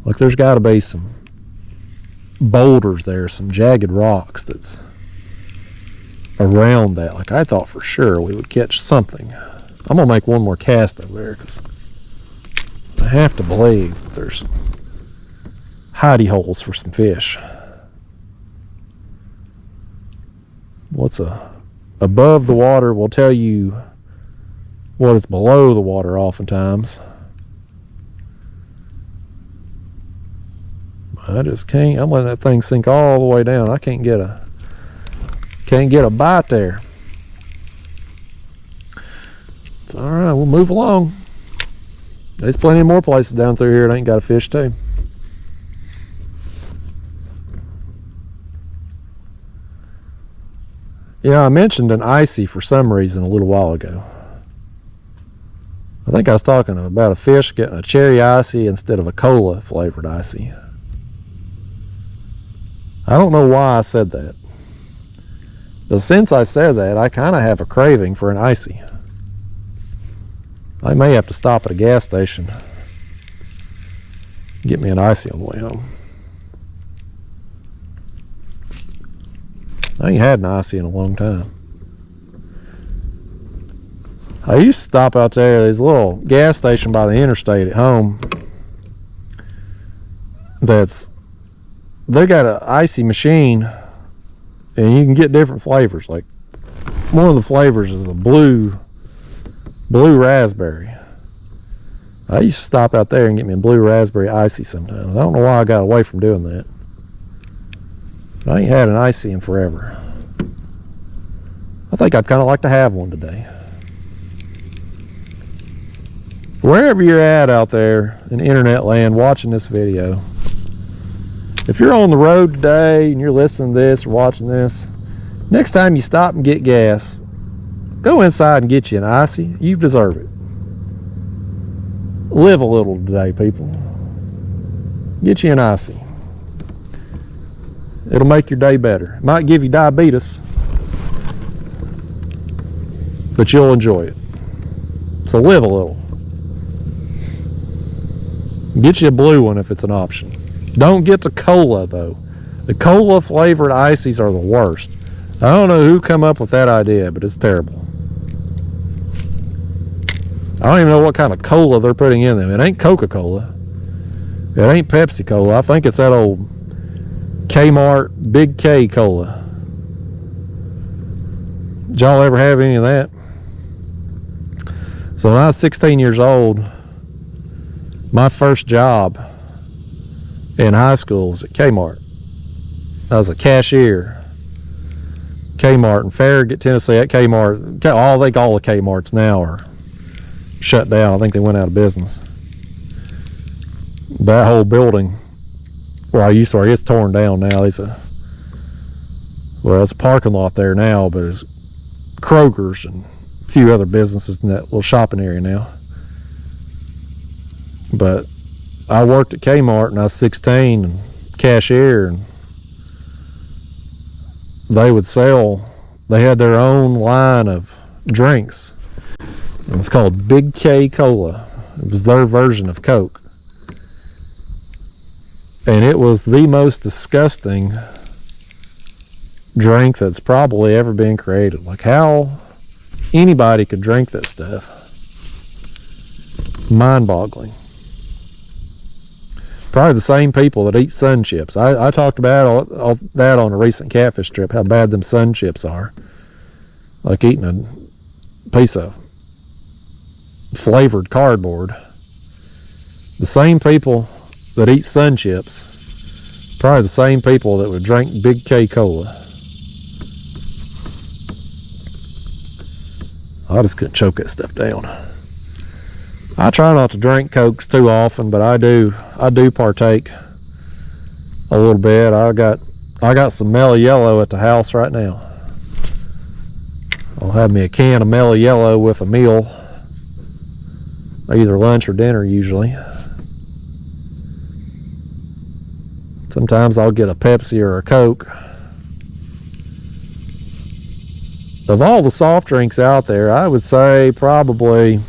Like there's got to be some boulders there, some jagged rocks that's around that. Like I thought for sure we would catch something. I'm gonna make one more cast over there because I have to believe there's hidey holes for some fish. What's above the water will tell you what is below the water oftentimes. I just can't. I'm letting that thing sink all the way down. I can't get a bite there. All right, we'll move along. There's plenty more places down through here that ain't got a fish too. Yeah, I mentioned an icy for some reason a little while ago. I think I was talking about a fish getting a cherry icy instead of a cola flavored icy. I don't know why I said that. But since I said that, I kind of have a craving for an icy. I may have to stop at a gas station, get me an icy on the way home. I ain't had an icy in a long time. I used to stop out there. There's a little gas station by the interstate at home they got an icy machine, and you can get different flavors. Like one of the flavors is a blue raspberry. I used to stop out there and get me a blue raspberry icy sometimes. I don't know why I got away from doing that. I ain't had an icy in forever. I think I'd kind of like to have one today. Wherever you're at out there in internet land watching this video, if you're on the road today and you're listening to this or watching this, next time you stop and get gas, go inside and get you an icy. You deserve it. Live a little today, people. Get you an icy. It'll make your day better. It might give you diabetes, but you'll enjoy it. So live a little. Get you a blue one if it's an option. Don't get the cola though. The cola flavored ices are the worst. I don't know who come up with that idea, but it's terrible. I don't even know what kind of cola they're putting in them. It ain't Coca-Cola. It ain't Pepsi Cola. I think it's that old Kmart Big K Cola. Did y'all ever have any of that? So when I was 16 years old, my first job in high school was at Kmart. I was a cashier. Kmart in Farragut, Tennessee. At Kmart, all the Kmarts now are shut down. I think they went out of business. That whole building where I used to work, it's torn down now. It's a parking lot there now, but it's Kroger's and a few other businesses in that little shopping area now. But I worked at Kmart and I was 16 and cashier, and they had their own line of drinks. It was called Big K Cola. It was their version of Coke. And it was the most disgusting drink that's probably ever been created. Like how anybody could drink that stuff. Mind-boggling. Probably the same people that eat sun chips. I talked about all that on a recent catfish trip, how bad them sun chips are. Like eating a piece of flavored cardboard. The same people that eat Sun Chips, probably the same people that would drink Big K Cola. I just couldn't choke that stuff down. I try not to drink Cokes too often, but I do partake a little bit. I got some Mellow Yellow at the house right now. I'll have me a can of Mellow Yellow with a meal, either lunch or dinner usually. Sometimes I'll get a Pepsi or a Coke. Of all the soft drinks out there, I would say probably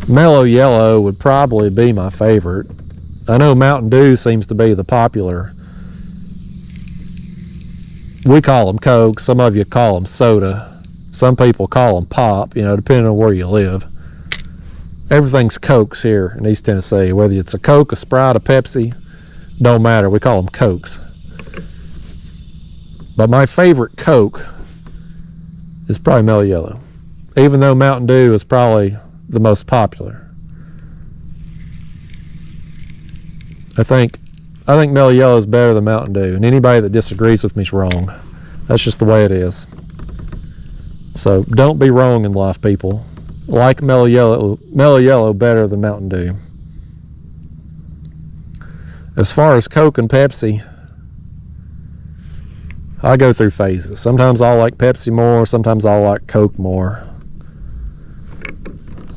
Mellow Yellow would probably be my favorite. I know Mountain Dew seems to be the popular. We call them Coke, some of you call them soda. Some people call them pop, you know, depending on where you live. Everything's Cokes here in East Tennessee. Whether it's a Coke, a Sprite, a Pepsi, don't matter. We call them Cokes. But my favorite Coke is probably Mellow Yellow, even though Mountain Dew is probably the most popular. I think Mellow Yellow is better than Mountain Dew, and anybody that disagrees with me is wrong. That's just the way it is. So don't be wrong in life, people. Like Mellow Yellow better than Mountain Dew. As far as Coke and Pepsi, I go through phases. Sometimes I'll like Pepsi more, sometimes I'll like Coke more.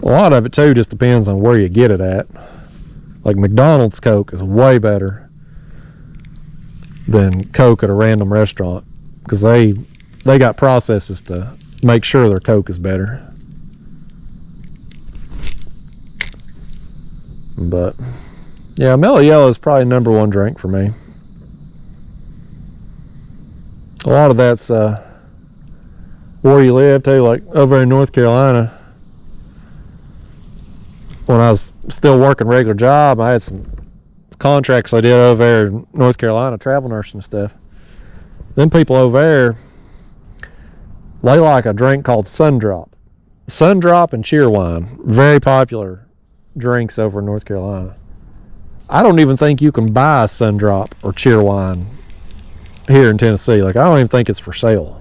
A lot of it too just depends on where you get it at. Like McDonald's Coke is way better than Coke at a random restaurant, because they got processes to make sure their Coke is better. But yeah, Mellow Yellow is probably #1 drink for me. A lot of that's where you live too, like over in North Carolina. When I was still working a regular job, I had some contracts I did over there in North Carolina, travel nursing and stuff. Them people over there, they like a drink called Sundrop. Sundrop and Cheerwine, very popular drinks over in North Carolina. I don't even think you can buy Sundrop or Cheerwine here in Tennessee. Like, I don't even think it's for sale.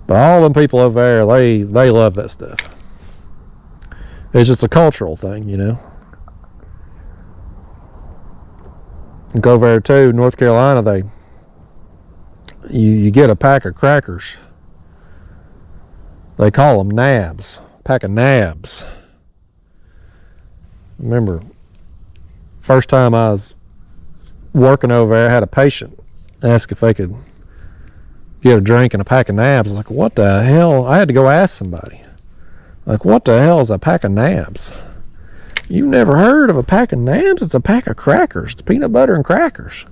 But all them people over there, they love that stuff. It's just a cultural thing, you know. And go over there too, North Carolina, you get a pack of crackers. They call them nabs, pack of nabs. Remember, first time I was working over there, I had a patient ask if they could get a drink and a pack of nabs. I was like, what the hell? I had to go ask somebody. Like, what the hell is a pack of nabs? You never heard of a pack of nabs? It's a pack of crackers. It's peanut butter and crackers.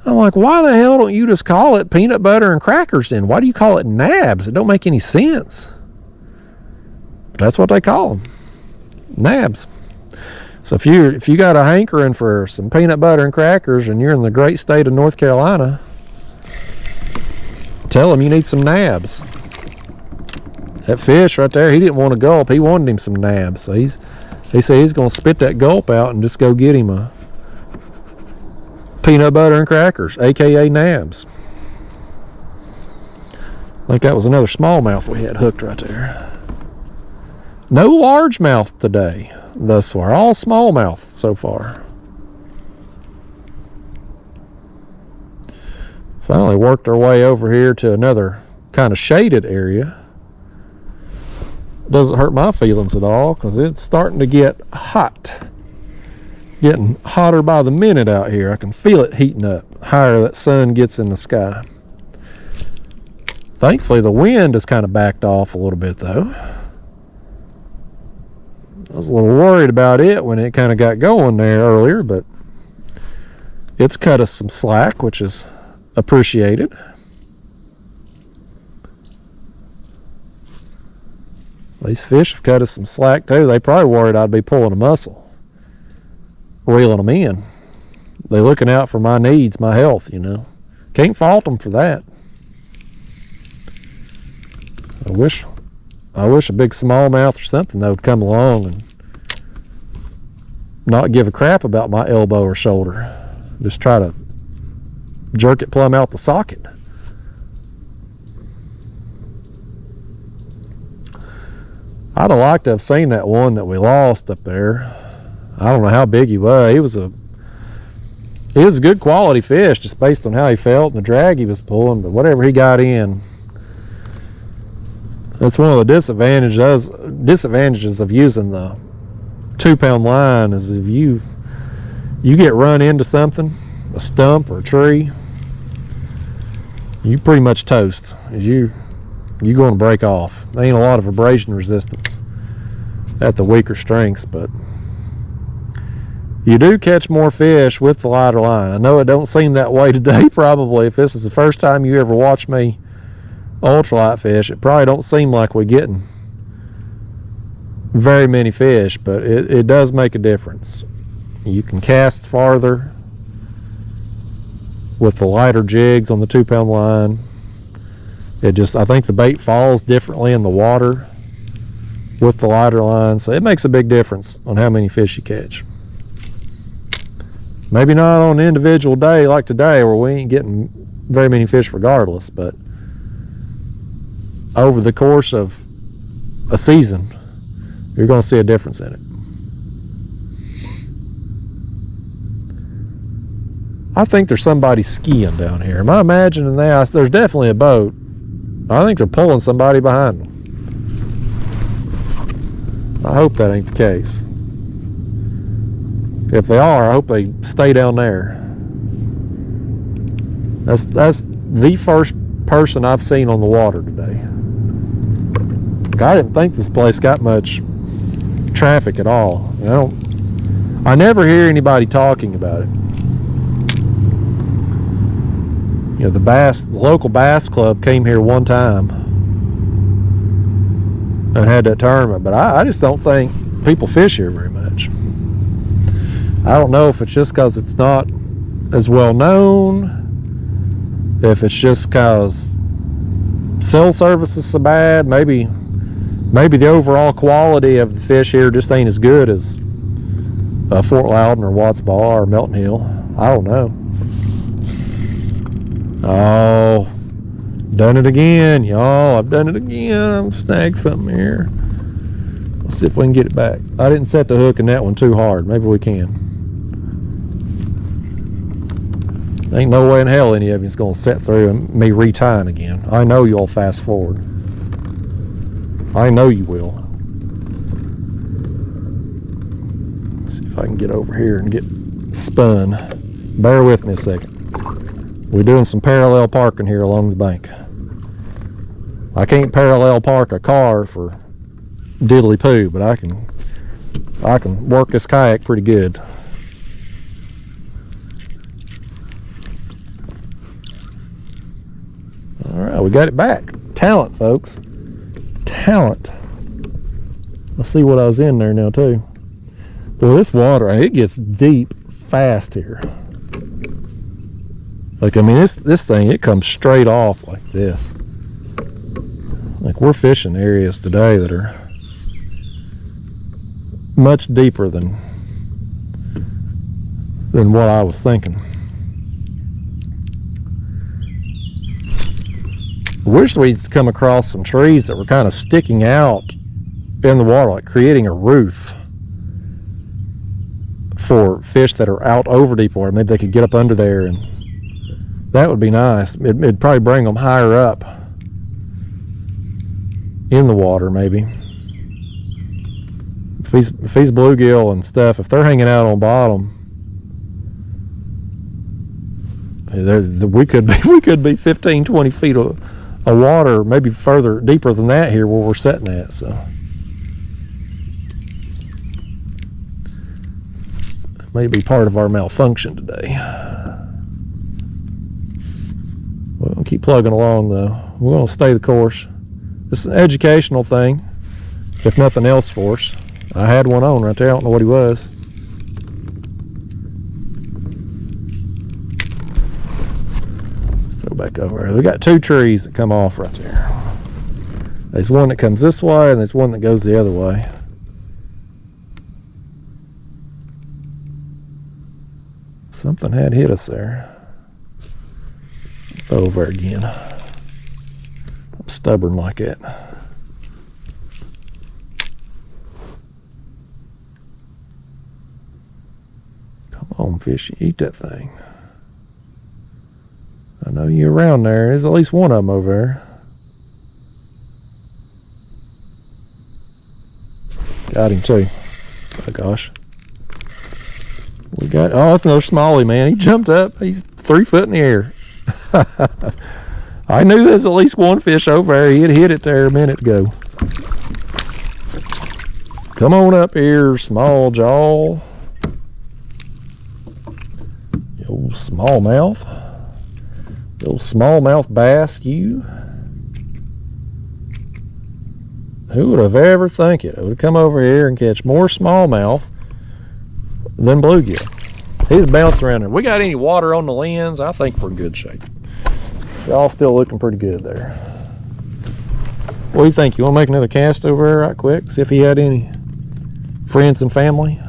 I'm like, why the hell don't you just call it peanut butter and crackers then? Why do you call it nabs? It don't make any sense. But that's what they call them. Nabs. So if you got a hankering for some peanut butter and crackers and you're in the great state of North Carolina, tell them you need some nabs. That fish right there, he didn't want a gulp. He wanted him some nabs. So he said he's going to spit that gulp out and just go get him a peanut butter and crackers, aka nabs. I think that was another smallmouth we had hooked right there. No largemouth today thus far. All smallmouth so far. Finally worked our way over here to another kind of shaded area. Doesn't hurt my feelings at all because it's starting to get hot. Getting hotter by the minute out here. I can feel it heating up higher that sun gets in the sky. Thankfully the wind has kind of backed off a little bit though. I was a little worried about it when it kind of got going there earlier, but it's cut us some slack, which is appreciated. These fish have cut us some slack too. They probably worried I'd be pulling a muscle, reeling them in. They're looking out for my needs, my health, you know. Can't fault them for that. I wish a big smallmouth or something though would come along and not give a crap about my elbow or shoulder. Just try to jerk it plumb out the socket. I'd have liked to have seen that one that we lost up there. I don't know how big he was. He was a good quality fish just based on how he felt and the drag he was pulling, but whatever he got in, that's one of the disadvantages of using the 2-pound line is if you get run into something, a stump or a tree, you pretty much toast. You're going to break off. There ain't a lot of abrasion resistance at the weaker strengths, but you do catch more fish with the lighter line. I know it don't seem that way today probably. If this is the first time you ever watch me ultralight fish, it probably don't seem like we're getting very many fish, but it does make a difference. You can cast farther with the lighter jigs on the 2-pound line. I think the bait falls differently in the water with the lighter line, so it makes a big difference on how many fish you catch. Maybe not on an individual day like today where we ain't getting very many fish regardless, but over the course of a season, you're going to see a difference in it. I think there's somebody skiing down here. Am I imagining that? There's definitely a boat. I think they're pulling somebody behind them. I hope that ain't the case. If they are, I hope they stay down there. That's the first person I've seen on the water today. I didn't think this place got much traffic at all. I never hear anybody talking about it. The local bass club came here one time and had that tournament, but I just don't think people fish here very much. I don't know if it's just because it's not as well known, if it's just because cell service is so bad. Maybe the overall quality of the fish here just ain't as good as Fort Loudon or Watts Bar or Melton Hill. I don't know. Oh, done it again, y'all. I've done it again. I've snagged something here. Let's see if we can get it back. I didn't set the hook in that one too hard. Maybe we can. Ain't no way in hell any of you's gonna set through and me retying again. I know you'll fast forward. I know you will. Let's see if I can get over here and get spun. Bear with me a second. We're doing some parallel parking here along the bank. I can't parallel park a car for diddly poo, but I can work this kayak pretty good. All right, we got it back. Talent, folks. Talent. Let's see what I was in there now too. Well, this water, it gets deep fast here. Like, I mean, this thing, it comes straight off like this. Like, we're fishing areas today that are much deeper than what I was thinking. I wish we'd come across some trees that were kind of sticking out in the water, like creating a roof for fish that are out over deep water. Maybe they could get up under there, and that would be nice. It'd probably bring them higher up in the water, maybe. If these bluegill and stuff, if they're hanging out on bottom, we could be 15, 20 feet of water, maybe further deeper than that here where we're sitting at. So that may be part of our malfunction today. We'll keep plugging along though. We're going to stay the course. It's an educational thing, if nothing else for us. I had one on right there. I don't know what he was. Let's throw back over there. We got two trees that come off right there. There's one that comes this way and there's one that goes the other way. Something had hit us there. Throw over again. I'm stubborn like that. Come on, fish, eat that thing. I know you're around there. There's at least one of them over there. Got him too. Oh gosh. We got, oh, it's another smallie, man. He jumped up. He's 3 foot in the air. I knew there's at least one fish over there. He had hit it there a minute ago. Come on up here, small jaw. You old smallmouth. You old smallmouth bass, you. Who would have ever think it? I would have come over here and catch more smallmouth than bluegill. He's bouncing around there. We got any water on the lens? I think we're in good shape. Y'all still looking pretty good there. What do you think? You want to make another cast over there right quick? See if he had any friends and family?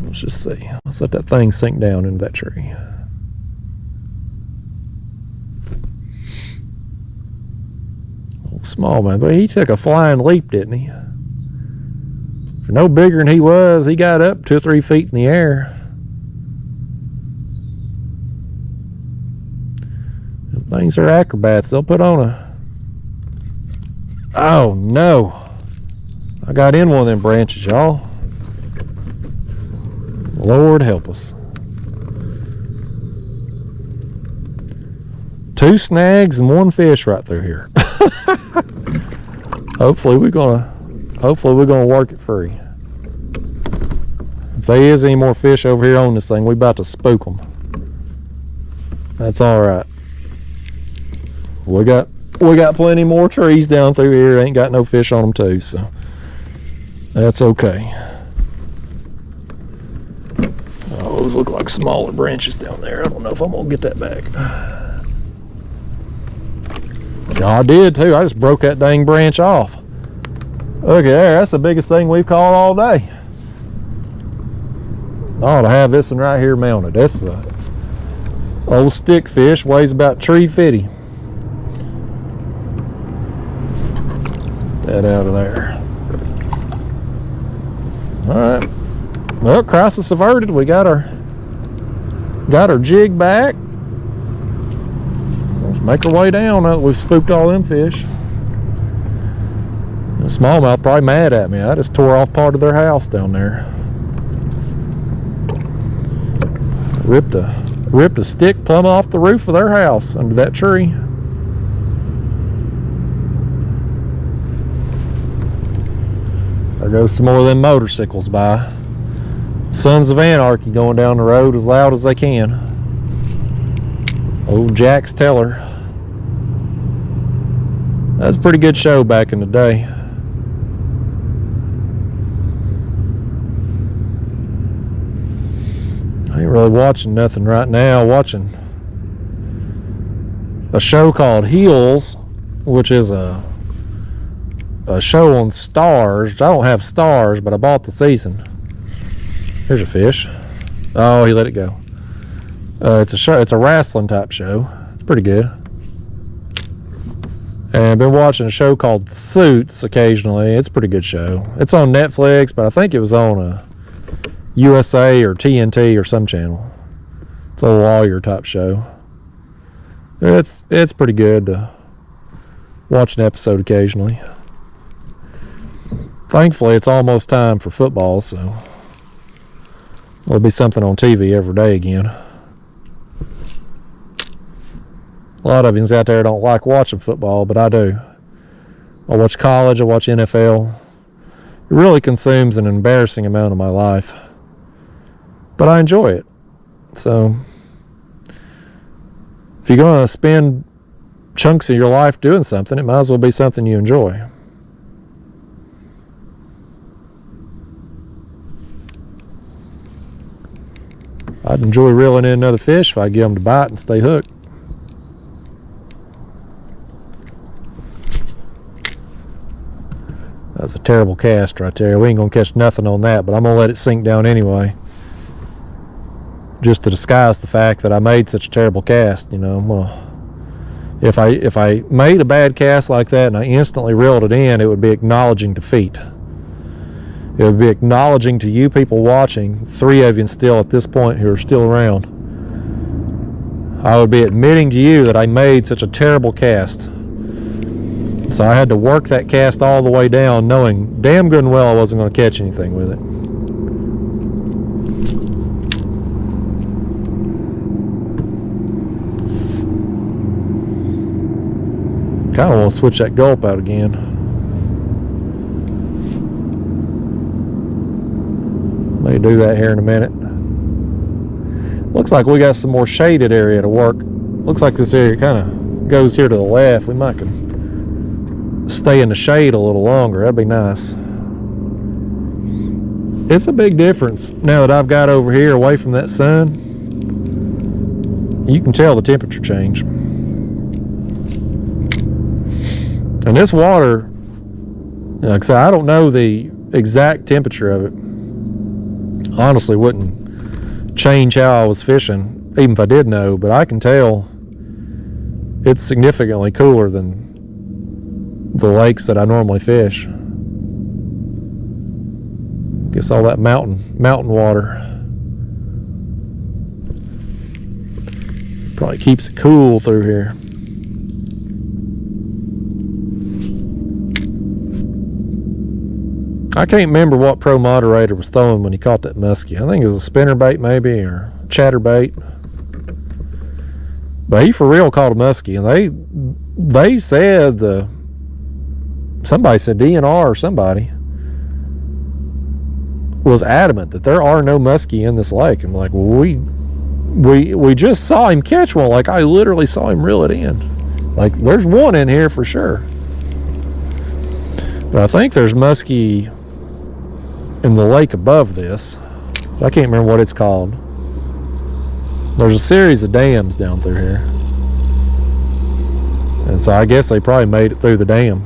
Let's just see. Let's let that thing sink down into that tree. Old smallmouth, but he took a flying leap, didn't he? For no bigger than he was, he got up 2 or 3 feet in the air. Them things are acrobats. They'll put on a... Oh no! I got in one of them branches, y'all. Lord help us. 2 snags and 1 fish right through here. Hopefully we're gonna work it free. If there is any more fish over here on this thing, we about to spook them. That's all right. We got plenty more trees down through here. Ain't got no fish on them too, so that's okay. Oh, those look like smaller branches down there. I don't know if I'm gonna get that back. Yeah, I did too. I just broke that dang branch off. Look at there. That's the biggest thing we've caught all day. I ought to have this one right here mounted. This is a old stick fish. Weighs about 350. That out of there. All right. Well, crisis averted. We got our jig back. Let's make our way down. Now that we've spooked all them fish. The smallmouth probably mad at me. I just tore off part of their house down there. Ripped a stick plumb off the roof of their house under that tree. There goes some more of them motorcycles by. Sons of Anarchy going down the road as loud as they can. Old Jack's Teller. That's a pretty good show back in the day. I ain't really watching nothing right now. Watching a show called Heels, which is a show on Stars. I don't have Stars, but I bought the season. Here's a fish. Oh, he let it go. It's a show. It's a wrestling type show. It's pretty good. And I've been watching a show called Suits occasionally. It's a pretty good show. It's on Netflix, but I think it was on a USA or TNT or some channel. It's a lawyer type show. It's pretty good to watch an episode occasionally. Thankfully, it's almost time for football, so there'll be something on TV every day again. A lot of you out there don't like watching football, but I do. I watch college, I watch NFL. It really consumes an embarrassing amount of my life. But I enjoy it. So, if you're going to spend chunks of your life doing something, it might as well be something you enjoy. I'd enjoy reeling in another fish if I get them to bite and stay hooked. terrible cast right there. We ain't gonna catch nothing on that, but I'm gonna let it sink down anyway, just to disguise the fact that I made such a terrible cast. You know, I'm gonna, if I made a bad cast like that and I instantly reeled it in, it would be acknowledging defeat. It would be acknowledging to you people watching, 3 of you still at this point who are still around, I would be admitting to you that I made such a terrible cast. So I had to work that cast all the way down, knowing damn good and well I wasn't going to catch anything with it. Kind of want to switch that gulp out again. May do that here in a minute. Looks like we got some more shaded area to work. Looks like this area kind of goes here to the left. We might can stay in the shade a little longer. That'd be nice. It's a big difference now that I've got over here away from that sun. You can tell the temperature change. And this water, like I said, I don't know the exact temperature of it. Honestly, wouldn't change how I was fishing, even if I did know, but I can tell it's significantly cooler than the lakes that I normally fish. Guess all that mountain water probably keeps it cool through here. I can't remember what pro moderator was throwing when he caught that muskie. I think it was a spinnerbait maybe, or chatterbait. But he for real caught a muskie, and they said somebody said DNR or somebody was adamant that there are no muskie in this lake. I'm like, well, we just saw him catch one. Like, I literally saw him reel it in. Like, there's one in here for sure. But I think there's muskie in the lake above this. I can't remember what it's called. There's a series of dams down through here, and so I guess they probably made it through the dam,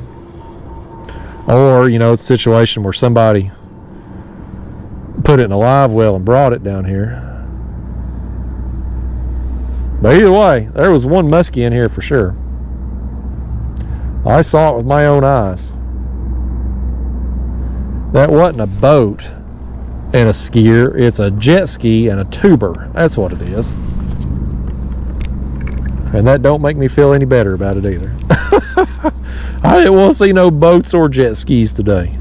or you know, it's a situation where somebody put it in a live well and brought it down here. But either way, there was one muskie in here for sure. I saw it with my own eyes. That wasn't a boat and a skier, it's a jet ski and a tuber. That's what it is. And that don't make me feel any better about it either. I didn't want to see no boats or jet skis today.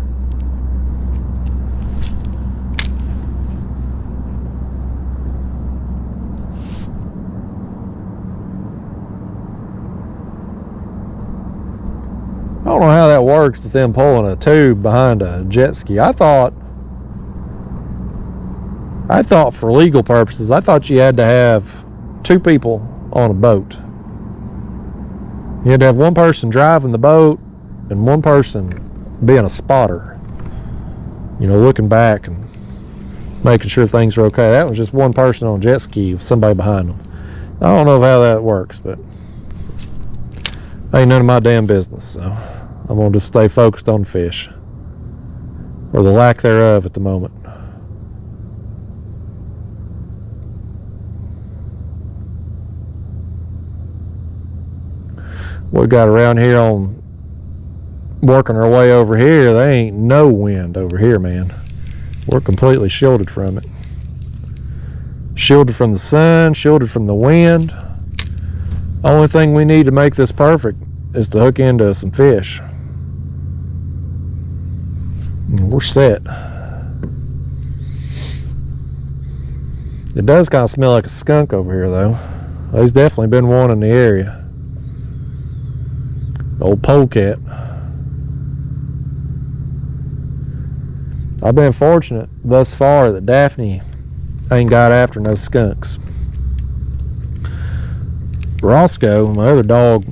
I don't know how that works with them pulling a tube behind a jet ski. I thought for legal purposes, I thought you had to have 2 people on a boat. You had to have one person driving the boat and one person being a spotter. You know, looking back and making sure things are okay. That was just one person on a jet ski with somebody behind them. I don't know how that works, but ain't none of my damn business, so I'm gonna just stay focused on fish, or the lack thereof at the moment. What we got around here on working our way over here, there ain't no wind over here, man. We're completely shielded from it. Shielded from the sun, shielded from the wind. Only thing we need to make this perfect is to hook into some fish. And we're set. It does kind of smell like a skunk over here though. There's definitely been one in the area. Old polecat. I've been fortunate thus far that Daphne ain't got after no skunks. Roscoe, my other dog,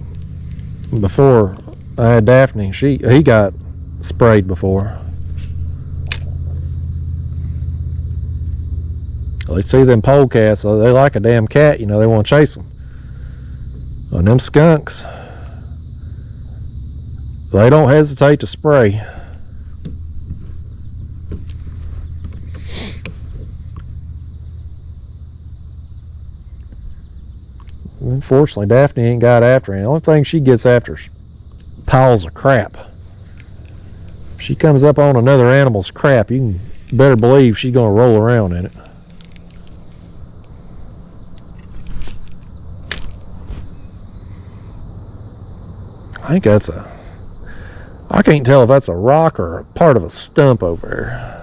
before I had Daphne, he got sprayed before. They see them polecats, they like a damn cat, you know, they want to chase them. And them skunks, they don't hesitate to spray. Unfortunately, Daphne ain't got after him. The only thing she gets after is piles of crap. If she comes up on another animal's crap, you can better believe she's going to roll around in it. I think that's I can't tell if that's a rock or a part of a stump over there.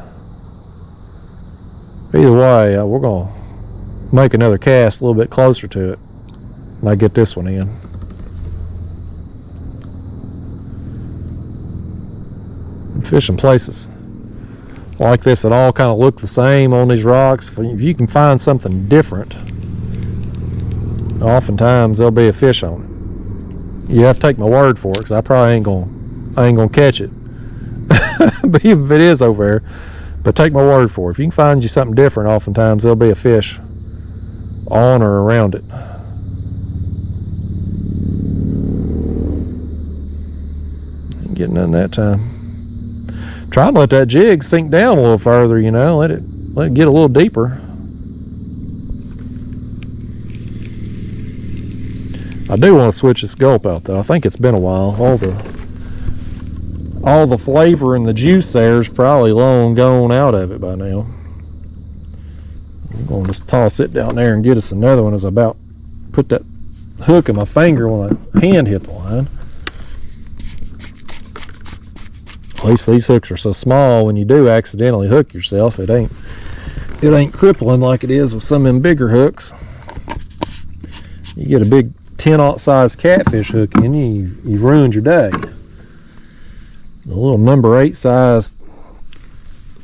Either way, we're going to make another cast a little bit closer to it. And I get this one in. Fishing places like this that all kind of look the same on these rocks. If you can find something different, oftentimes there'll be a fish on it. You have to take my word for it, because I probably ain't gonna catch it. But even if it is over there, but take my word for it. If you can find you something different, oftentimes there'll be a fish on or around it. Ain't getting none that time. Try and let that jig sink down a little further, you know, let it get a little deeper. I do want to switch this Gulp out though. I think it's been a while. All the flavor and the juice there is probably long gone out of it by now. I'm going to just toss it down there and get us another one as I about put that hook in my finger when my hand hit the line. At least these hooks are so small, when you do accidentally hook yourself, it ain't crippling like it is with some of them bigger hooks. You get a big 10-aught size catfish hook in you, you've ruined your day. The little number 8 size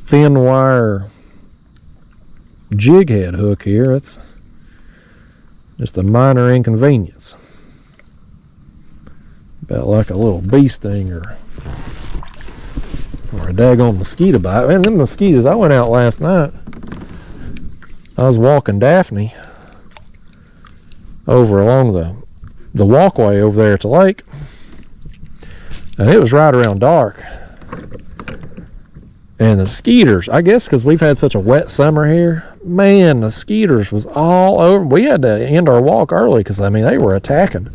thin wire jig head hook here, it's just a minor inconvenience. About like a little bee sting or a daggone mosquito bite. Man, them mosquitoes, I went out last night. I was walking Daphne over along the walkway over there at the lake, and it was right around dark. And the skeeters, I guess because we've had such a wet summer here, man, the skeeters was all over. We had to end our walk early because, I mean, they were attacking.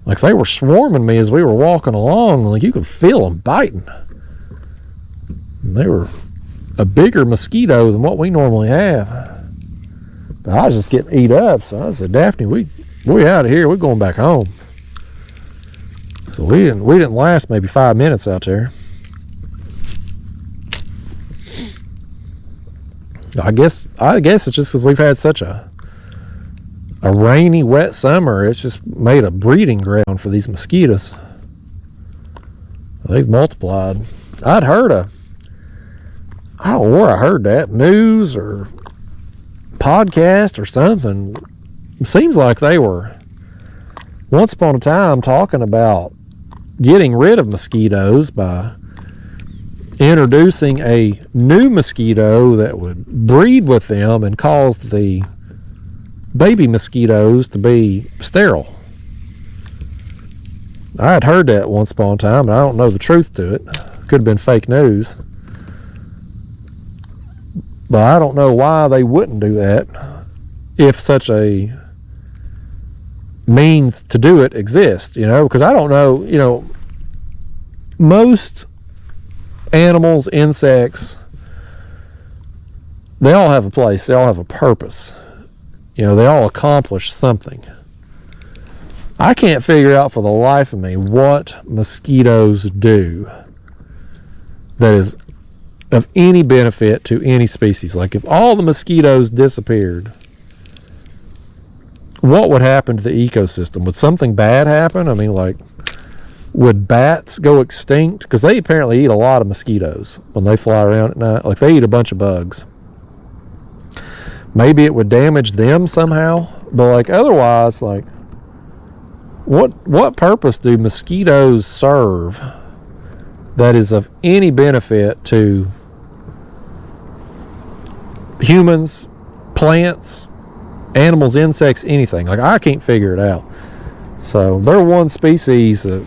Like, they were swarming me as we were walking along. Like, you could feel them biting. They were a bigger mosquito than what we normally have. But I was just getting eat up, so I said, Daphne, we out of here. We're going back home. So we didn't last maybe 5 minutes out there. I guess it's just because we've had such a rainy, wet summer. It's just made a breeding ground for these mosquitoes. They've multiplied. I don't know where I heard that, news or podcast or something. It seems like they were once upon a time talking about getting rid of mosquitoes by introducing a new mosquito that would breed with them and cause the baby mosquitoes to be sterile. I had heard that once upon a time, and I don't know the truth to it. Could have been fake news. But I don't know why they wouldn't do that if such a means to do it exists, you know, because I don't know, you know, most animals, insects, they all have a place, they all have a purpose, you know, they all accomplish something. I can't figure out for the life of me what mosquitoes do that is of any benefit to any species. Like, if all the mosquitoes disappeared, what would happen to the ecosystem? Would something bad happen? I mean, like, would bats go extinct? Because they apparently eat a lot of mosquitoes when they fly around at night. Like, they eat a bunch of bugs. Maybe it would damage them somehow, but like, otherwise, like, what purpose do mosquitoes serve that is of any benefit to humans, plants, animals, insects, anything? Like, I can't figure it out. So they're one species that,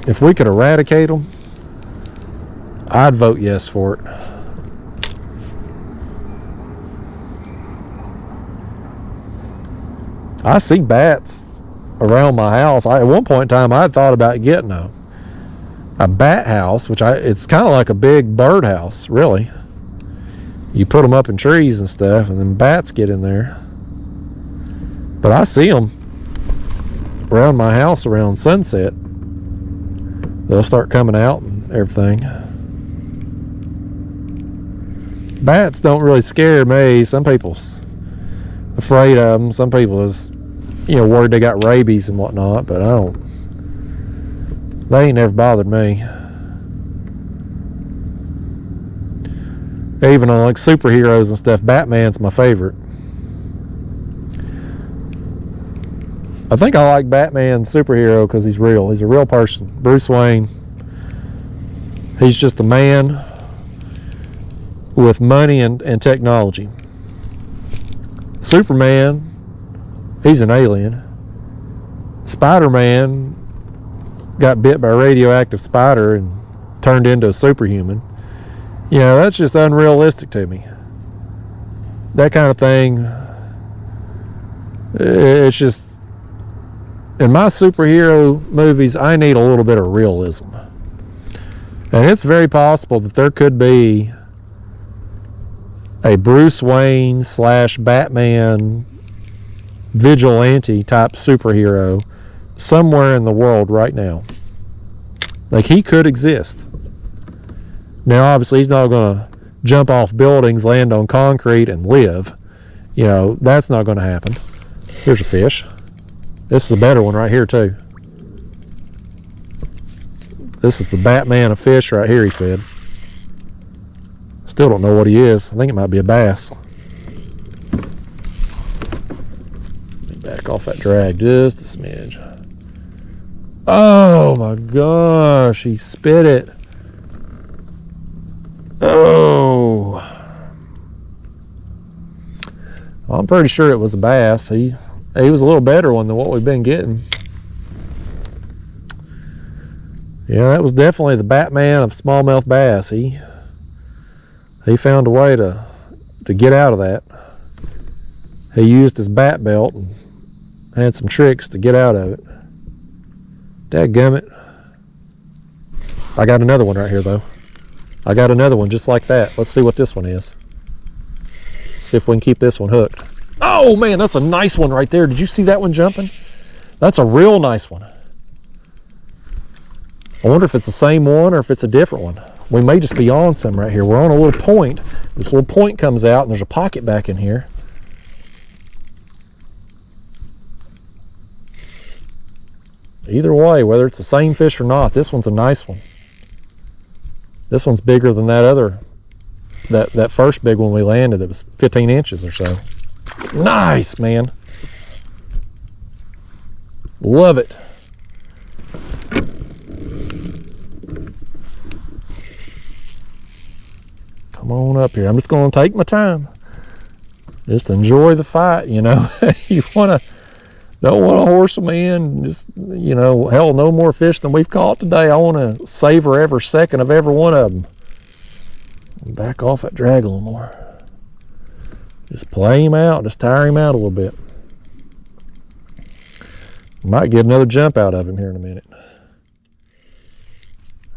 if we could eradicate them, I'd vote yes for it. I see bats around my house. At one point in time, I had thought about getting a bat house, which it's kind of like a big bird house, really. You put them up in trees and stuff, and then bats get in there. But I see them around my house around sunset. They'll start coming out and everything. Bats don't really scare me. Some people's afraid of them. Some people is, worried they got rabies and whatnot, but I don't. They ain't never bothered me. Even on like superheroes and stuff, Batman's my favorite. I think I like Batman superhero because he's real. He's a real person. Bruce Wayne. He's just a man with money and technology. Superman, he's an alien. Spider-Man got bit by a radioactive spider and turned into a superhuman. That's just unrealistic to me. That kind of thing, it's just, in my superhero movies, I need a little bit of realism. And it's very possible that there could be a Bruce Wayne / Batman vigilante type superhero somewhere in the world right now. Like, he could exist. Now, obviously, he's not going to jump off buildings, land on concrete, and live. That's not going to happen. Here's a fish. This is a better one right here, too. This is the Batman of fish right here, he said. Still don't know what he is. I think it might be a bass. Let me back off that drag just a smidge. Oh my gosh, he spit it. Oh. Well, I'm pretty sure it was a bass. He was a little better one than what we've been getting. Yeah, that was definitely the Batman of smallmouth bass. He found a way to get out of that. He used his bat belt and had some tricks to get out of it. Dadgummit. I got another one right here, though. I got another one just like that. Let's see what this one is. See if we can keep this one hooked. Oh, man, that's a nice one right there. Did you see that one jumping? That's a real nice one. I wonder if it's the same one or if it's a different one. We may just be on some right here. We're on a little point. This little point comes out, and there's a pocket back in here. Either way, whether it's the same fish or not, this one's a nice one. This one's bigger than that other, that first big one we landed that was 15 inches or so. Nice, man. Love it. Come on up here. I'm just going to take my time. Just enjoy the fight, You don't want to horse them in. Just, hell, no more fish than we've caught today. I want to savor every second of every one of them. Back off that drag a little more. Just play him out. Just tire him out a little bit. Might get another jump out of him here in a minute.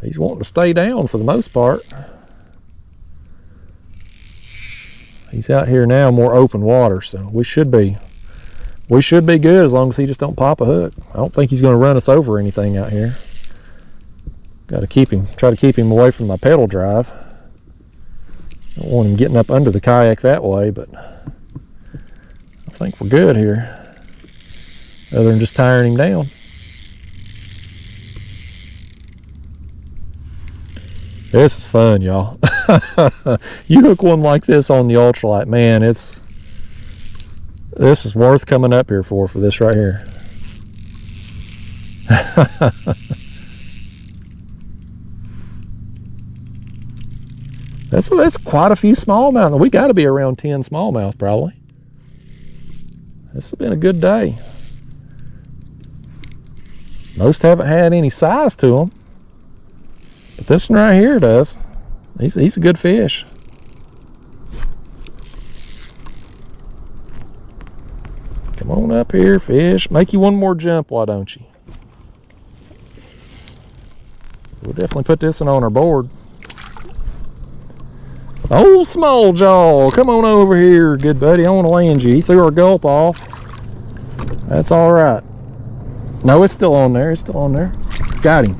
He's wanting to stay down for the most part. He's out here now, more open water, so we should be good as long as he just don't pop a hook. I don't think he's going to run us over or anything out here. Got to try to keep him away from my pedal drive. Don't want him getting up under the kayak that way, but I think we're good here. Other than just tiring him down. This is fun, y'all. You hook one like this on the Ultralight, man, this is worth coming up here for this right here. That's quite a few smallmouth. We got to be around 10 smallmouth probably. This has been a good day. Most haven't had any size to them, but this one right here does. He's a good fish. Come on up here, fish. Make you one more jump, why don't you? We'll definitely put this one on our board. Oh, small jaw, come on over here, good buddy. I want to land you. He threw our gulp off. That's all right. No, it's still on there. It's still on there. Got him.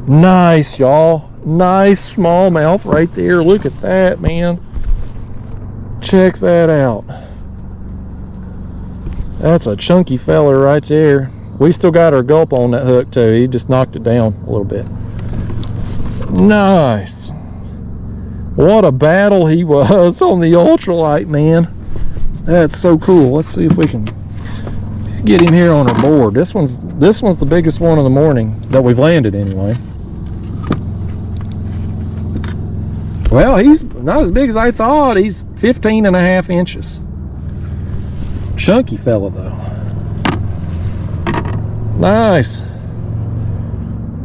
Nice, y'all. Nice smallmouth right there. Look at that, man. Check that out. That's a chunky fella right there. We still got our gulp on that hook too. He just knocked it down a little bit. Nice. What a battle he was on the ultralight, man. That's so cool. Let's see if we can get him here on our board. This one's the biggest one of the morning that we've landed anyway. Well, he's not as big as I thought. He's 15.5 inches. Chunky fella though. Nice.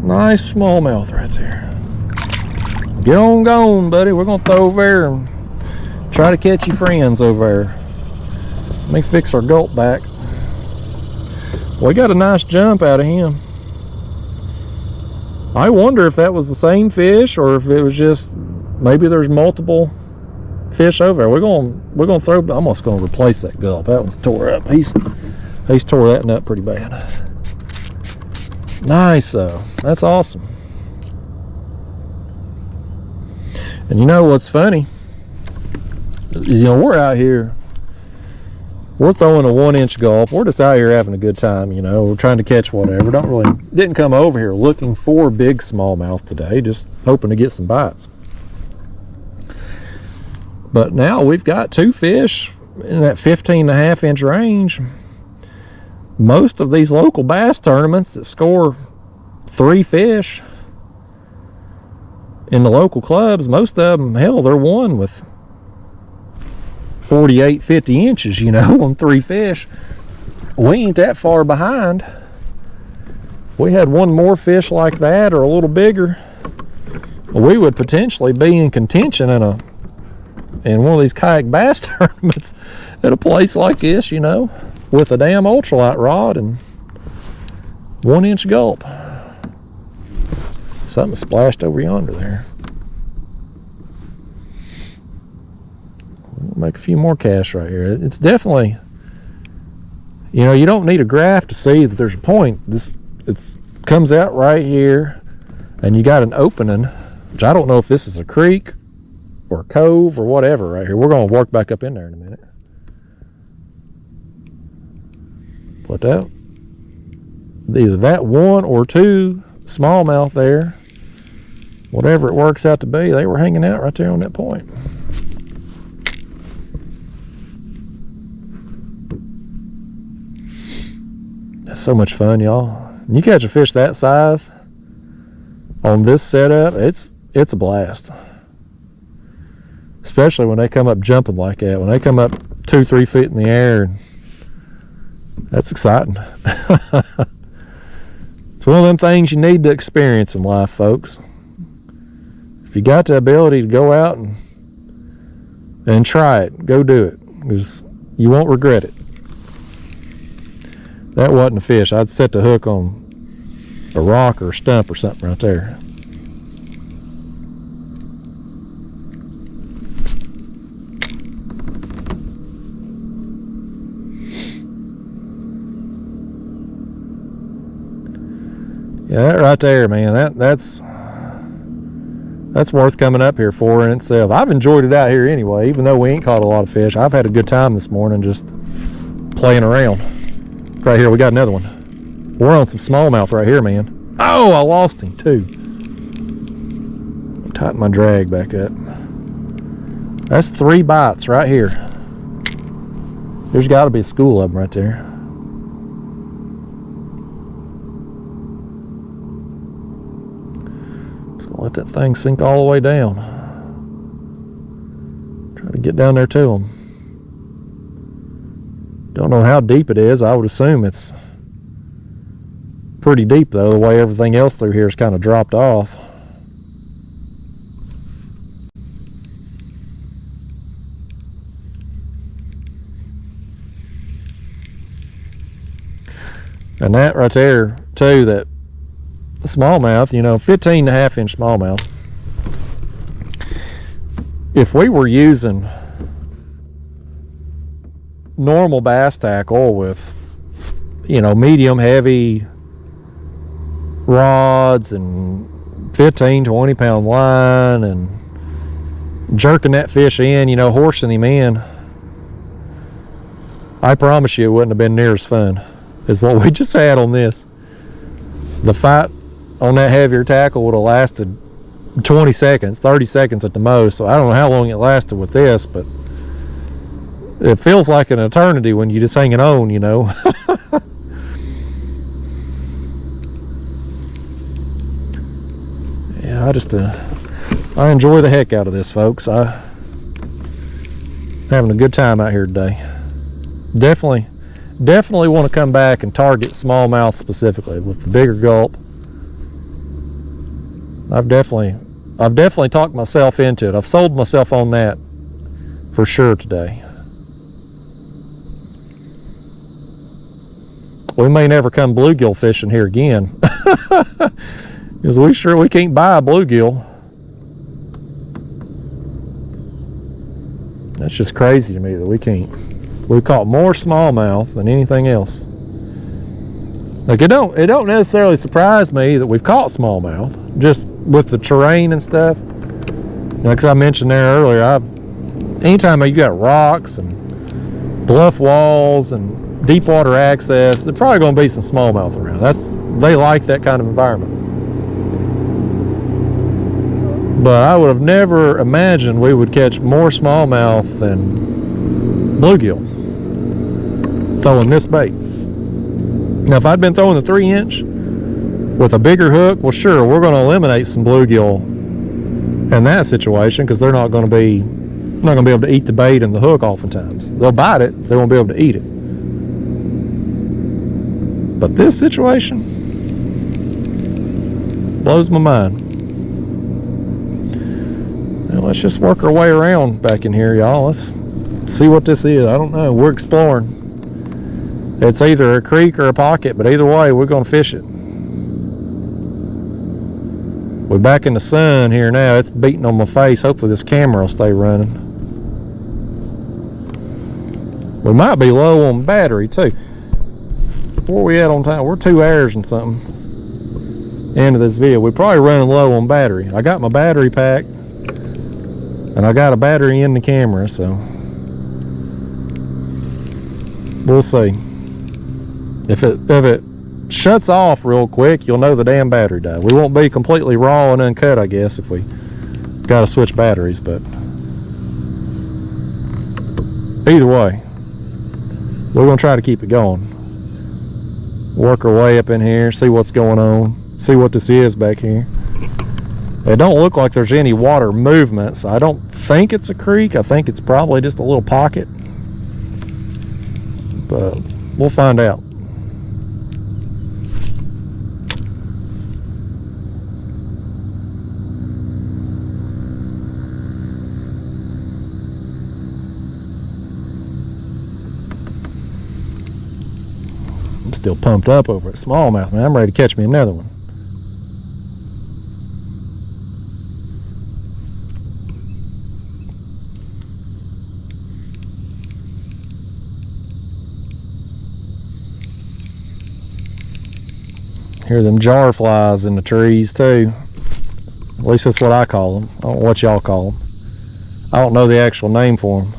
Nice smallmouth right there. Get on going, buddy. We're gonna throw over there and try to catch your friends over there. Let me fix our gulp back. We got a nice jump out of him. I wonder if that was the same fish or if it was just maybe there's multiple fish over there. We're gonna throw. I'm almost gonna replace that gulp. That one's tore up. He's tore that nut pretty bad. Nice though. That's awesome. And you know what's funny? You know, we're out here. We're throwing a 1-inch gulp. We're just out here having a good time, you know. We're trying to catch whatever. Didn't come over here looking for big smallmouth today, just hoping to get some bites. But now we've got 2 fish in that 15.5-inch range. Most of these local bass tournaments that score 3 fish in the local clubs, most of them, hell, they're won with 48, 50 inches, you know, on 3 fish. We ain't that far behind. If we had one more fish like that or a little bigger, we would potentially be in contention in one of these kayak bass tournaments at a place like this, you know, with a damn ultralight rod and 1-inch gulp. Something splashed over yonder there. We'll make a few more casts right here. It's definitely, you know, you don't need a graph to see that there's a point. It comes out right here, and you got an opening, which I don't know if this is a creek or a cove or whatever right here. We're going to work back up in there in a minute. Put that, either that 1 or 2 smallmouth there, whatever it works out to be, they were hanging out right there on that point. That's so much fun, y'all. You catch a fish that size on this setup, it's a blast. Especially when they come up jumping like that. When they come up 2-3 feet in the air, that's exciting. It's one of them things you need to experience in life, folks. If you got the ability to go out and try it, go do it, because you won't regret it. That wasn't a fish. I'd set the hook on a rock or a stump or something right there. Yeah, that right there, man, that's worth coming up here for in itself. I've enjoyed it out here anyway, even though we ain't caught a lot of fish. I've had a good time this morning just playing around. Right here, we got another one. We're on some smallmouth right here, man. Oh, I lost him too. Tighten my drag back up. That's 3 bites right here. There's got to be a school of them right there. Just gonna let that thing sink all the way down. Try to get down there to them. Don't know how deep it is. I would assume it's pretty deep though, the way everything else through here is kind of dropped off. And that right there too, that smallmouth, 15.5-inch smallmouth. If we were using normal bass tackle with, medium heavy rods and 15-20 pound line and jerking that fish in, horsing him in, I promise you it wouldn't have been near as fun as what we just had on this. The fight on that heavier tackle would have lasted 20 seconds, 30 seconds at the most. So I don't know how long it lasted with this, but it feels like an eternity when you're just hanging on, Yeah, I enjoy the heck out of this, folks. I'm having a good time out here today. Definitely want to come back and target smallmouth specifically with the bigger gulp. I've definitely talked myself into it. I've sold myself on that for sure today. We may never come bluegill fishing here again, because we can't buy a bluegill. That's just crazy to me that we can't. We've caught more smallmouth than anything else. Like it don't necessarily surprise me that we've caught smallmouth, just with the terrain and stuff. Like I mentioned there earlier, anytime you got rocks and bluff walls and deep water access, there's probably going to be some smallmouth around. They like that kind of environment. But I would have never imagined we would catch more smallmouth than bluegill throwing this bait. Now, if I'd been throwing the 3-inch with a bigger hook, well, sure, we're going to eliminate some bluegill in that situation, because they're not going to be able to eat the bait and the hook. Oftentimes, they'll bite it, they won't be able to eat it. But this situation blows my mind. Now, let's just work our way around back in here, y'all. Let's see what this is. I don't know. We're exploring. It's either a creek or a pocket, but either way, we're going to fish it. We're back in the sun here now. It's beating on my face. Hopefully this camera will stay running. We might be low on battery too. Where we at on time? We're 2 hours and something into this video. We're probably running low on battery. I got my battery pack, and I got a battery in the camera, so we'll see. If it shuts off real quick, you'll know the damn battery died. We won't be completely raw and uncut, I guess, if we got to switch batteries, but either way, we're going to try to keep it going. Work our way up in here, see what's going on, see what this is back here. It don't look like there's any water movements. I don't think it's a creek. I think it's probably just a little pocket, but we'll find out. Still pumped up over at smallmouth, man. I'm ready to catch me another one. Hear them jar flies in the trees too. At least that's what I call them. I don't know what y'all call them. I don't know the actual name for them.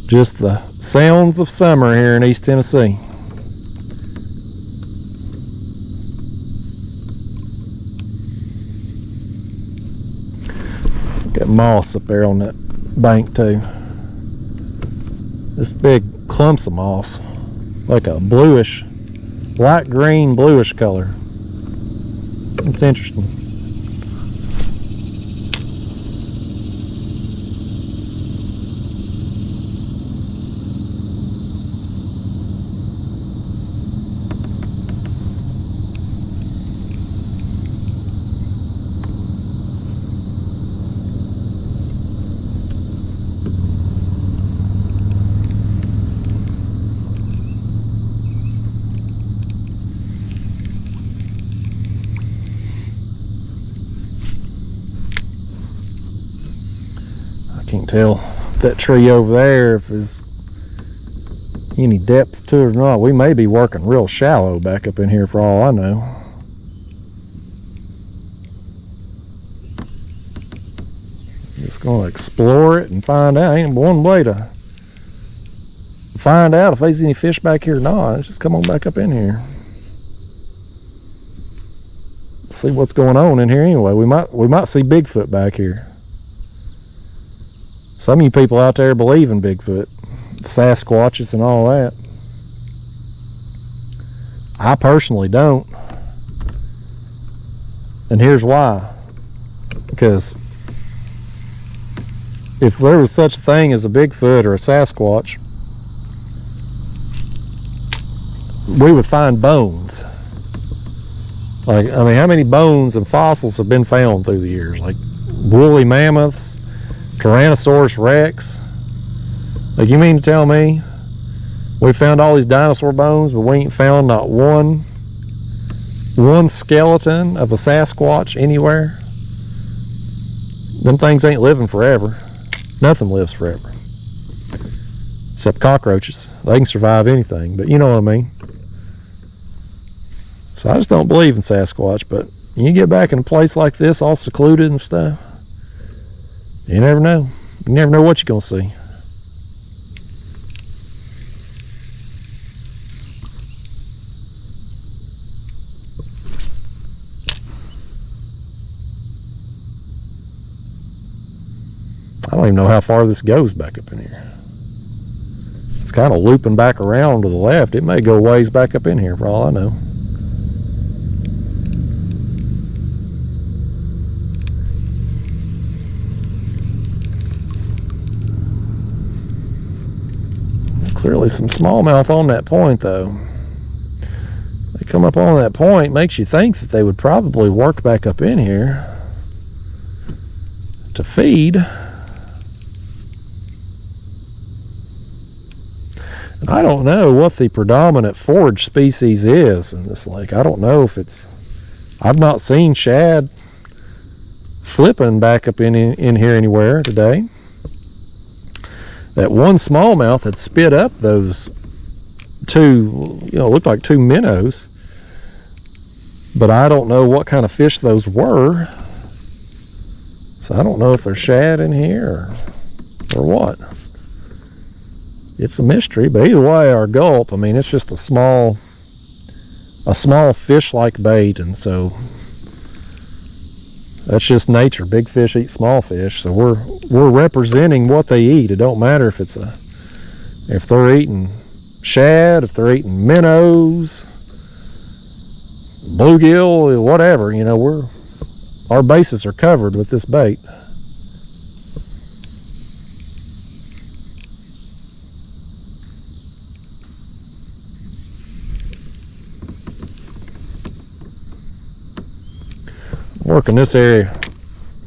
Just the sounds of summer here in East Tennessee. Got moss up there on that bank too. This big clumps of moss, like a bluish, light green bluish color. It's interesting. can't tell that tree over there if there's any depth to it or not. We may be working real shallow back up in here for all I know. Just gonna explore it and find out. Ain't one way to find out if there's any fish back here or not. Just come on back up in here. See what's going on in here anyway. We might see Bigfoot back here. Some of you people out there believe in Bigfoot, Sasquatches and all that. I personally don't. And here's why. Because if there was such a thing as a Bigfoot or a Sasquatch, we would find bones. Like, I mean, how many bones and fossils have been found through the years? Like woolly mammoths, Tyrannosaurus Rex. Like, you mean to tell me we found all these dinosaur bones, but we ain't found not one skeleton of a Sasquatch anywhere? Them things ain't living forever. Nothing lives forever. Except cockroaches. They can survive anything, but you know what I mean. So I just don't believe in Sasquatch, but you get back in a place like this, all secluded and stuff, you never know. You never know what you're going to see. I don't even know how far this goes back up in here. It's kind of looping back around to the left. It may go ways back up in here for all I know. Clearly some smallmouth on that point, though. They come up on that point, makes you think that they would probably work back up in here to feed. And I don't know what the predominant forage species is in this lake. I don't know if it's... I've not seen shad flipping back up in here anywhere today. That one smallmouth had spit up those two, looked like two minnows. But I don't know what kind of fish those were. So I don't know if they're shad in here or what. It's a mystery, but either way, our gulp, I mean, it's just a small fish-like bait, and so that's just nature. Big fish eat small fish, so we're representing what they eat. It don't matter if they're eating shad, if they're eating minnows, bluegill, whatever. Our bases are covered with this bait. Working this area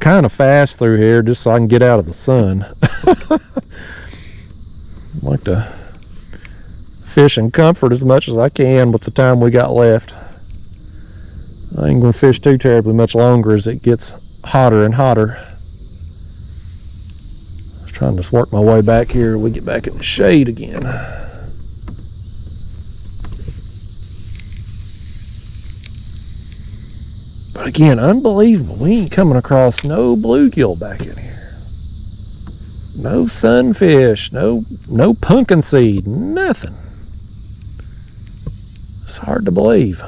kind of fast through here just so I can get out of the sun. I like to fish in comfort as much as I can with the time we got left. I ain't going to fish too terribly much longer as it gets hotter and hotter. Just trying to just work my way back here. We get back in the shade again. But again, unbelievable. We ain't coming across no bluegill back in here. No sunfish, no pumpkin seed, nothing. It's hard to believe.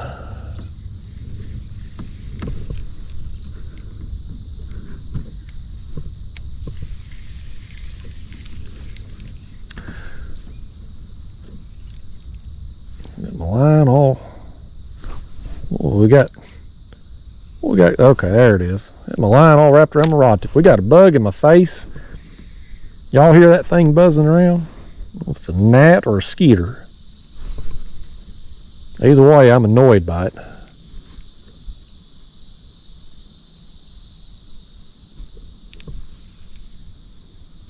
Get my line all. What we got? Okay, there it is. Got my line all wrapped around my rod tip. We got a bug in my face. Y'all hear that thing buzzing around? Well, it's a gnat or a skeeter. Either way, I'm annoyed by it.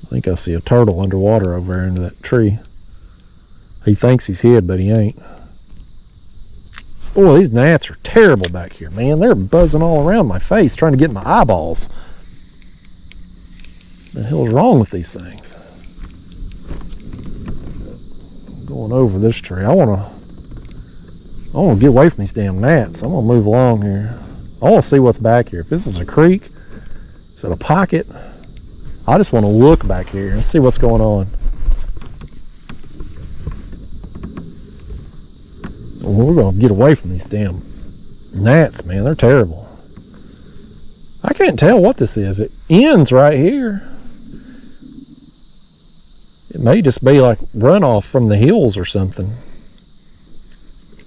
I think I see a turtle underwater over there into that tree. He thinks he's hid, but he ain't. Boy, these gnats are terrible back here, man. They're buzzing all around my face, trying to get in my eyeballs. What the hell's wrong with these things? Going over this tree. I wanna get away from these damn gnats. I'm gonna move along here. I wanna see what's back here. If this is a creek, is it a pocket? I just wanna look back here and see what's going on. Well, we're gonna get away from these damn gnats, man. They're terrible. I can't tell what this is. It ends right here. It may just be like runoff from the hills or something.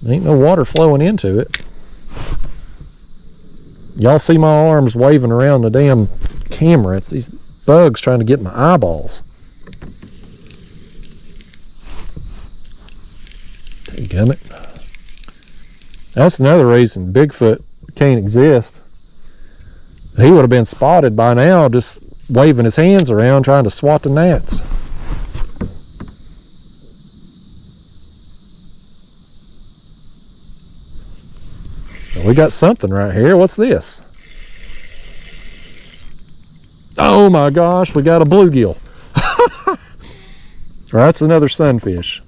There ain't no water flowing into it. Y'all see my arms waving around the damn camera. It's these bugs trying to get my eyeballs. Dadgummit. That's another reason Bigfoot can't exist. He would have been spotted by now just waving his hands around trying to swat the gnats. We got something right here. What's this? Oh my gosh, we got a bluegill. That's another sunfish.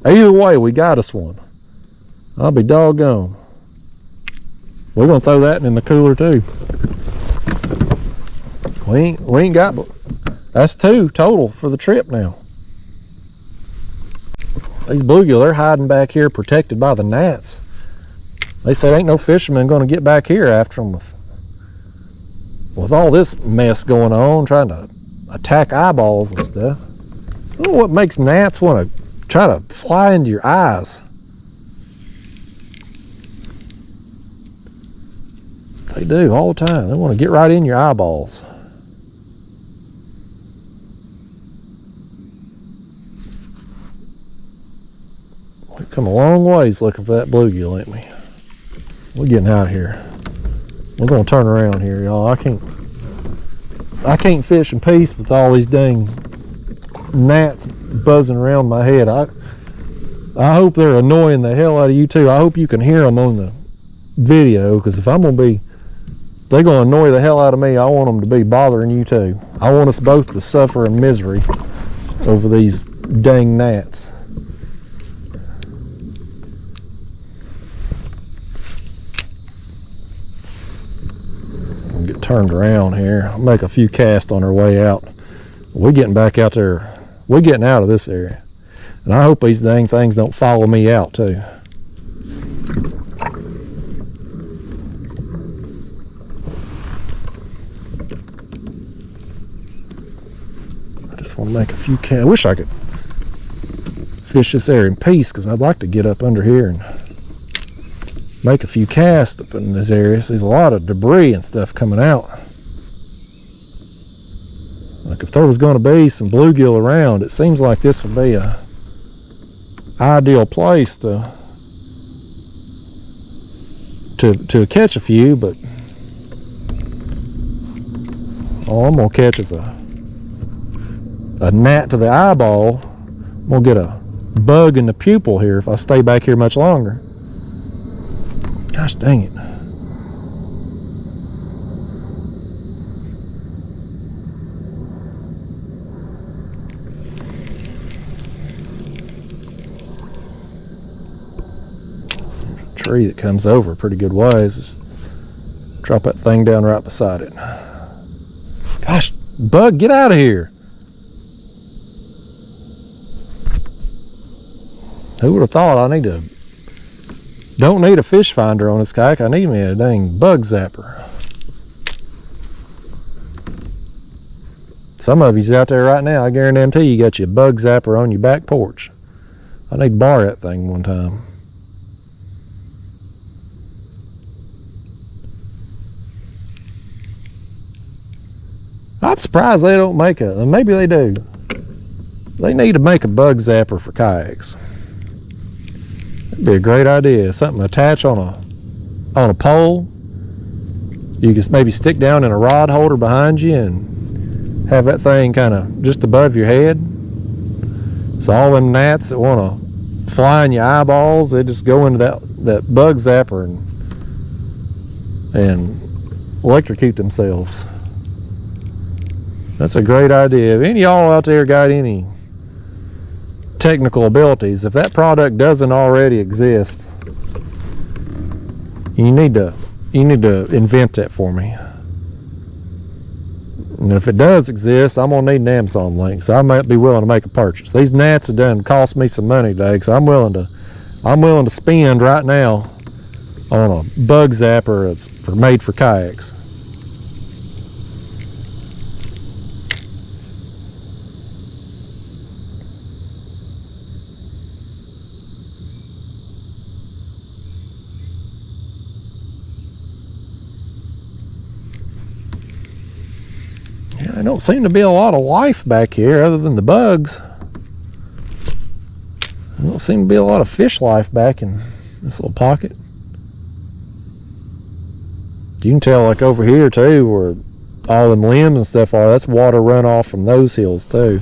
Either way, we got us one. I'll be doggone. We're gonna throw that in the cooler too. We ain't got, that's 2 total for the trip now. These bluegill, they're hiding back here protected by the gnats. They said ain't no fisherman gonna get back here after them with all this mess going on, trying to attack eyeballs and stuff. I don't know what makes gnats want to try to fly into your eyes. They do all the time. They want to get right in your eyeballs. We've come a long ways looking for that bluegill, ain't we? We're getting out of here. We're gonna turn around here, y'all. I can't fish in peace with all these dang gnats buzzing around my head. I hope they're annoying the hell out of you too. I hope you can hear them on the video, because if they're gonna annoy the hell out of me, I want them to be bothering you too. I want us both to suffer in misery over these dang gnats. Get turned around here. I'll make a few casts on our way out. We're getting back out there. We're getting out of this area. And I hope these dang things don't follow me out too. I just want to make a few casts. I wish I could fish this area in peace, because I'd like to get up under here and make a few casts up in this area. So there's a lot of debris and stuff coming out. Like if there was going to be some bluegill around, it seems like this would be a ideal place to catch a few. But all I'm gonna catch is a gnat to the eyeball. I'm gonna get a bug in the pupil here if I stay back here much longer. Gosh dang it. There's a tree that comes over a pretty good ways. Just drop that thing down right beside it. Gosh, bug, get out of here. Who would have thought don't need a fish finder on this kayak. I need me a dang bug zapper. Some of you's out there right now, I guarantee you got your bug zapper on your back porch. I need to borrow that thing one time. I'm surprised they don't make maybe they do. They need to make a bug zapper for kayaks. That'd be a great idea. Something to attach on a pole. You can maybe stick down in a rod holder behind you and have that thing kind of just above your head. So all them gnats that want to fly in your eyeballs, they just go into that bug zapper and electrocute themselves. That's a great idea. If any of y'all out there got any technical abilities, if that product doesn't already exist, you need to invent that for me. And if it does exist, I'm gonna need an Amazon link, so I might be willing to make a purchase. These gnats have done cost me some money today, so I'm willing to spend right now on a bug zapper that's made for kayaks. Yeah, there don't seem to be a lot of life back here other than the bugs. There don't seem to be a lot of fish life back in this little pocket. You can tell, like over here too, where all them limbs and stuff are, that's water runoff from those hills too.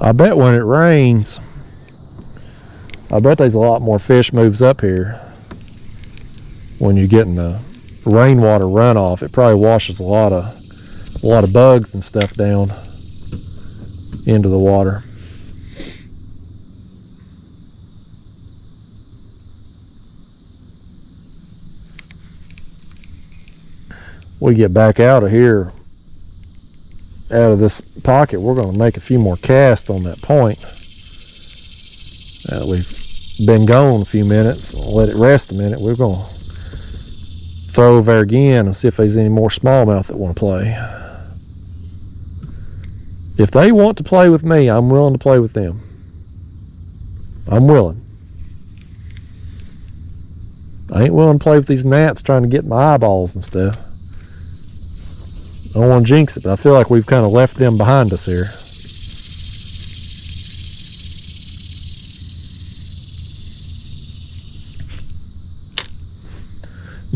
I bet when it rains, I bet there's a lot more fish moves up here. When you're getting the rainwater runoff, it probably washes a lot of bugs and stuff down into the water. We get back out of here, out of this pocket, we're going to make a few more casts on that point. We've been gone a few minutes. I'll let it rest a minute. We're going to throw over there again and see if there's any more smallmouth that want to play. If they want to play with me, I'm willing to play with them. I'm willing. I ain't willing to play with these gnats trying to get my eyeballs and stuff. I don't want to jinx it, but I feel like we've kind of left them behind us here.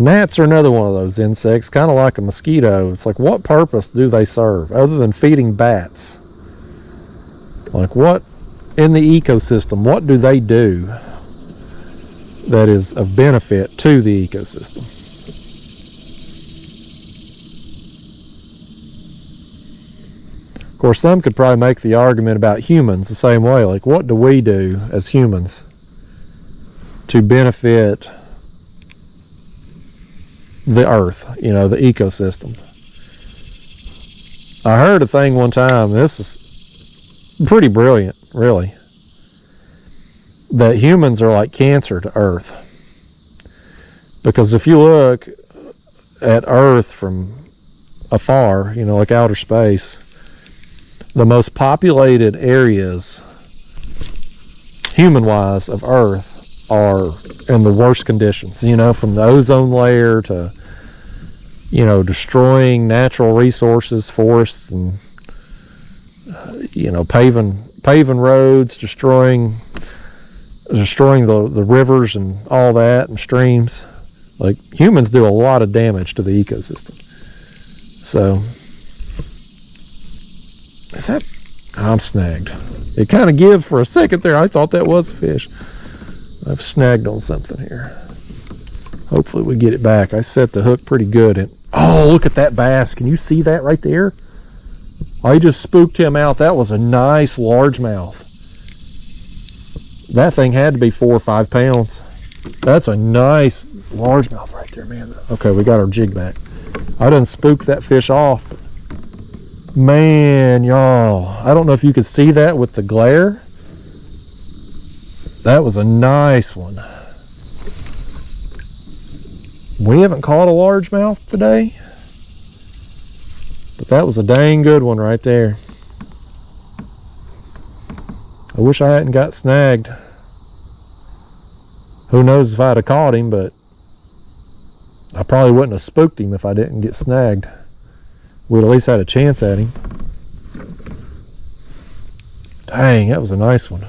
Gnats are another one of those insects, kind of like a mosquito. It's like, what purpose do they serve other than feeding bats? Like, what in the ecosystem, what do they do that is of benefit to the ecosystem? Of course, some could probably make the argument about humans the same way. Like, what do we do as humans to benefit the earth, you know, the ecosystem? I heard a thing one time, this is pretty brilliant, really, that humans are like cancer to earth. Because if you look at earth from afar, you know, like outer space, the most populated areas, human-wise, of Earth are in the worst conditions. You know, from the ozone layer to, you know, destroying natural resources, forests, and, you know, paving roads, destroying the rivers and all that, and streams. Like, humans do a lot of damage to the ecosystem. So, is that? I'm snagged. It kind of gives for a second there. I thought that was a fish. I've snagged on something here. Hopefully we get it back. I set the hook pretty good. And oh, look at that bass. Can you see that right there? I just spooked him out. That was a nice largemouth. That thing had to be 4 or 5 pounds. That's a nice largemouth right there, man. Okay, we got our jig back. I done spooked that fish off. Man, y'all, I don't know if you could see that with the glare. That was a nice one. We haven't caught a largemouth today, but that was a dang good one right there. I wish I hadn't got snagged. Who knows if I'd have caught him, but I probably wouldn't have spooked him if I didn't get snagged. We'd at least had a chance at him. Dang, that was a nice one.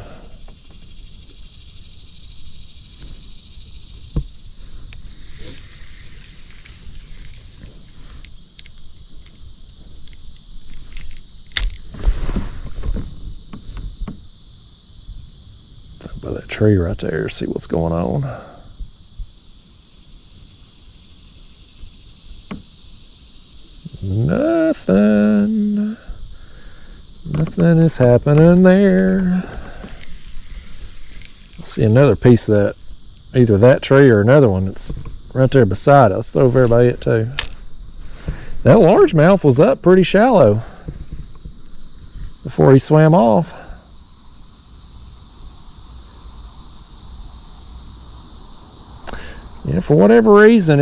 By that tree right there, see what's going on. Nothing. is happening there. I see another piece of that, either that tree or another one that's right there beside us. Throw over by it too. That largemouth was up pretty shallow before he swam off. Yeah, for whatever reason,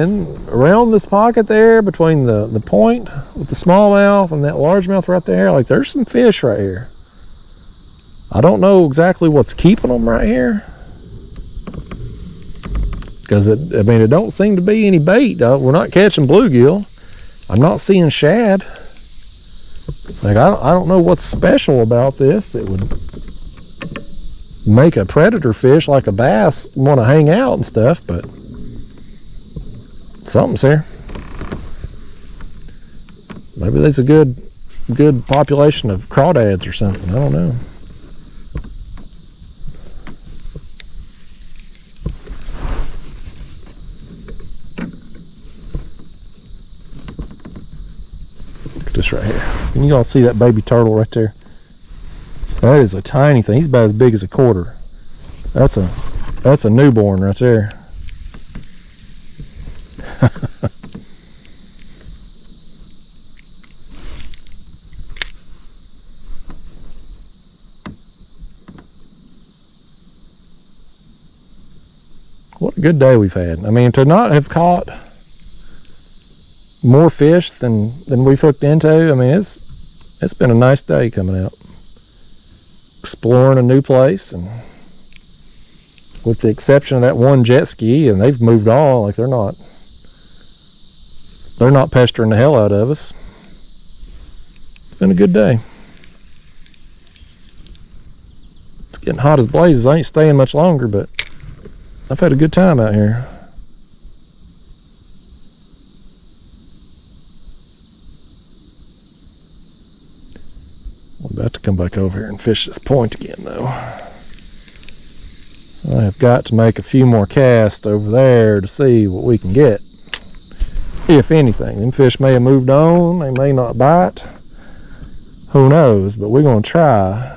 around this pocket there, between the point with the smallmouth and that largemouth right there, like there's some fish right here. I don't know exactly what's keeping them right here, because it don't seem to be any bait. We're not catching bluegill. I'm not seeing shad. Like I don't know what's special about this that would make a predator fish like a bass want to hang out and stuff, but something's here. Maybe there's a good population of crawdads or something. I don't know. Look at this right here. Can you all see that baby turtle right there? That is a tiny thing. He's about as big as a quarter. That's a newborn right there. What a good day we've had. I mean, to not have caught more fish than we've hooked into, I mean, it's been a nice day coming out, exploring a new place, and with the exception of that one jet ski, and they've moved on. Like they're not pestering the hell out of us. It's been a good day. It's getting hot as blazes. I ain't staying much longer, but I've had a good time out here. I'm about to come back over here and fish this point again, though. I have got to make a few more casts over there to see what we can get. If anything, them fish may have moved on, they may not bite. Who knows, but we're going to try.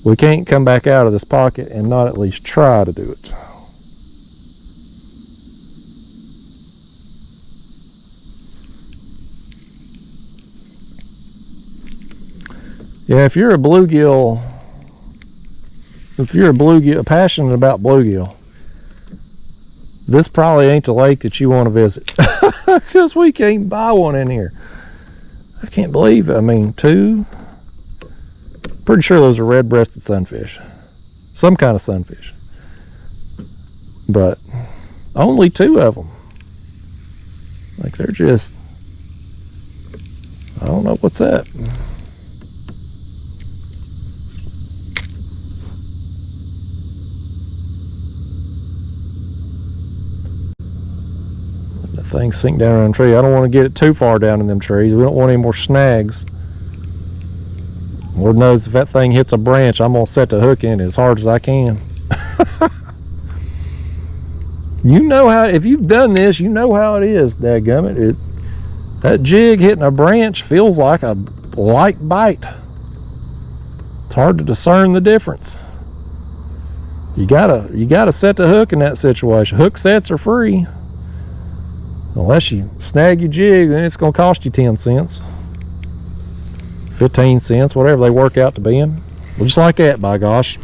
We can't come back out of this pocket and not at least try to do it. Yeah, if you're passionate about bluegill, this probably ain't the lake that you want to visit, because we can't buy one in here. I can't believe it. I mean, pretty sure those are red-breasted sunfish, some kind of sunfish, but only 2 of them. Like they're just, I don't know what's up. Things sink down around the tree. I don't want to get it too far down in them trees. We don't want any more snags. Lord knows if that thing hits a branch, I'm going to set the hook in it as hard as I can. You know how, if you've done this, you know how it is, dadgummit. That jig hitting a branch feels like a light bite. It's hard to discern the difference. You gotta set the hook in that situation. Hook sets are free. Unless you snag your jig, then it's going to cost you 10 cents, 15 cents, whatever they work out to be in. Well, just like that, by gosh.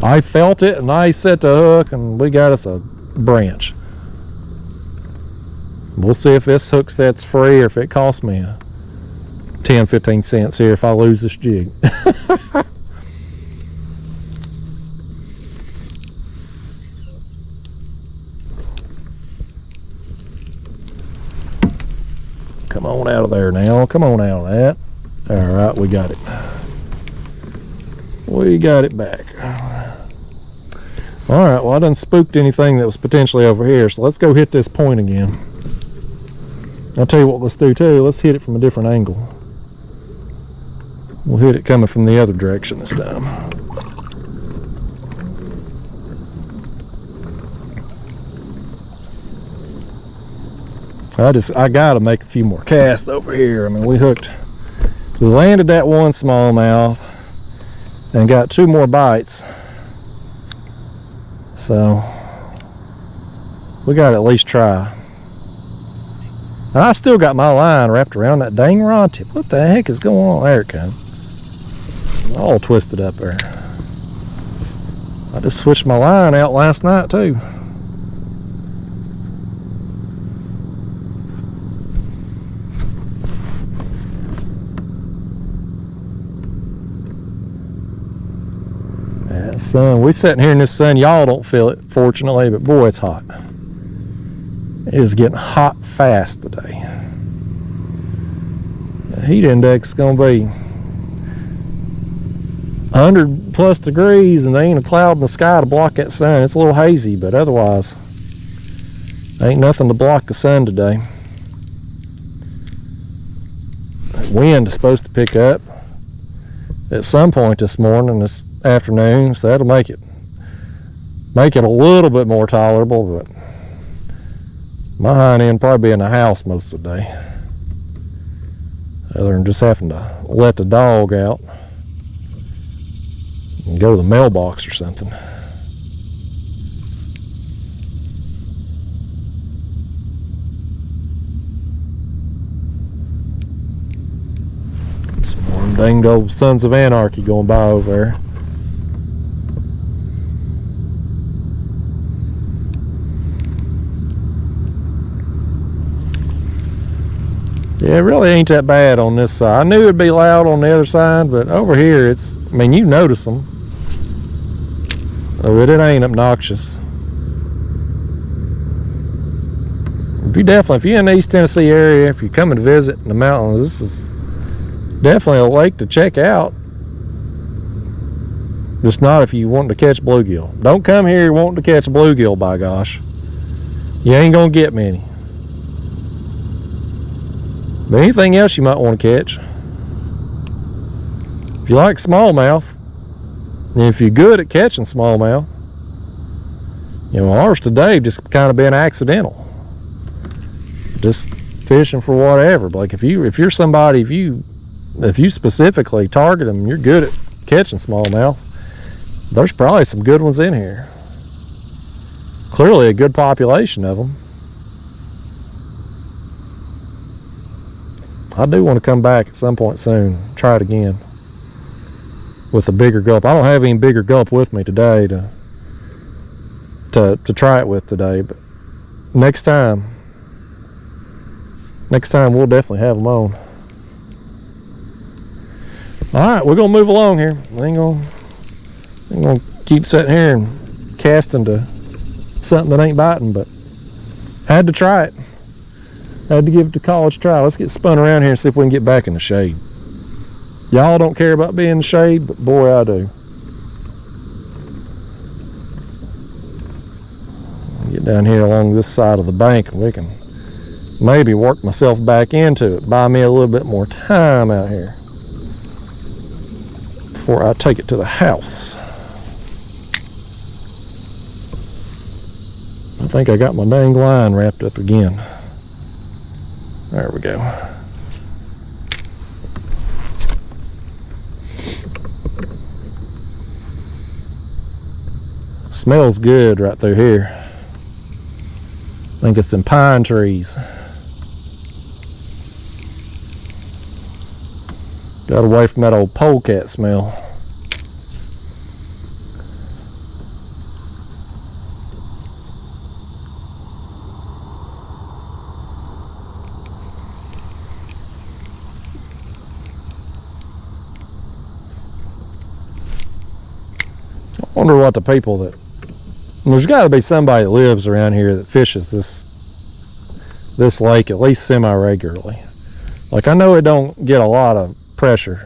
I felt it, and I set the hook, and we got us a branch. We'll see if this hook set's free or if it costs me 10, 15 cents here if I lose this jig. Come on out of there now. Come on out of that. All right, we got it. We got it back. All right, well, I done spooked anything that was potentially over here, so let's go hit this point again. I'll tell you what let's do too. Let's hit it from a different angle. We'll hit it coming from the other direction this time. I gotta make a few more casts over here. I mean, we landed that one smallmouth. and got 2 more bites. So we got to at least try. And I still got my line wrapped around that dang rod tip. What the heck is going on? There it comes. All twisted up there. I just switched my line out last night too. Yeah, sun. We sitting here in this sun. Y'all don't feel it, fortunately, but boy, it's hot. It is getting hot fast today. The heat index is going to be 100 plus degrees, and there ain't a cloud in the sky to block that sun. It's a little hazy, but otherwise, ain't nothing to block the sun today. The wind is supposed to pick up at some point this morning, this afternoon, so that'll make it a little bit more tolerable, but my hind end probably be in the house most of the day, other than just having to let the dog out and go to the mailbox or something. Some more danged old Sons of Anarchy going by over there. Yeah, it really ain't that bad on this side. I knew it'd be loud on the other side, but over here it's, I mean, you notice them. But it ain't obnoxious. If you're in the East Tennessee area, if you're coming to visit in the mountains, this is definitely a lake to check out. Just not if you want to catch bluegill. Don't come here wanting to catch a bluegill, by gosh. You ain't gonna get many. But anything else you might want to catch. If you like smallmouth, and if you're good at catching smallmouth, you know, ours today just kind of been accidental. Just fishing for whatever. But like if you're somebody, if you specifically target them, you're good at catching smallmouth, there's probably some good ones in here. Clearly a good population of them. I do want to come back at some point soon, try it again with a bigger gulp. I don't have any bigger gulp with me today to try it with today, but next time we'll definitely have them on. All right, we're gonna move along here. I ain't gonna keep sitting here and casting to something that ain't biting, but I had to try it. I had to give it a college try. Let's get spun around here and see if we can get back in the shade. Y'all don't care about being in the shade, but boy, I do. Get down here along this side of the bank and we can maybe work myself back into it. Buy me a little bit more time out here before I take it to the house. I think I got my dang line wrapped up again. There we go. Smells good right through here. I think it's some pine trees. Got away from that old polecat smell. I wonder what the people that, there's got to be somebody that lives around here that fishes this lake at least semi-regularly. Like, I know it don't get a lot of pressure,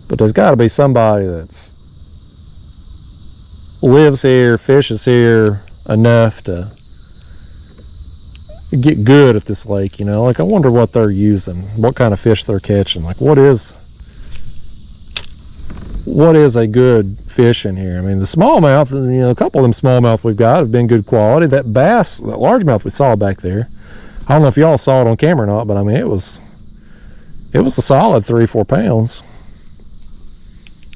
but there's got to be somebody that's lives here, fishes here enough to get good at this lake, you know. Like, I wonder what they're using, what kind of fish they're catching. Like, what is a good fish in here? I mean, the smallmouth, you know, a couple of them smallmouth we've got have been good quality. That bass, that largemouth we saw back there, I don't know if y'all saw it on camera or not, but I mean, it was a solid 3-4 pounds.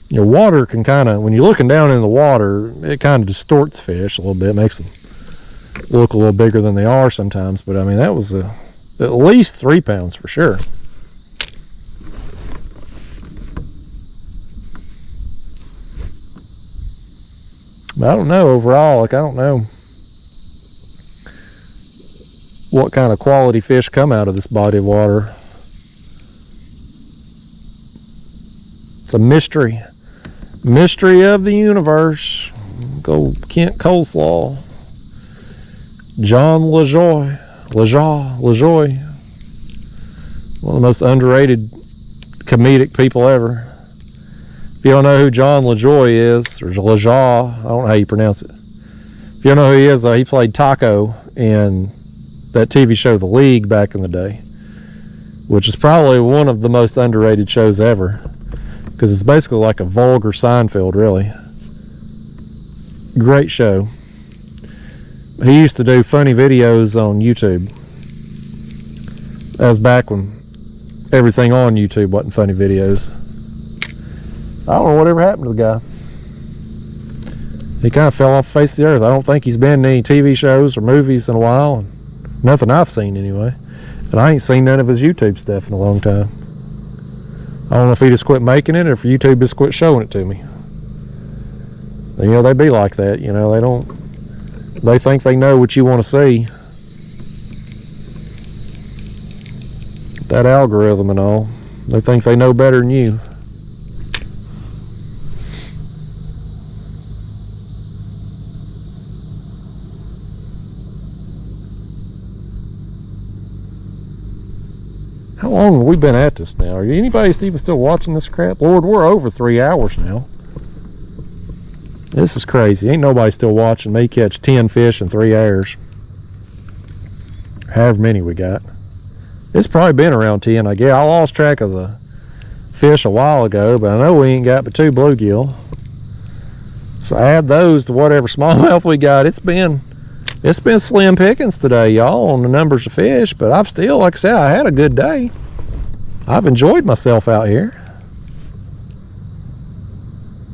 Your water can kind of, when you're looking down in the water, it kind of distorts fish a little bit, makes them look a little bigger than they are sometimes. But I mean, that was at least 3 pounds for sure. But I don't know overall, like I don't know what kind of quality fish come out of this body of water. It's a mystery. Mystery of the universe. Go Kent Coleslaw. John LaJoy. One of the most underrated comedic people ever. If you don't know who John LaJoy is, or LaJaw, I don't know how you pronounce it. If you don't know who he is, he played Taco in that TV show The League back in the day, which is probably one of the most underrated shows ever, because it's basically like a vulgar Seinfeld, really. Great show. He used to do funny videos on YouTube. That was back when everything on YouTube wasn't funny videos. I don't know whatever happened to the guy. He kind of fell off the face of the earth. I don't think he's been in any TV shows or movies in a while. Nothing I've seen anyway. And I ain't seen none of his YouTube stuff in a long time. I don't know if he just quit making it or if YouTube just quit showing it to me. You know, they be like that, you know, they think they know what you want to see. That algorithm and all. They think they know better than you. How long have we been at this now? Are anybody even still watching this crap? Lord, we're over 3 hours now. This is crazy. Ain't nobody still watching me catch 10 fish in 3 hours. However many we got. It's probably been around 10, I guess. I lost track of the fish a while ago, but I know we ain't got but 2 bluegill. So add those to whatever smallmouth we got. It's been slim pickings today, y'all, on the numbers of fish, but I've still, like I said, I had a good day. I've enjoyed myself out here.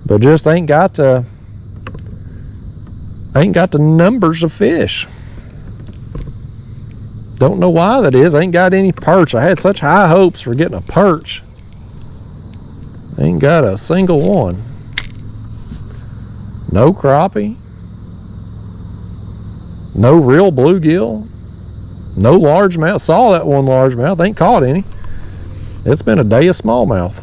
But just ain't got the numbers of fish. Don't know why that is. Ain't got any perch. I had such high hopes for getting a perch. Ain't got a single one. No crappie. No real bluegill. No largemouth. Saw that one largemouth. Ain't caught any. It's been a day of smallmouth.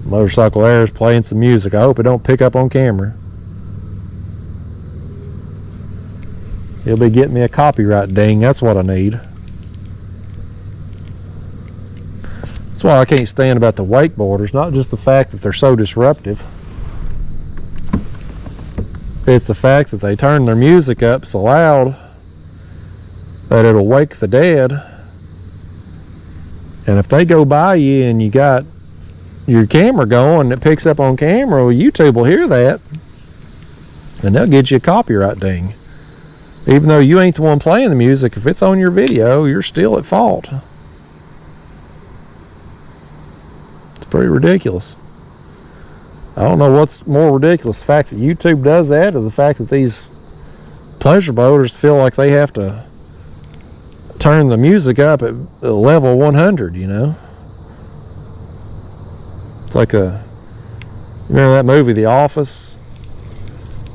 Motorcycle Air is playing some music. I hope it don't pick up on camera. He'll be getting me a copyright ding. That's what I need. That's why I can't stand about the wakeboarders. Not just the fact that they're so disruptive. It's the fact that they turn their music up so loud that it'll wake the dead. And if they go by you and you got your camera going and it picks up on camera, well, YouTube will hear that and they'll get you a copyright ding. Even though you ain't the one playing the music, if it's on your video, you're still at fault. It's pretty ridiculous. I don't know what's more ridiculous, the fact that YouTube does that or the fact that these pleasure boaters feel like they have to turn the music up at level 100, you know? It's like remember that movie, The Office?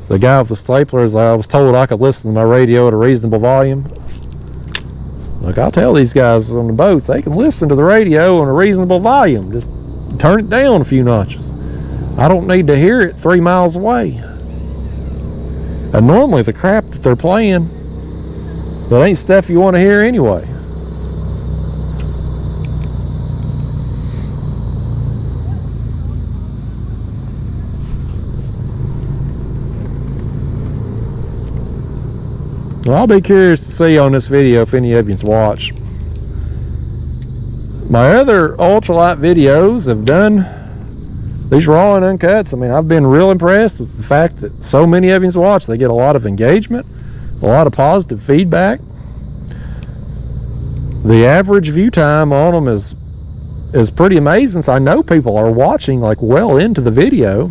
The guy with the stapler is like, I was told I could listen to my radio at a reasonable volume. Look, I'll tell these guys on the boats, they can listen to the radio on a reasonable volume. Just turn it down a few notches. I don't need to hear it 3 miles away. And normally the crap that they're playing, that ain't stuff you want to hear anyway. Well, I'll be curious to see on this video if any of you's watched. My other ultralight videos have done these raw and uncuts. I mean, I've been real impressed with the fact that so many of you's watched. They get a lot of engagement, a lot of positive feedback. the average view time on them is pretty amazing. So I know people are watching like well into the video.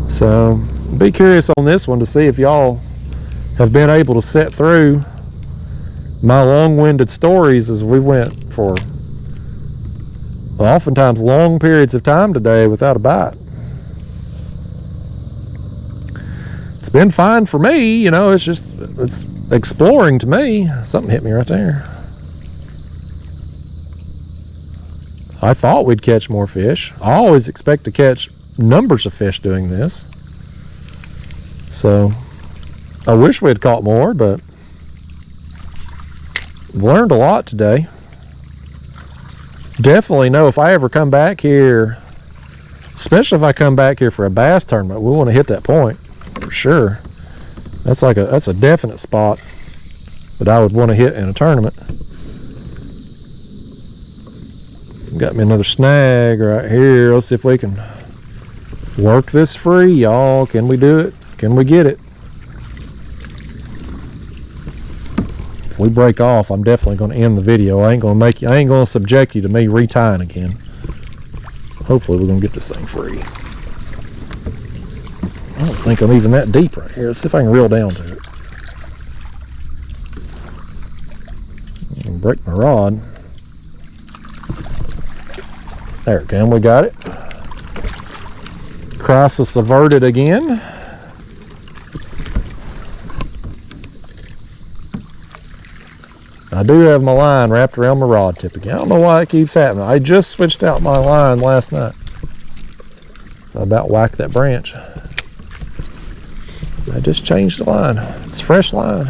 So be curious on this one to see if y'all have been able to sit through my long-winded stories as we went for oftentimes long periods of time today without a bite. It's been fine for me, you know. It's exploring to me. Something hit me right there. I thought we'd catch more fish. I always expect to catch numbers of fish doing this. So I wish we had caught more, but learned a lot today. Definitely know if I ever come back here, especially if I come back here for a bass tournament, we want to hit that point for sure. That's a definite spot that I would want to hit in a tournament. Got me another snag right here. Let's see if we can work this free, y'all. Can we do it? Can we get it? If we break off, I'm definitely going to end the video. I ain't going to subject you to me retying again. Hopefully we're going to get this thing free. I don't think I'm even that deep right here. Let's see if I can reel down to it. Break my rod. There it comes. We got it. Crisis averted again. I do have my line wrapped around my rod tip again. I don't know why it keeps happening. I just switched out my line last night. I about whacked that branch. I just changed the line. It's a fresh line.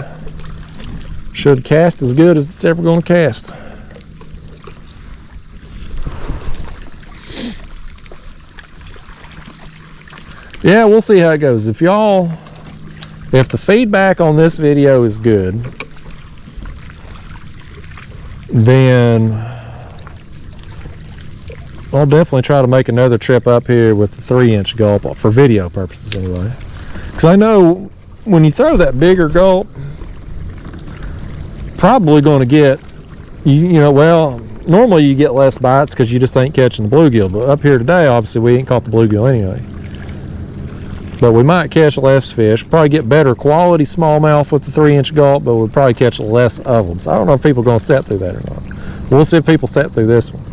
Should cast as good as it's ever going to cast. Yeah, we'll see how it goes. If the feedback on this video is good, then I'll definitely try to make another trip up here with the 3-inch gulp for video purposes anyway. Because I know when you throw that bigger gulp, probably going to get, you know, well, normally you get less bites because you just ain't catching the bluegill. But up here today, obviously, we ain't caught the bluegill anyway. But we might catch less fish. Probably get better quality smallmouth with the 3-inch gulp, but we'll probably catch less of them. So I don't know if people are going to set through that or not. We'll see if people set through this one.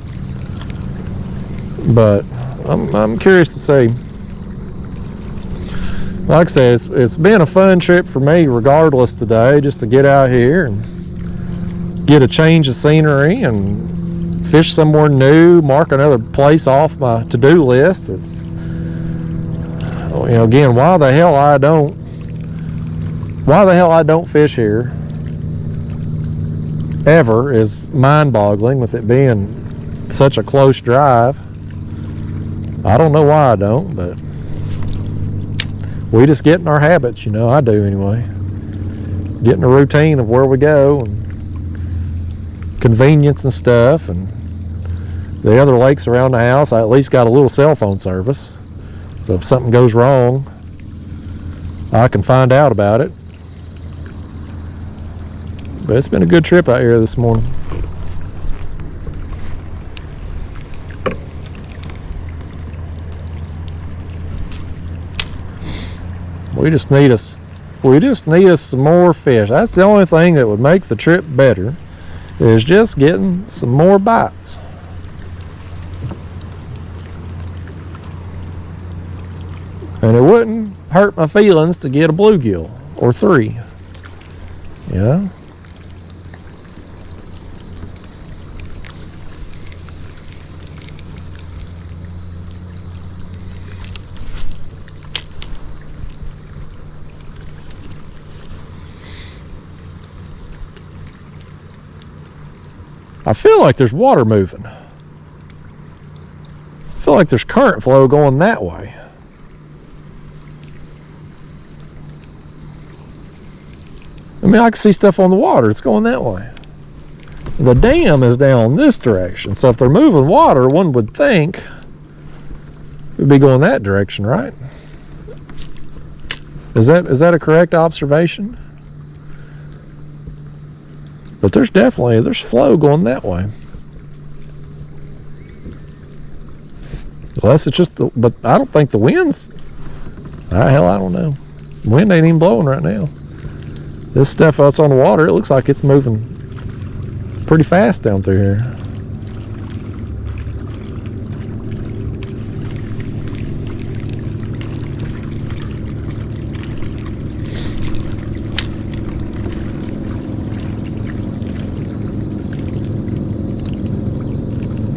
But I'm curious to see. Like I said, it's been a fun trip for me regardless today, just to get out here and get a change of scenery and fish somewhere new, mark another place off my to-do list. It's, you know, again, why the hell I don't fish here ever is mind-boggling, with it being such a close drive. I don't know why I don't, but we just get in our habits, you know. I do anyway. Get in a routine of where we go and convenience and stuff. And the other lakes around the house, I at least got a little cell phone service. So if something goes wrong, I can find out about it. But it's been a good trip out here this morning. We just need us some more fish. That's the only thing that would make the trip better, is just getting some more bites. And it wouldn't hurt my feelings to get a bluegill or 3. You know? I feel like there's water moving. I feel like there's current flow going that way. I mean, I can see stuff on the water. It's going that way. The dam is down this direction. So if they're moving water, one would think it would be going that direction, right? Is that a correct observation? But there's flow going that way. Unless it's just but I don't think the wind's, hell, I don't know. The wind ain't even blowing right now. This stuff that's on the water, it looks like it's moving pretty fast down through here.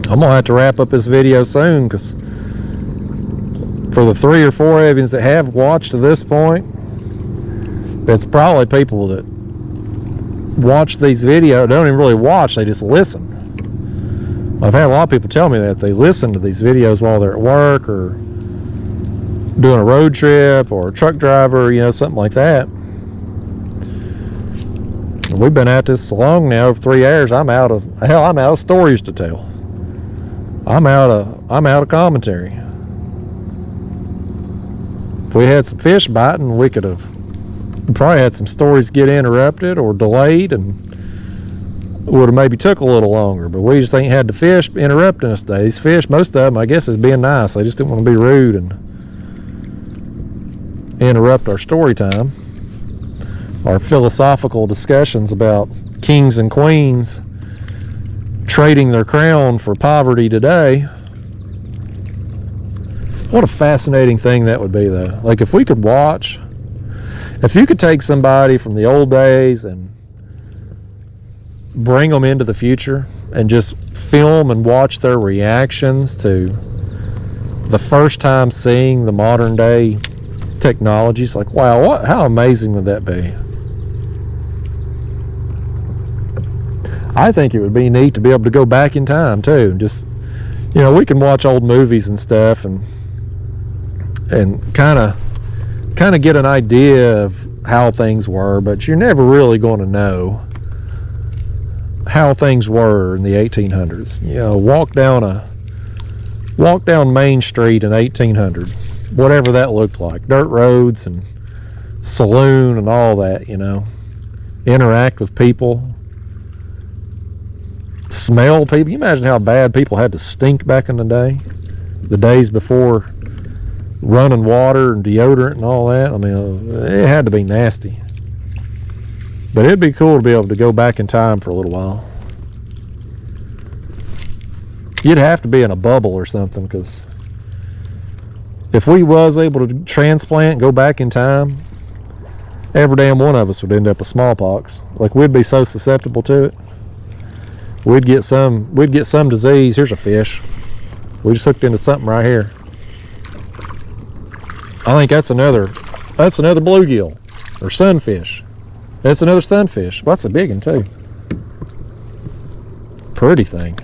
I'm gonna have to wrap up this video soon, because for the 3 or 4 of you that have watched to this point, it's probably people that watch these videos, don't even really watch, they just listen. I've had a lot of people tell me that they listen to these videos while they're at work or doing a road trip or a truck driver, you know, something like that. We've been at this so long now, over 3 hours, I'm out of stories to tell. I'm out of commentary. If we had some fish biting, we could have probably had some stories get interrupted or delayed, and would have maybe took a little longer, but we just ain't had the fish interrupting us today. These fish, most of them, I guess, is being nice. They just didn't want to be rude and interrupt our story time, our philosophical discussions about kings and queens trading their crown for poverty today. What a fascinating thing that would be, though. Like, if we could watch, if you could take somebody from the old days and bring them into the future and just film and watch their reactions to the first time seeing the modern day technologies, like, wow, how amazing would that be? I think it would be neat to be able to go back in time too. Just, you know, we can watch old movies and stuff and kind of get an idea of how things were, but you're never really going to know how things were in the 1800s. You know, walk down Main Street in 1800, whatever that looked like, dirt roads and saloon and all that, you know, interact with people, smell people. You imagine how bad people had to stink back in the day, the days before running water and deodorant and all that. I mean, it had to be nasty. But it'd be cool to be able to go back in time for a little while. You'd have to be in a bubble or something, because if we was able to transplant and go back in time, every damn one of us would end up with smallpox. Like, we'd be so susceptible to it. We'd get some disease. Here's a fish. We just hooked into something right here. I think that's another bluegill or sunfish. That's another sunfish. Well, that's a big one too. Pretty thing.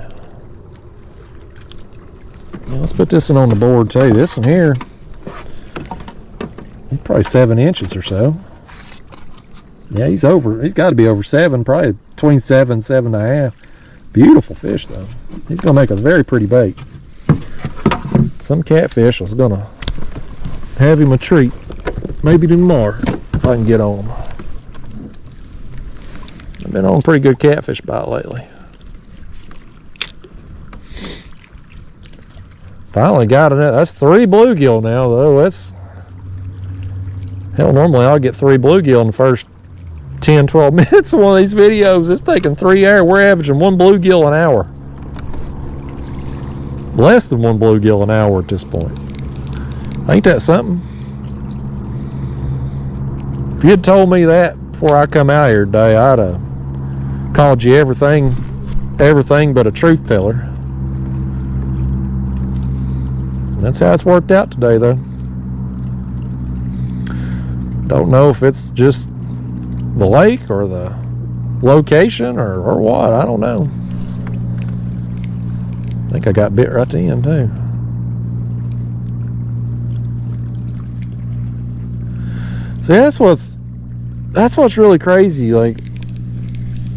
Well, let's put this one on the board too. This one here, he's probably 7 inches or so. Yeah, he's got to be over 7, probably between 7 and 7.5. Beautiful fish though. He's gonna make a very pretty bait. Some catfish was gonna have him a treat. Maybe tomorrow if I can get on him. I've been on a pretty good catfish bite lately. Finally got it. That's 3 bluegill now though. That's, hell, normally I'll get 3 bluegill in the first 10-12 minutes of one of these videos. It's taking 3 hours. We're averaging 1 bluegill an hour. Less than 1 bluegill an hour at this point. Ain't that something? If you had told me that before I come out here today, I'd have called you everything but a truth teller. That's how it's worked out today though. Don't know if it's just the lake or the location or what. I don't know. I think I got bit right at the end too. See, that's what's really crazy. Like,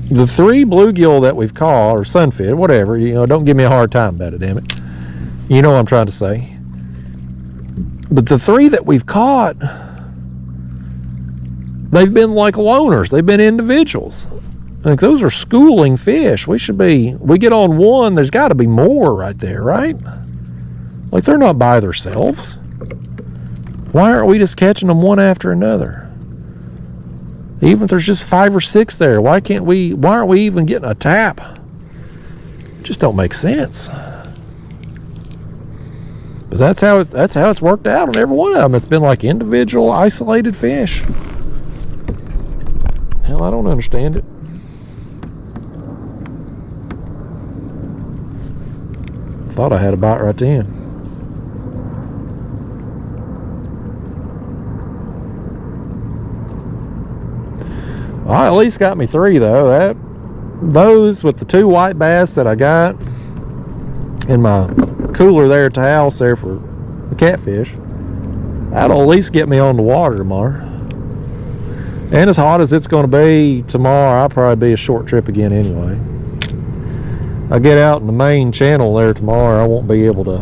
the 3 bluegill that we've caught, or sunfish, whatever, you know, don't give me a hard time about it, damn it. You know what I'm trying to say. But the 3 that we've caught, they've been like loners. They've been individuals. Like, those are schooling fish. We get on one, there's got to be more right there, right? Like, they're not by themselves. Why aren't we just catching them one after another? Even if there's just 5 or 6 there, why aren't we even getting a tap? It just don't make sense. But that's how it's worked out on every one of them. It's been like individual, isolated fish. Hell, I don't understand it. Thought I had a bite right then. Well, I at least got me 3 though. Those with the 2 white bass that I got in my cooler there at the house there for the catfish, that'll at least get me on the water tomorrow. And as hot as it's going to be tomorrow, I'll probably be a short trip again anyway. I get out in the main channel there tomorrow, I won't be able to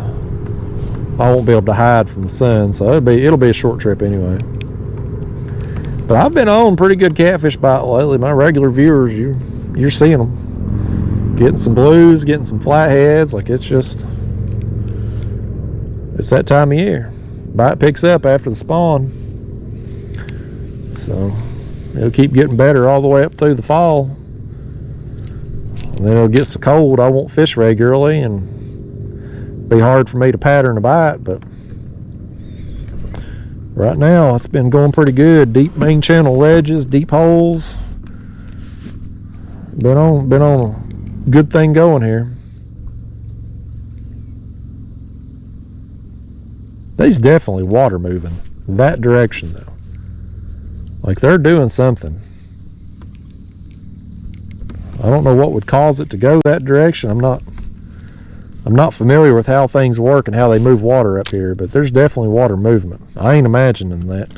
hide from the sun, so it'll be a short trip anyway. But I've been on pretty good catfish bite lately. My regular viewers, you're seeing them. Getting some blues, getting some flatheads. Like, it's that time of year. Bite picks up after the spawn. So it'll keep getting better all the way up through the fall. And then it'll get so cold I won't fish regularly and be hard for me to pattern a bite. But right now it's been going pretty good. Deep main channel ledges, deep holes. Been on a good thing going here. They's definitely water moving that direction though. Like, they're doing something. I don't know what would cause it to go that direction. I'm not familiar with how things work and how they move water up here, but there's definitely water movement. I ain't imagining that.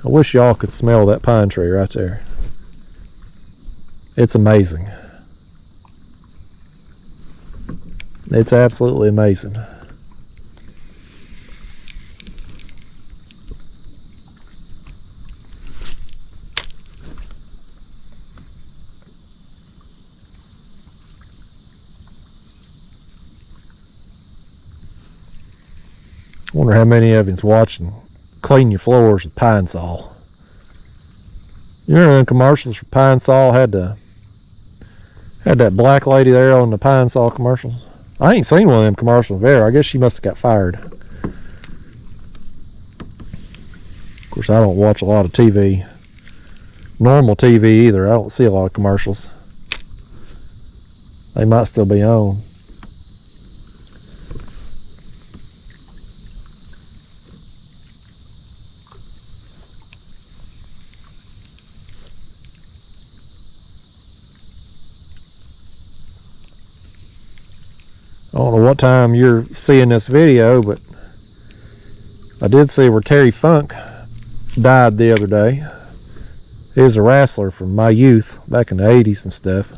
I wish y'all could smell that pine tree right there. It's amazing. It's absolutely amazing. I wonder how many of you's watching clean your floors with Pine Sol. You remember when commercials for Pine Sol had that black lady there on the Pine Sol commercials? I ain't seen one of them commercials there. I guess she must have got fired. Of course, I don't watch a lot of TV. Normal TV either. I don't see a lot of commercials. They might still be on. I don't know what time you're seeing this video, but I did see where Terry Funk died the other day. He was a wrestler from my youth, back in the 80s and stuff.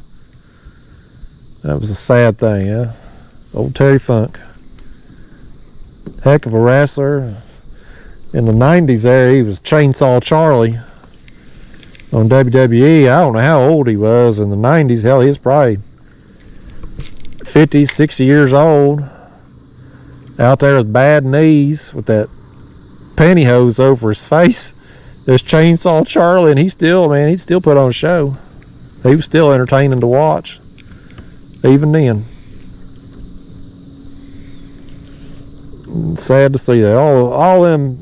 That was a sad thing, yeah. Old Terry Funk. Heck of a wrestler. In the 90s there, he was Chainsaw Charlie on WWE. I don't know how old he was in the 90s. Hell, he was probably 50, 60 years old, out there with bad knees with that pantyhose over his face. There's Chainsaw Charlie, and he'd still put on a show. He was still entertaining to watch, even then. Sad to see that. All them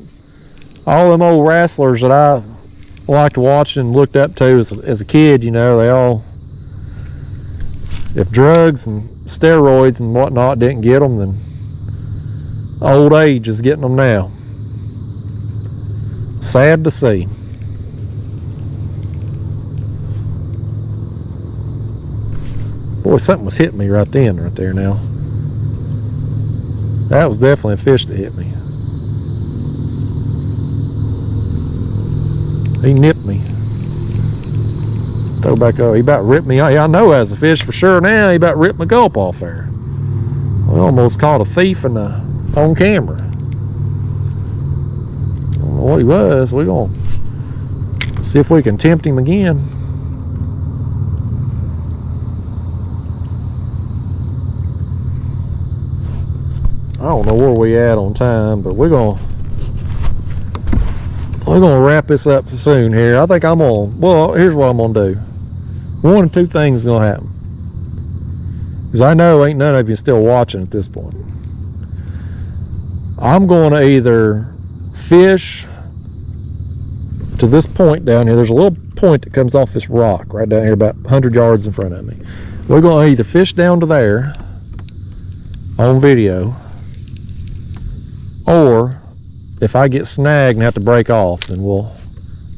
old wrestlers that I liked watching and looked up to as a kid, you know, they all, if drugs and steroids and whatnot didn't get them, then old age is getting them now. Sad to see. Boy, something was hitting me right there now. That was definitely a fish that hit me. He nipped me. Throw back up. He about ripped me off. Yeah, I know as a fish for sure now. He about ripped my gulp off there. We almost caught a thief on camera. I don't know what he was. We're going to see if we can tempt him again. I don't know where we at on time, but we're gonna wrap this up soon here. I think well, here's what I'm gonna do. One of two things is gonna happen. Because I know ain't none of you still watching at this point. I'm gonna either fish to this point down here. There's a little point that comes off this rock right down here about 100 yards in front of me. We're gonna either fish down to there on video, or if I get snagged and have to break off, then we'll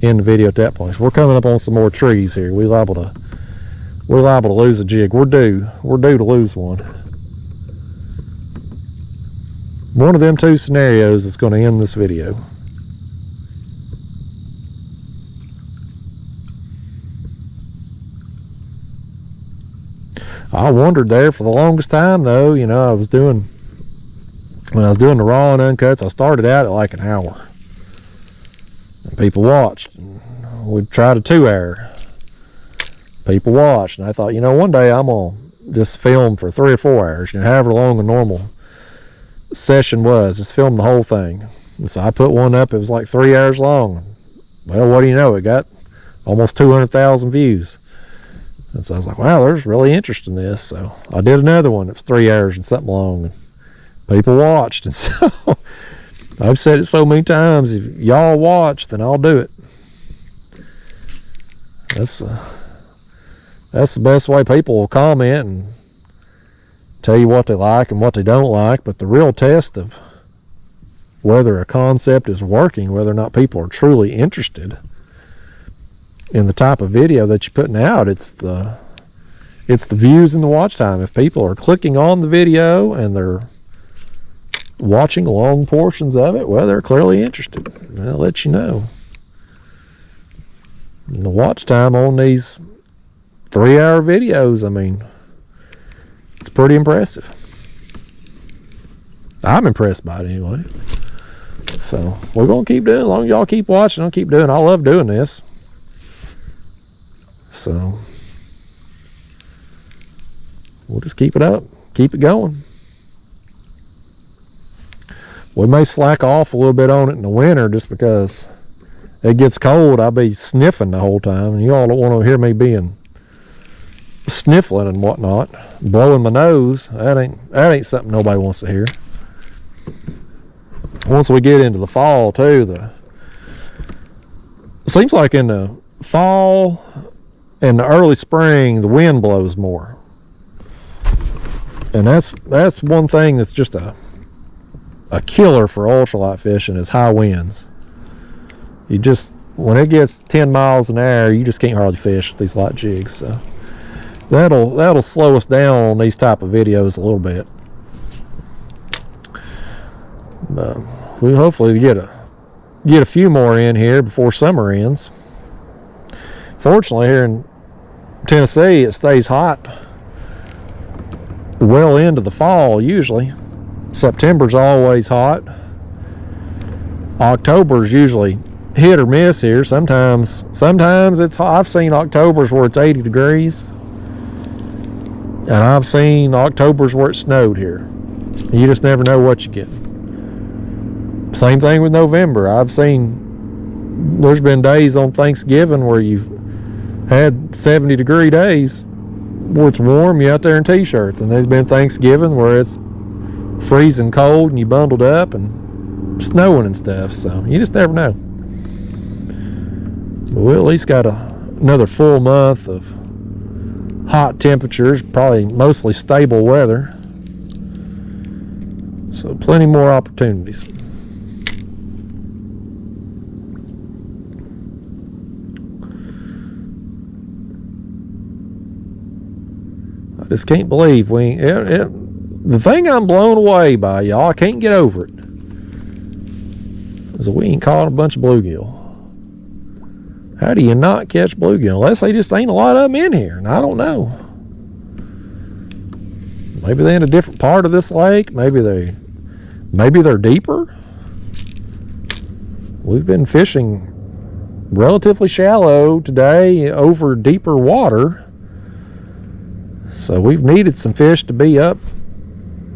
end the video at that point. So we're coming up on some more trees here. We're liable to lose a jig. We're due to lose one. One of them two scenarios is going to end this video. I wondered there for the longest time though, you know, when I was doing the raw and uncuts, I started out at like an hour. And people watched. We tried a 2-hour. People watched. And I thought, you know, one day I'm going to just film for 3 or 4 hours. You know, however long a normal session was. Just film the whole thing. And so I put one up. It was like 3 hours long. Well, what do you know? It got almost 200,000 views. And so I was like, wow, there's really interest in this. So I did another one. It was 3 hours and something long. And people watched, and so I've said it so many times, if y'all watch, then I'll do it. That's the best way people will comment and tell you what they like and what they don't like. But the real test of whether a concept is working, whether or not people are truly interested in the type of video that you're putting out, it's the views and the watch time. If people are clicking on the video and they're watching long portions of it, well, they're clearly interested. I'll let you know. And the watch time on these 3-hour videos, I mean, it's pretty impressive. I'm impressed by it anyway. So we're gonna keep doing it. As long as y'all keep watching, I'll keep doing it. I love doing this. So we'll just keep it up, keep it going. We may slack off a little bit on it in the winter just because it gets cold. I'll be sniffing the whole time, and you all don't want to hear me being sniffling and whatnot, blowing my nose. That ain't something nobody wants to hear. Once we get into the fall too, it seems like in the fall and the early spring the wind blows more, and that's one thing that's just a killer for ultralight fishing is high winds. You just, when it gets 10 miles an hour, you just can't hardly fish with these light jigs. So that'll slow us down on these type of videos a little bit. But we'll hopefully get a few more in here before summer ends. Fortunately, here in Tennessee, it stays hot well into the fall usually. September's always hot. October's usually hit or miss here. Sometimes it's hot. I've seen Octobers where it's 80 degrees. And I've seen Octobers where it snowed here. You just never know what you get. Same thing with November. There's been days on Thanksgiving where you've had 70-degree days where it's warm, you're out there in t-shirts. And there's been Thanksgiving where it's freezing cold and you bundled up and snowing and stuff. So you just never know. But we at least got another full month of hot temperatures, probably mostly stable weather. So plenty more opportunities. I just can't believe the thing I'm blown away by, y'all, I can't get over it, is that we ain't caught a bunch of bluegill. How do you not catch bluegill? Unless they just ain't a lot of them in here, and I don't know. Maybe they're in a different part of this lake. Maybe they're deeper. We've been fishing relatively shallow today over deeper water. So we've needed some fish to be up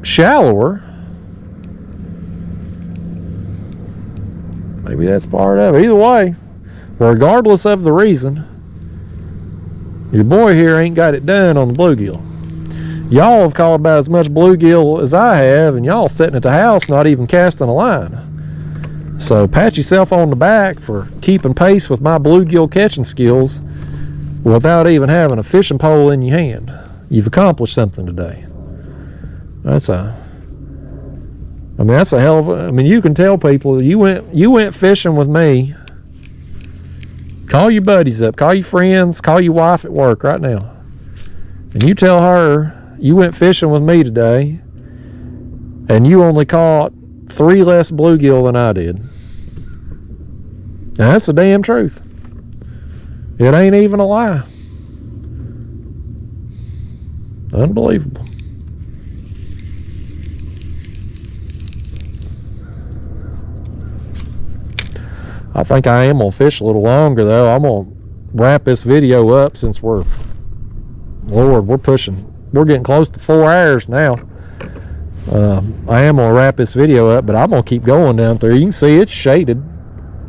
shallower. Maybe that's part of it. Either way, regardless of the reason, your boy here ain't got it done on the bluegill. Y'all have caught about as much bluegill as I have, and y'all sitting at the house not even casting a line. So pat yourself on the back for keeping pace with my bluegill catching skills without even having a fishing pole in your hand. You've accomplished something today. That's a hell of a, you can tell people you went fishing with me. Call your buddies up, call your friends, call your wife at work right now, and you tell her you went fishing with me today and you only caught 3 less bluegill than I did. Now that's the damn truth. It ain't even a lie. Unbelievable. I think I am gonna fish a little longer though. I'm gonna wrap this video up since we're getting close to 4 hours now. I am gonna wrap this video up, but I'm gonna keep going down through. You can see it's shaded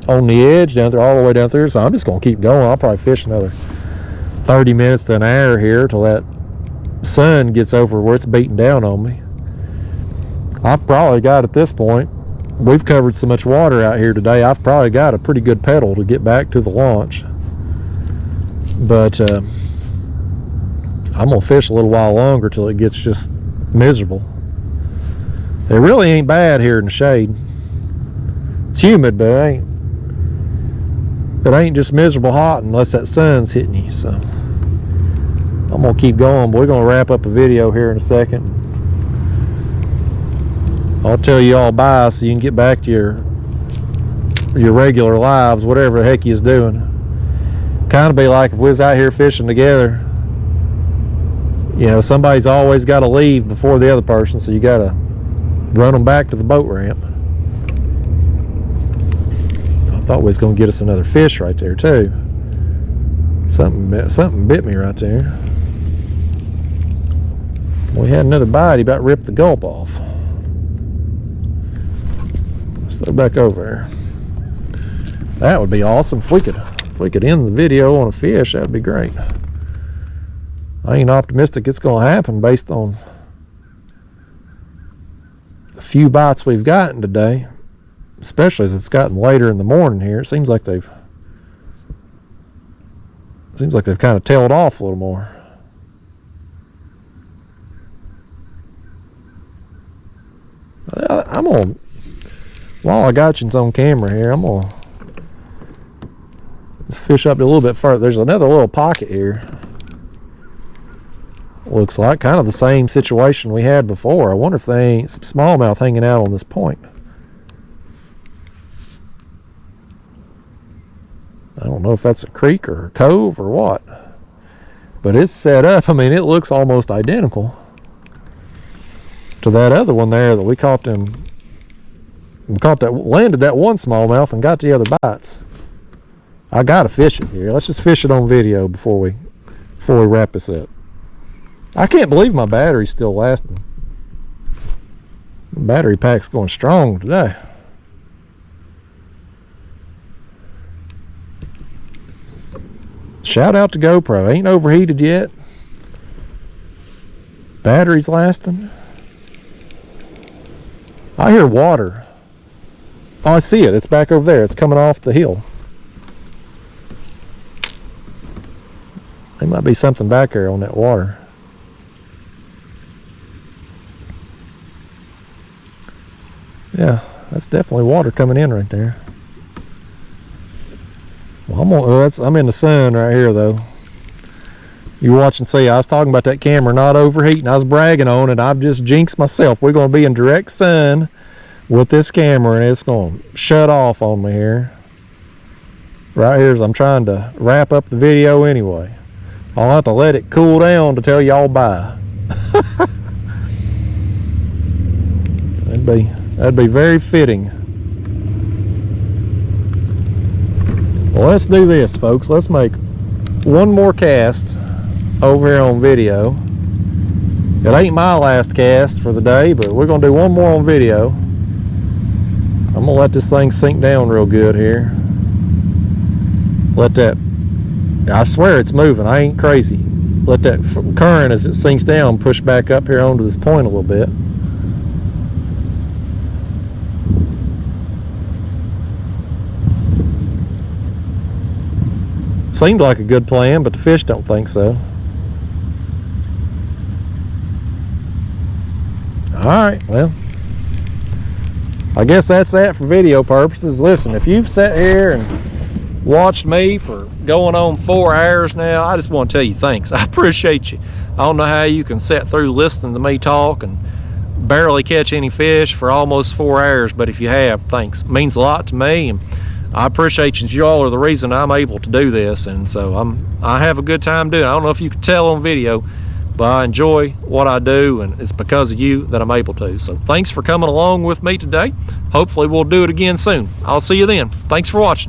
on the edge down there, all the way down through, so I'm just gonna keep going. I'll probably fish another 30 minutes to an hour here till that sun gets over where it's beating down on me. I've probably got, at this point, we've covered so much water out here today, I've probably got a pretty good pedal to get back to the launch. But I'm gonna fish a little while longer till it gets just miserable. It really ain't bad here in the shade. It's humid, but it ain't just miserable hot unless that sun's hitting you. So I'm gonna keep going, but we're gonna wrap up a video here in a second. I'll tell you all bye so you can get back to your regular lives, whatever the heck you's doing. Kind of be like if we was out here fishing together. You know, somebody's always got to leave before the other person, so you got to run them back to the boat ramp. I thought we was going to get us another fish right there too. Something bit me right there. We had another bite. He about ripped the gulp off. Let's throw back over there. That would be awesome if we could end the video on a fish. That'd be great. I ain't optimistic it's going to happen based on the few bites we've gotten today, especially as it's gotten later in the morning here. It seems like they've kind of tailed off a little more. I'm gonna, while I got you on camera here, I'm gonna just fish up a little bit further. There's another little pocket here. Looks like kind of the same situation we had before. I wonder if they ain't some smallmouth hanging out on this point. I don't know if that's a creek or a cove or what, but it's set up. I mean, it looks almost identical to that other one there that we caught them. We caught that, landed that one smallmouth and got the other bites. I gotta fish it here. Let's just fish it on video before we wrap this up. I can't believe my battery's still lasting. The battery pack's going strong today. Shout out to GoPro. Ain't overheated yet. Battery's lasting. I hear water. Oh, I see it. It's back over there. It's coming off the hill. There might be something back there on that water. Yeah, that's definitely water coming in right there. Well, I'm in the sun right here though. You watch and see. I was talking about that camera not overheating. I was bragging on it. I've just jinxed myself. We're going to be in direct sun with this camera, and it's going to shut off on me here. right here as I'm trying to wrap up the video anyway. I'll have to let it cool down to tell y'all bye. That'd be very fitting. Well, let's do this, folks. Let's make one more cast over here on video. It ain't my last cast for the day, but we're gonna do one more on video. I'm gonna let this thing sink down real good here. Let that, I swear it's moving, I ain't crazy. Let that current as it sinks down push back up here onto this point a little bit. Seemed like a good plan, but the fish don't think so. Alright, well, I guess that's that for video purposes. Listen, if you've sat here and watched me for going on 4 hours now, I just want to tell you thanks. I appreciate you. I don't know how you can sit through listening to me talk and barely catch any fish for almost 4 hours, but if you have, thanks. It means a lot to me, and I appreciate you. Y'all are the reason I'm able to do this, and so I have a good time doing it. I don't know if you can tell on video, but I enjoy what I do, and it's because of you that I'm able to. So thanks for coming along with me today. Hopefully we'll do it again soon. I'll see you then. Thanks for watching.